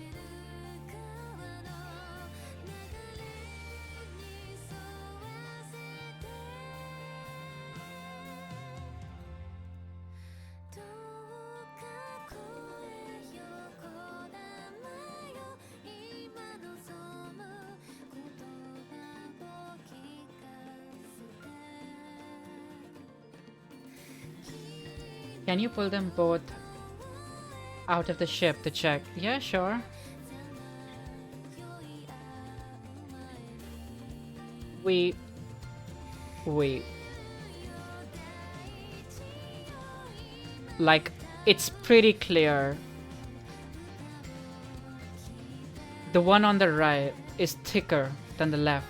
Can you pull them both out of the ship to check? Yeah, sure. Wait. Like, it's pretty clear. The one on the right is thicker than the left.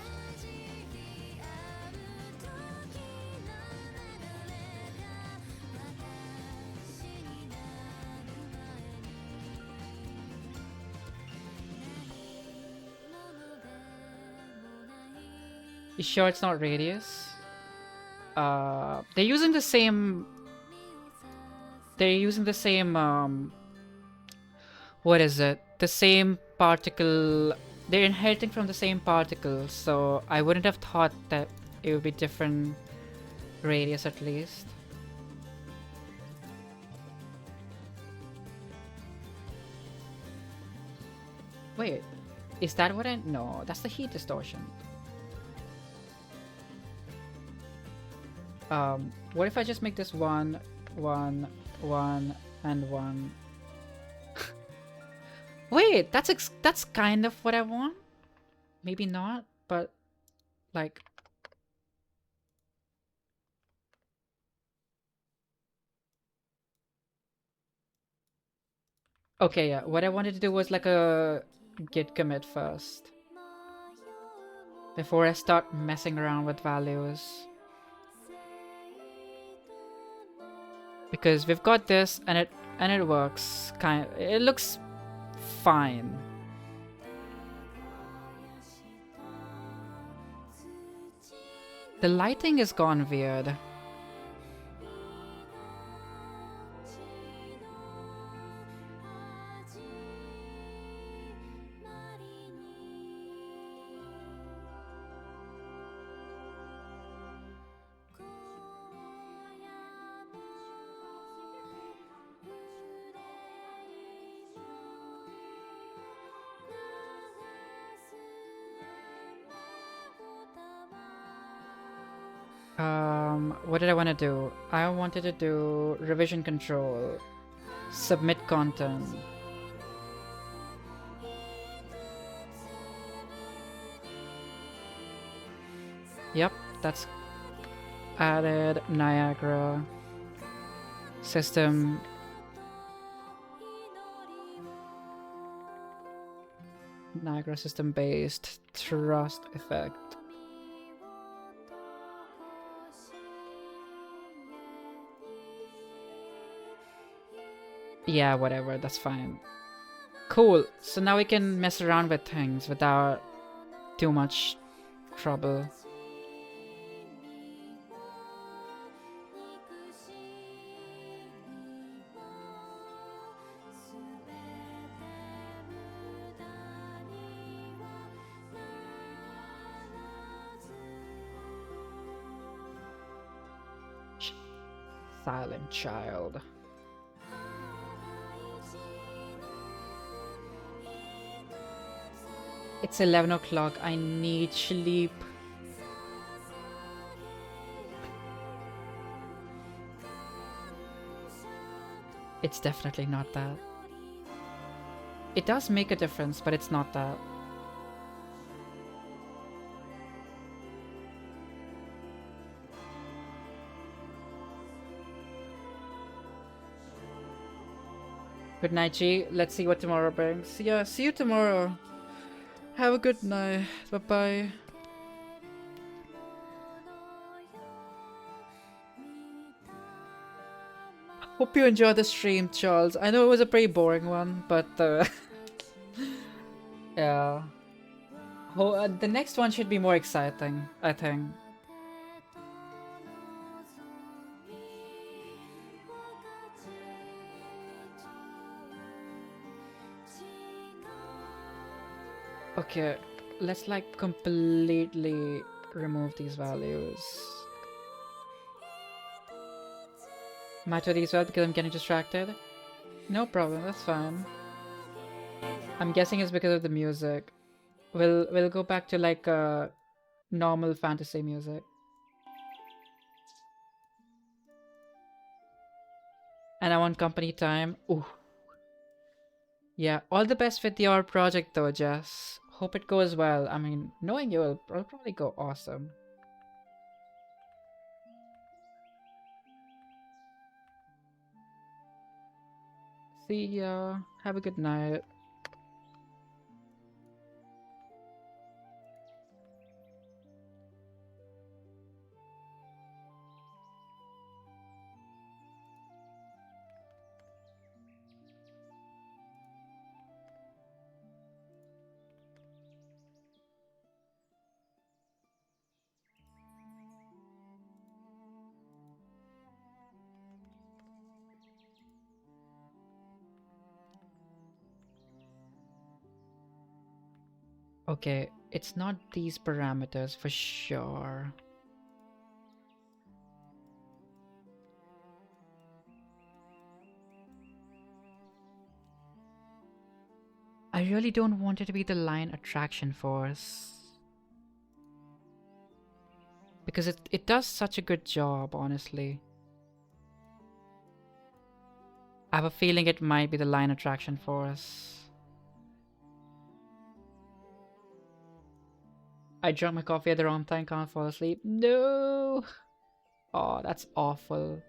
You sure it's not radius? They're using the same... what is it? The same particle... They're inheriting from the same particle, so I wouldn't have thought that it would be different radius at least. Wait, is that what I... No, that's the heat distortion. What if I just make this 1, 1, 1, and 1? Wait, that's kind of what I want. Maybe not, but like... Okay, yeah, what I wanted to do was like a git commit first. Before I start messing around with values. Because we've got this and it works it looks fine. The lighting is gone weird. What did I want to do? I wanted to do revision control, submit content. Yep, that's added. Niagara system. Niagara system based thrust effect. Yeah, whatever, that's fine. Cool, so now we can mess around with things without too much trouble. Silent child. It's 11 o'clock. I need sleep. It's definitely not that. It does make a difference, but it's not that. Good night, G. Let's see what tomorrow brings. Yeah, see you tomorrow. Have a good night. Bye-bye. Hope you enjoyed the stream, Charles. I know it was a pretty boring one, but yeah. The next one should be more exciting, I think. Okay, let's like completely remove these values. Matter these well because I'm getting distracted. No problem, that's fine. I'm guessing it's because of the music. We'll go back to like normal fantasy music. And I want company time. Ooh. Yeah, all the best with your project though, Jess. Hope it goes well. I mean, knowing you, it'll probably go awesome. See ya. Have a good night. Okay, it's not these parameters for sure. I really don't want it to be the line attraction force. Because it does such a good job, honestly. I have a feeling it might be the line attraction force. I drank my coffee at the wrong time, can't fall asleep. No! Oh, that's awful.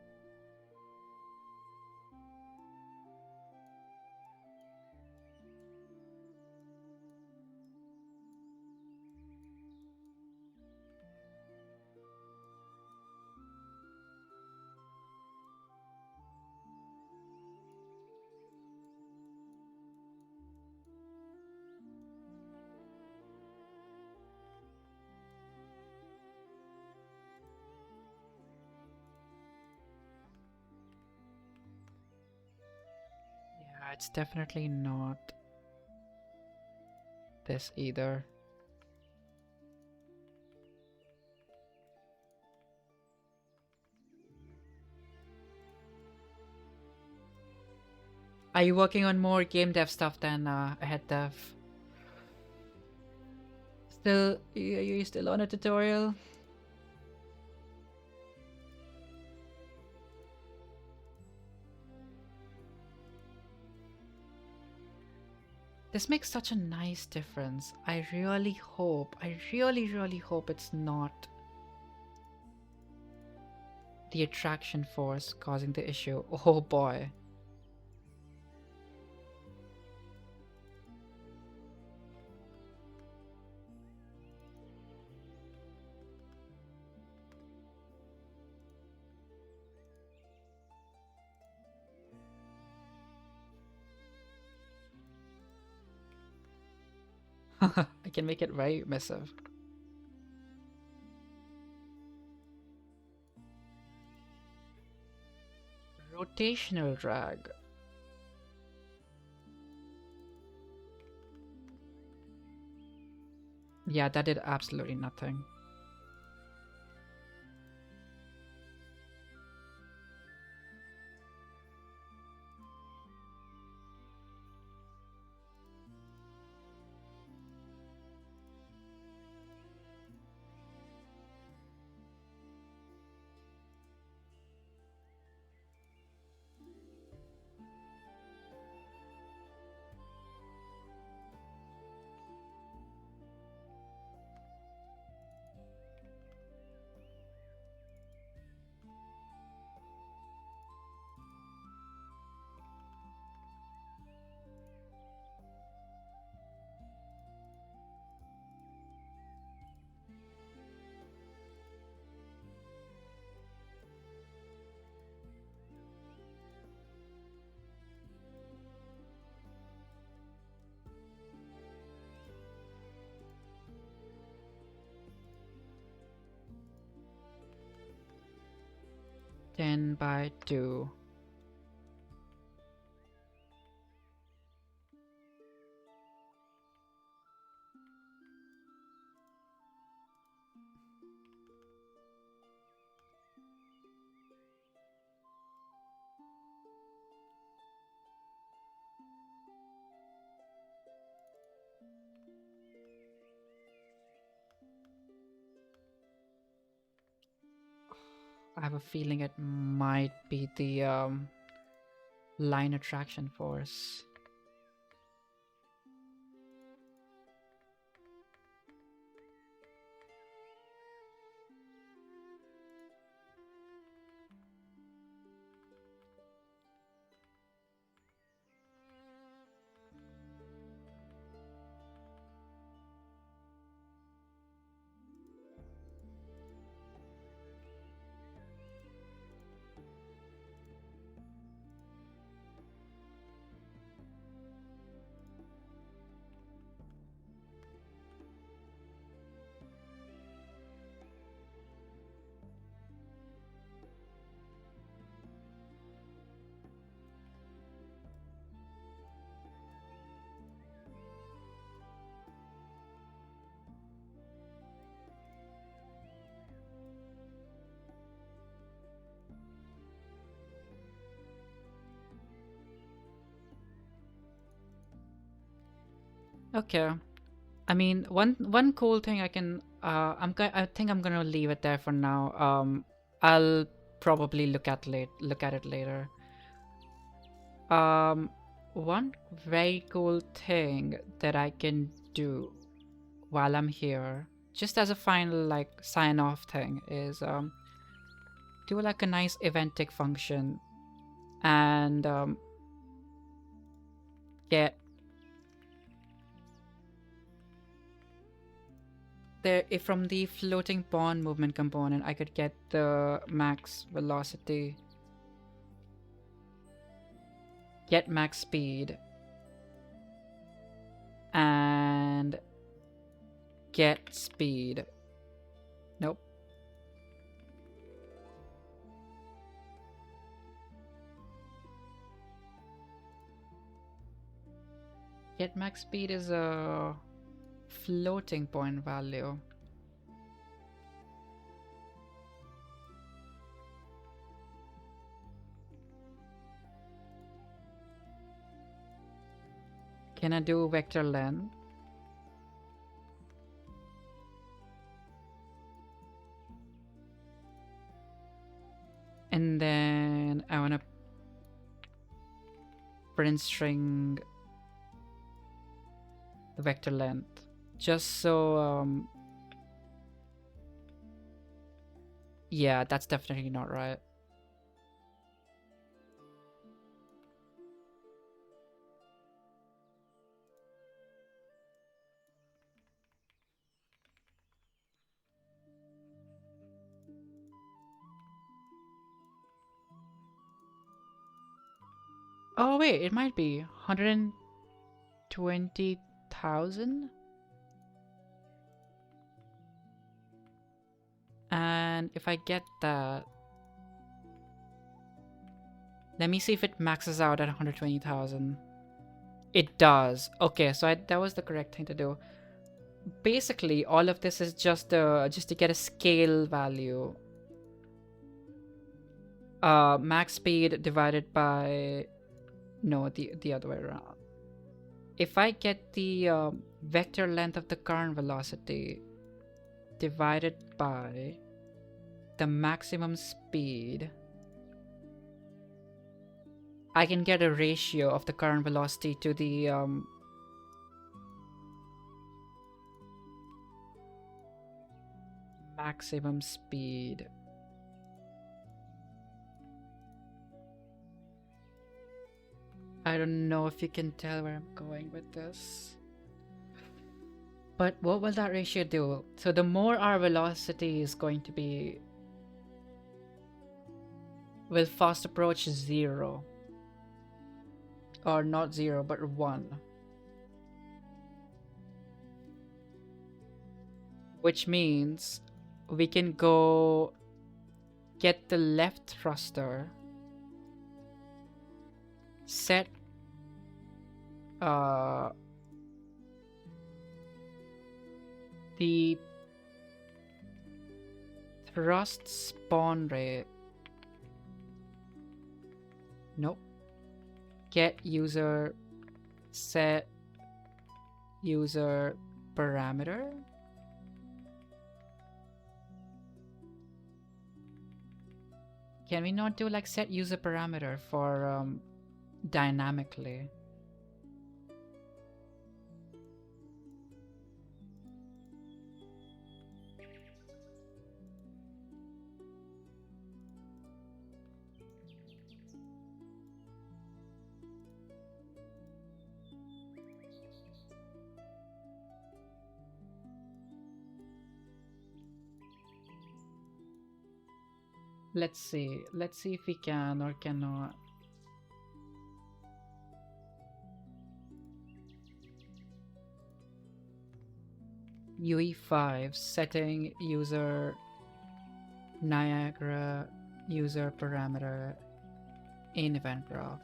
Yeah, it's definitely not this either. Are you working on more game dev stuff than head dev? Still, are you still on a tutorial? This makes such a nice difference. I really hope, I really hope it's not the attraction force causing the issue. Oh boy. I can make it very emissive. Rotational drag. Yeah, that did absolutely nothing. Ten by 2. I have a feeling it might be the line attraction force. Okay. I mean, one cool thing I can I think I'm gonna leave it there for now. I'll probably look at it later. Um, one very cool thing that I can do while I'm here, just as a final like sign off thing, is do like a nice event tick function and get there. If from the floating pawn movement component I could get the max velocity, get max speed, and get speed. Nope. Get max speed is a floating point value. Can I do vector length? And then I want to print string the vector length. Just so, yeah, that's definitely not right. Oh wait, it might be 120,000. And if I get that, let me see if it maxes out at 120,000. It does. Okay, so that was the correct thing to do. Basically, all of this is just to get a scale value. Max speed divided by, no, the other way around. If I get the vector length of the current velocity divided by the maximum speed, I can get a ratio of the current velocity to the maximum speed. I don't know if you can tell where I'm going with this. But what will that ratio do? So the more our velocity is going to be, will fast approach 0. Or not 0, but 1. Which means we can go get the left thruster, set the thrust spawn rate. Nope. Get user, set user parameter. Can we not do like set user parameter for dynamically? Let's see if we can or cannot. UE5 setting user Niagara user parameter in event graph.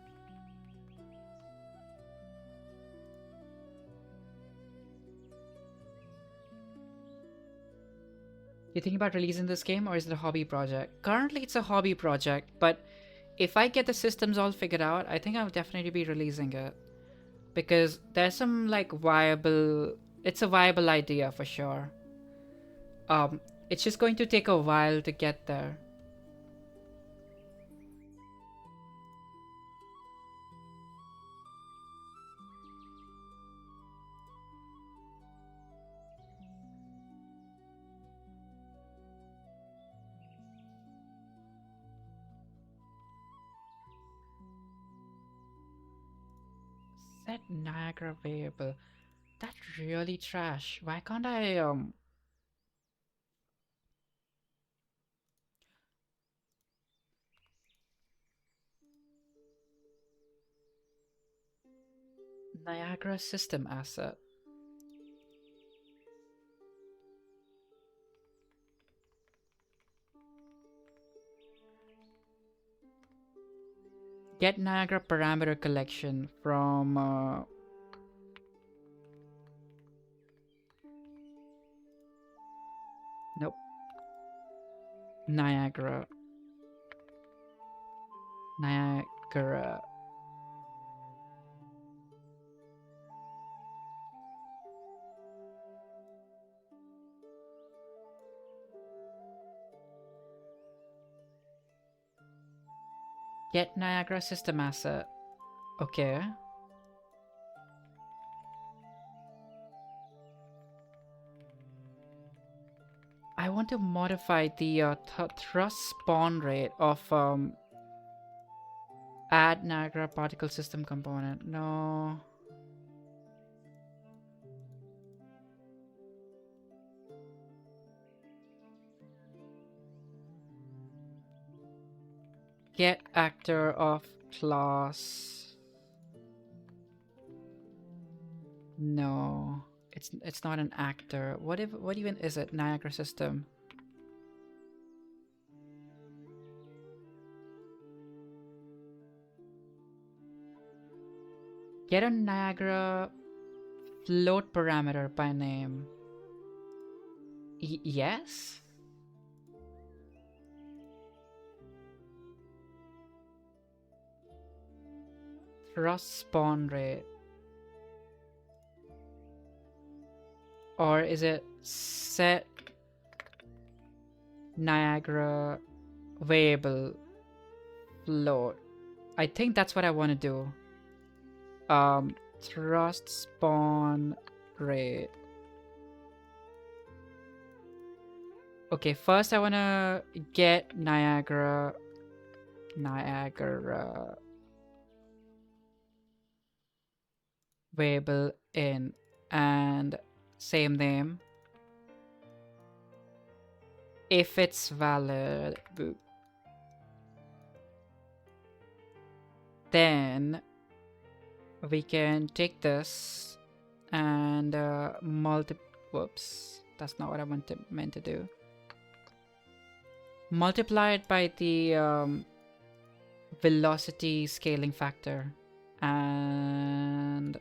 You think about releasing this game, or is it a hobby project? Currently it's a hobby project, but if I get the systems all figured out, I think I'll definitely be releasing it. Because there's some like viable, it's a viable idea for sure. It's just going to take a while to get there. Set Niagara variable. That's really trash. Why can't I Niagara system asset? Get Niagara parameter collection from nope. Niagara. Get Niagara system asset. Okay. I want to modify the thrust spawn rate of add Niagara particle system component. No. Get actor of class. No. It's not an actor. What even is it? Niagara system. Get a Niagara float parameter by name. Yes? Thrust spawn rate. Or is it set Niagara variable float? I think that's what I want to do. Thrust spawn rate. Okay, first I want to get Niagara variable in and same name. If it's valid, then we can take this and whoops, that's not what I meant to do. Multiply it by the velocity scaling factor and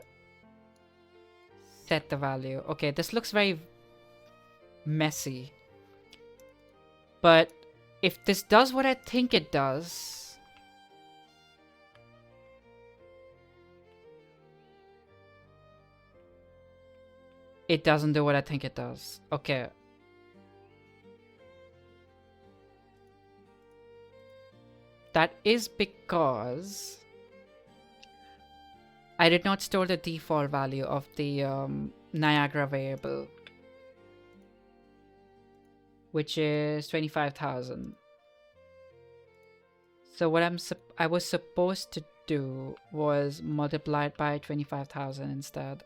set the value. Okay, this looks very messy, but if this does what I think it does, it doesn't do what I think it does. Okay. That is because I did not store the default value of the Niagara variable, which is 25,000. So what I was supposed to do was multiply it by 25,000 instead.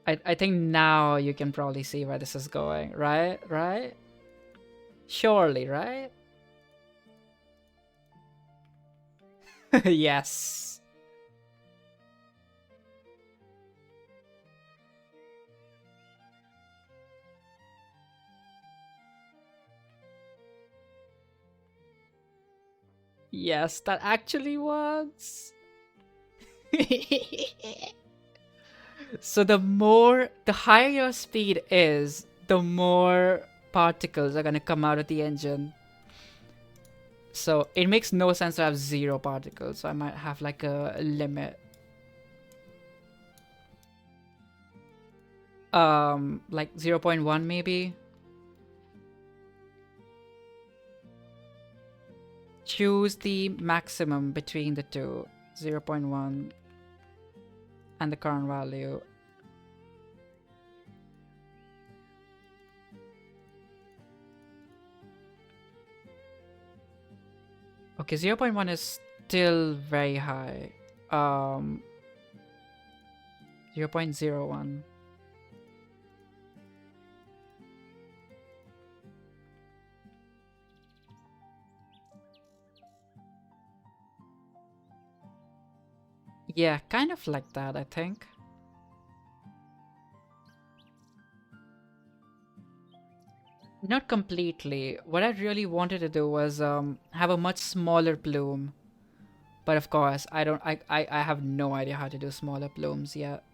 I think now you can probably see where this is going, right? Right? Surely, right? Yes. Yes, that actually works. So the higher your speed is, the more particles are gonna come out of the engine. So it makes no sense to have 0 particles. So I might have like a limit. Like 0.1 maybe. Choose the maximum between the two, 0.1 and the current value. Okay, 0.1 is still very high. 0.01. Yeah, kind of like that, I think. Not completely. What I really wanted to do was have a much smaller plume. But of course, I have no idea how to do smaller plumes yet.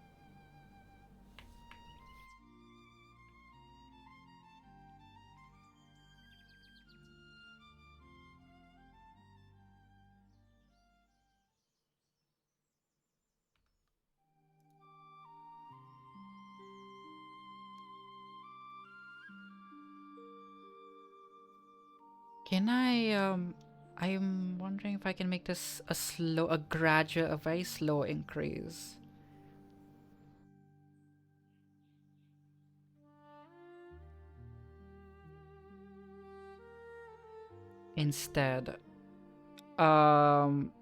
Can I'm wondering if I can make this a very slow increase. instead. Um,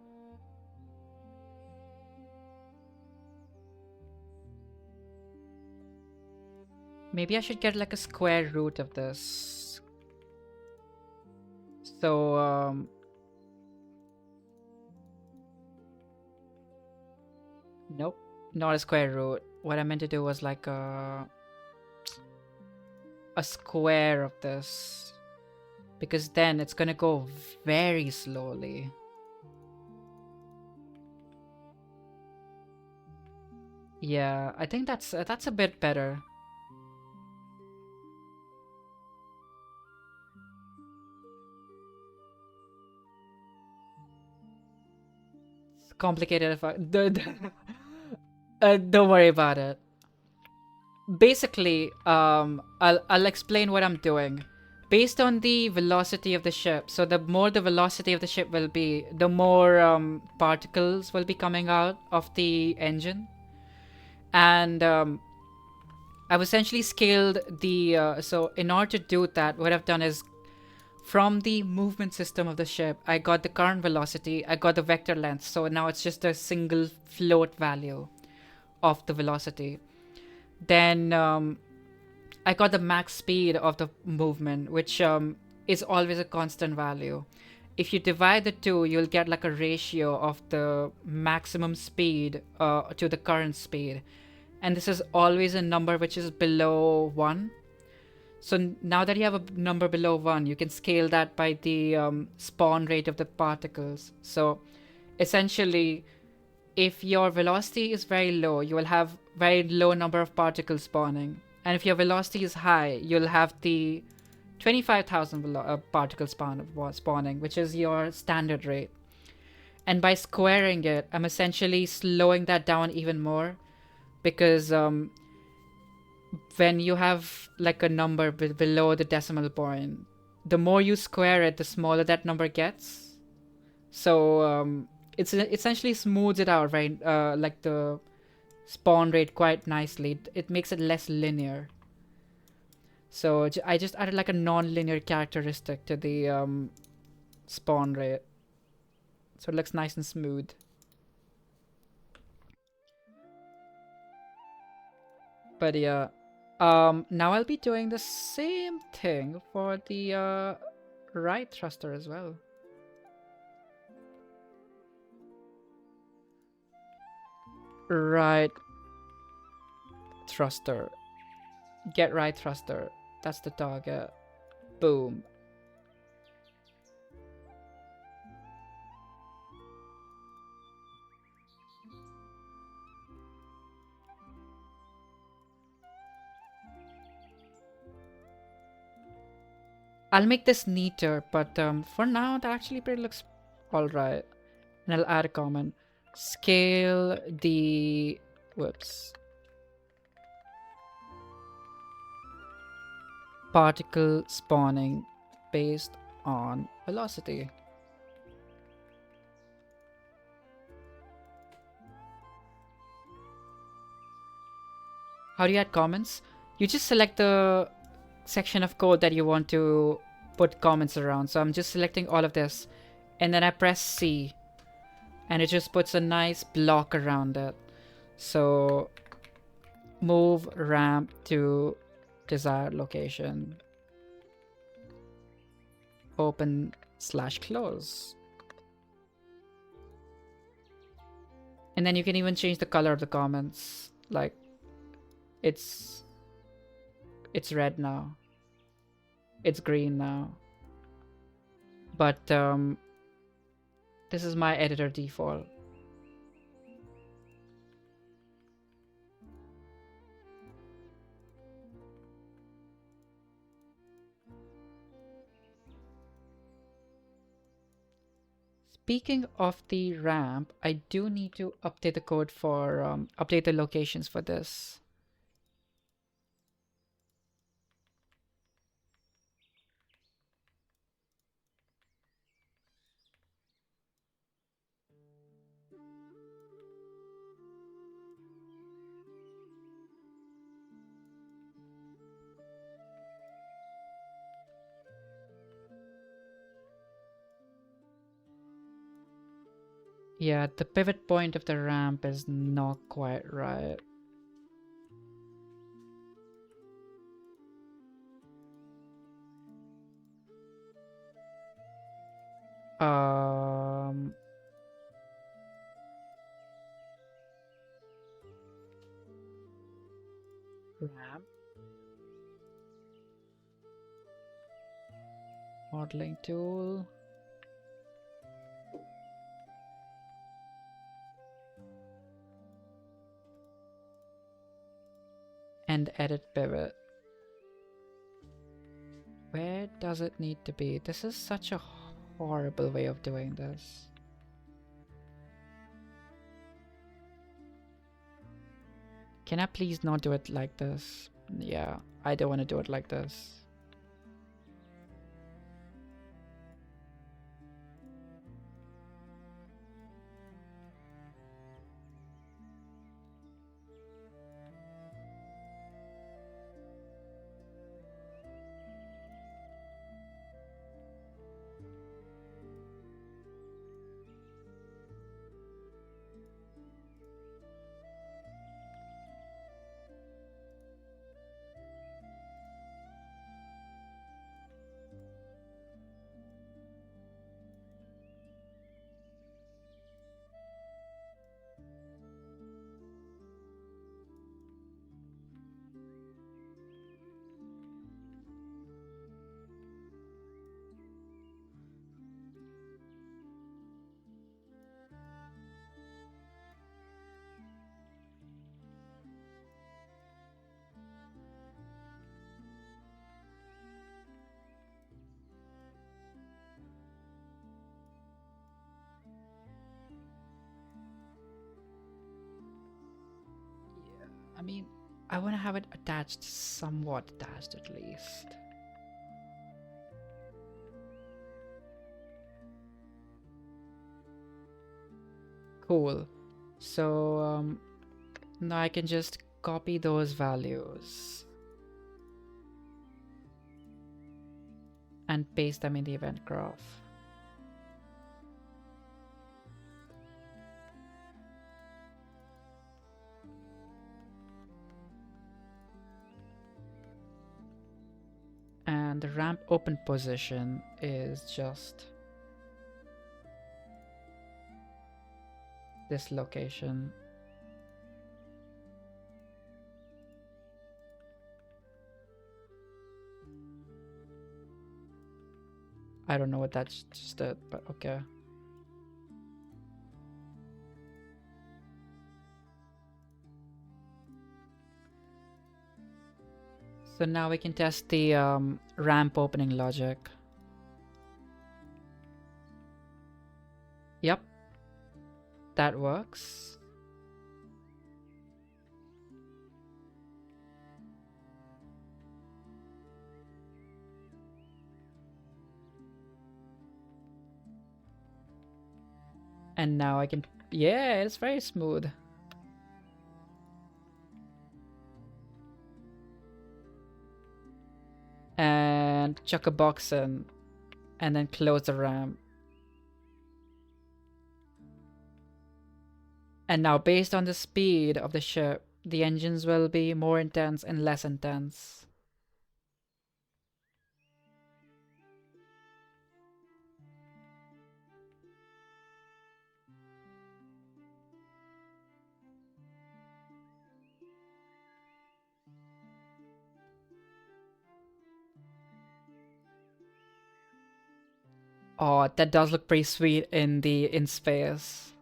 Maybe I should get like a square root of this. So, nope, not a square root. What I meant to do was like a square of this, because then it's gonna go very slowly. Yeah, I think that's a bit better. It's complicated if I don't worry about it. Basically, I'll explain what I'm doing. Based on the velocity of the ship, so the more the velocity of the ship will be, the more particles will be coming out of the engine. And I've essentially scaled the so in order to do that, what I've done is from the movement system of the ship, I got the current velocity, I got the vector length, so now it's just a single float value of the velocity. Then I got the max speed of the movement, which is always a constant value. If you divide the two, you'll get like a ratio of the maximum speed to the current speed. And this is always a number which is below 1. So now that you have a number below 1, you can scale that by the spawn rate of the particles. So essentially, if your velocity is very low, you will have very low number of particles spawning. And if your velocity is high, you'll have the 25,000 particle spawning, which is your standard rate. And by squaring it, I'm essentially slowing that down even more, because when you have like a number below the decimal point, the more you square it, the smaller that number gets. So it essentially smooths it out, right? Like the spawn rate quite nicely. It makes it less linear. So I just added like a non-linear characteristic to the spawn rate, so it looks nice and smooth. But yeah, now I'll be doing the same thing for the right thruster as well. Right thruster. Get right thruster. That's the target. Boom. I'll make this neater, but for now, that actually pretty looks alright. And I'll add a comment. Scale the... Whoops. Particle spawning based on velocity. How do you add comments? You just select the section of code that you want to put comments around. So I'm just selecting all of this, and then I press C, and it just puts a nice block around it. So move ramp to desired location. Open/close. And then you can even change the color of the comments. Like it's red now. It's green now. But this is my editor default. Speaking of the ramp, I do need to update the code for update the locations for this. Yeah, the pivot point of the ramp is not quite right. Ramp. Modeling tool. And edit pivot. Where does it need to be? This is such a horrible way of doing this. Can I please not do it like this? Yeah, I don't want to do it like this. I mean, I want to have it attached, somewhat attached at least. Cool. So now I can just copy those values and paste them in the event graph. And the ramp open position is just this location. I don't know what that's just did, but okay. So now we can test the ramp opening logic. Yep, that works. And now I can, yeah, it's very smooth. And chuck a box in, and then close the ramp. And now based on the speed of the ship, the engines will be more intense and less intense. Oh, that does look pretty sweet in space.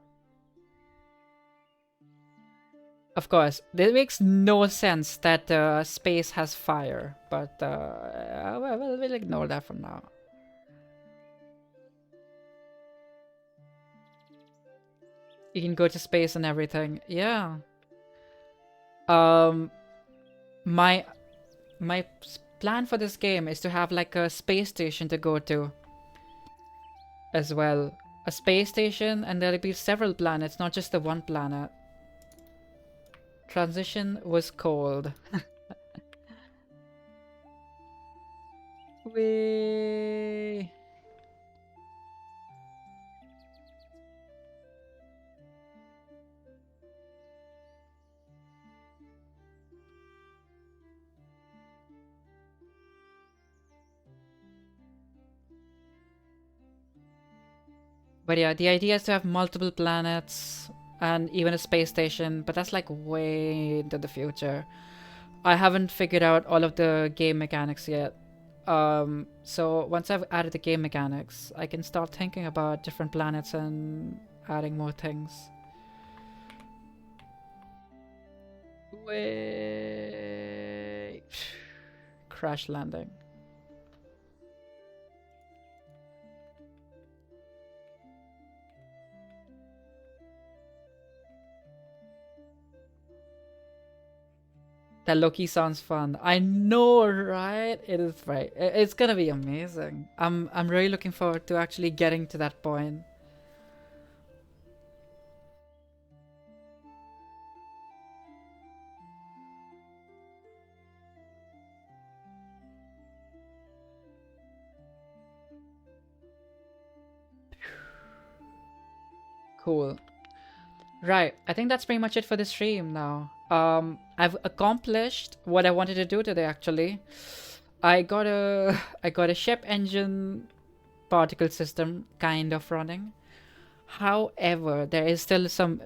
Of course, it makes no sense that space has fire, but we'll ignore that for now. You can go to space and everything. Yeah. Um, my plan for this game is to have like a space station to go to as well. A space station, and there'll be several planets, not just the one planet. Transition was cold. Whee! But yeah, the idea is to have multiple planets and even a space station, but that's like way into the future. I haven't figured out all of the game mechanics yet. So once I've added the game mechanics, I can start thinking about different planets and adding more things. Wait. Crash landing. That Loki sounds fun. I know, right? It is right. It's gonna be amazing. I'm really looking forward to actually getting to that point. Cool. Right. I think that's pretty much it for the stream now. I've accomplished what I wanted to do today actually. I got a I got a ship engine particle system kind of running. However, there are still some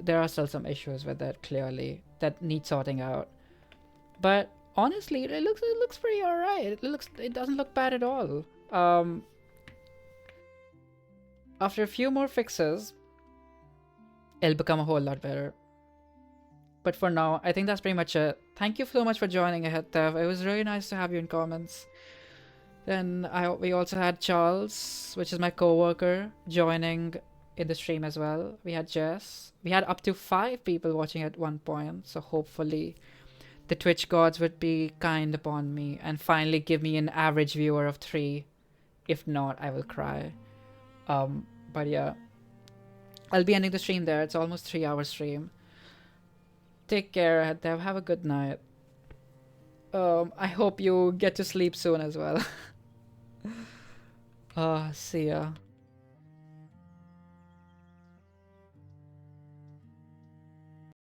issues with it clearly that need sorting out. But honestly, it looks pretty alright. It doesn't look bad at all. After a few more fixes, it'll become a whole lot better. But for now, I think that's pretty much it. Thank you so much for joining ahead, Dev. It was really nice to have you in comments. Then we also had Charles, which is my co-worker, joining in the stream as well. We had Jess. We had up to 5 people watching at one point, so hopefully the Twitch gods would be kind upon me and finally give me an average viewer of 3. If not, I will cry. But yeah, I'll be ending the stream there. It's almost 3-hour stream. Take care, Dev. Have a good night. I hope you get to sleep soon as well. See ya.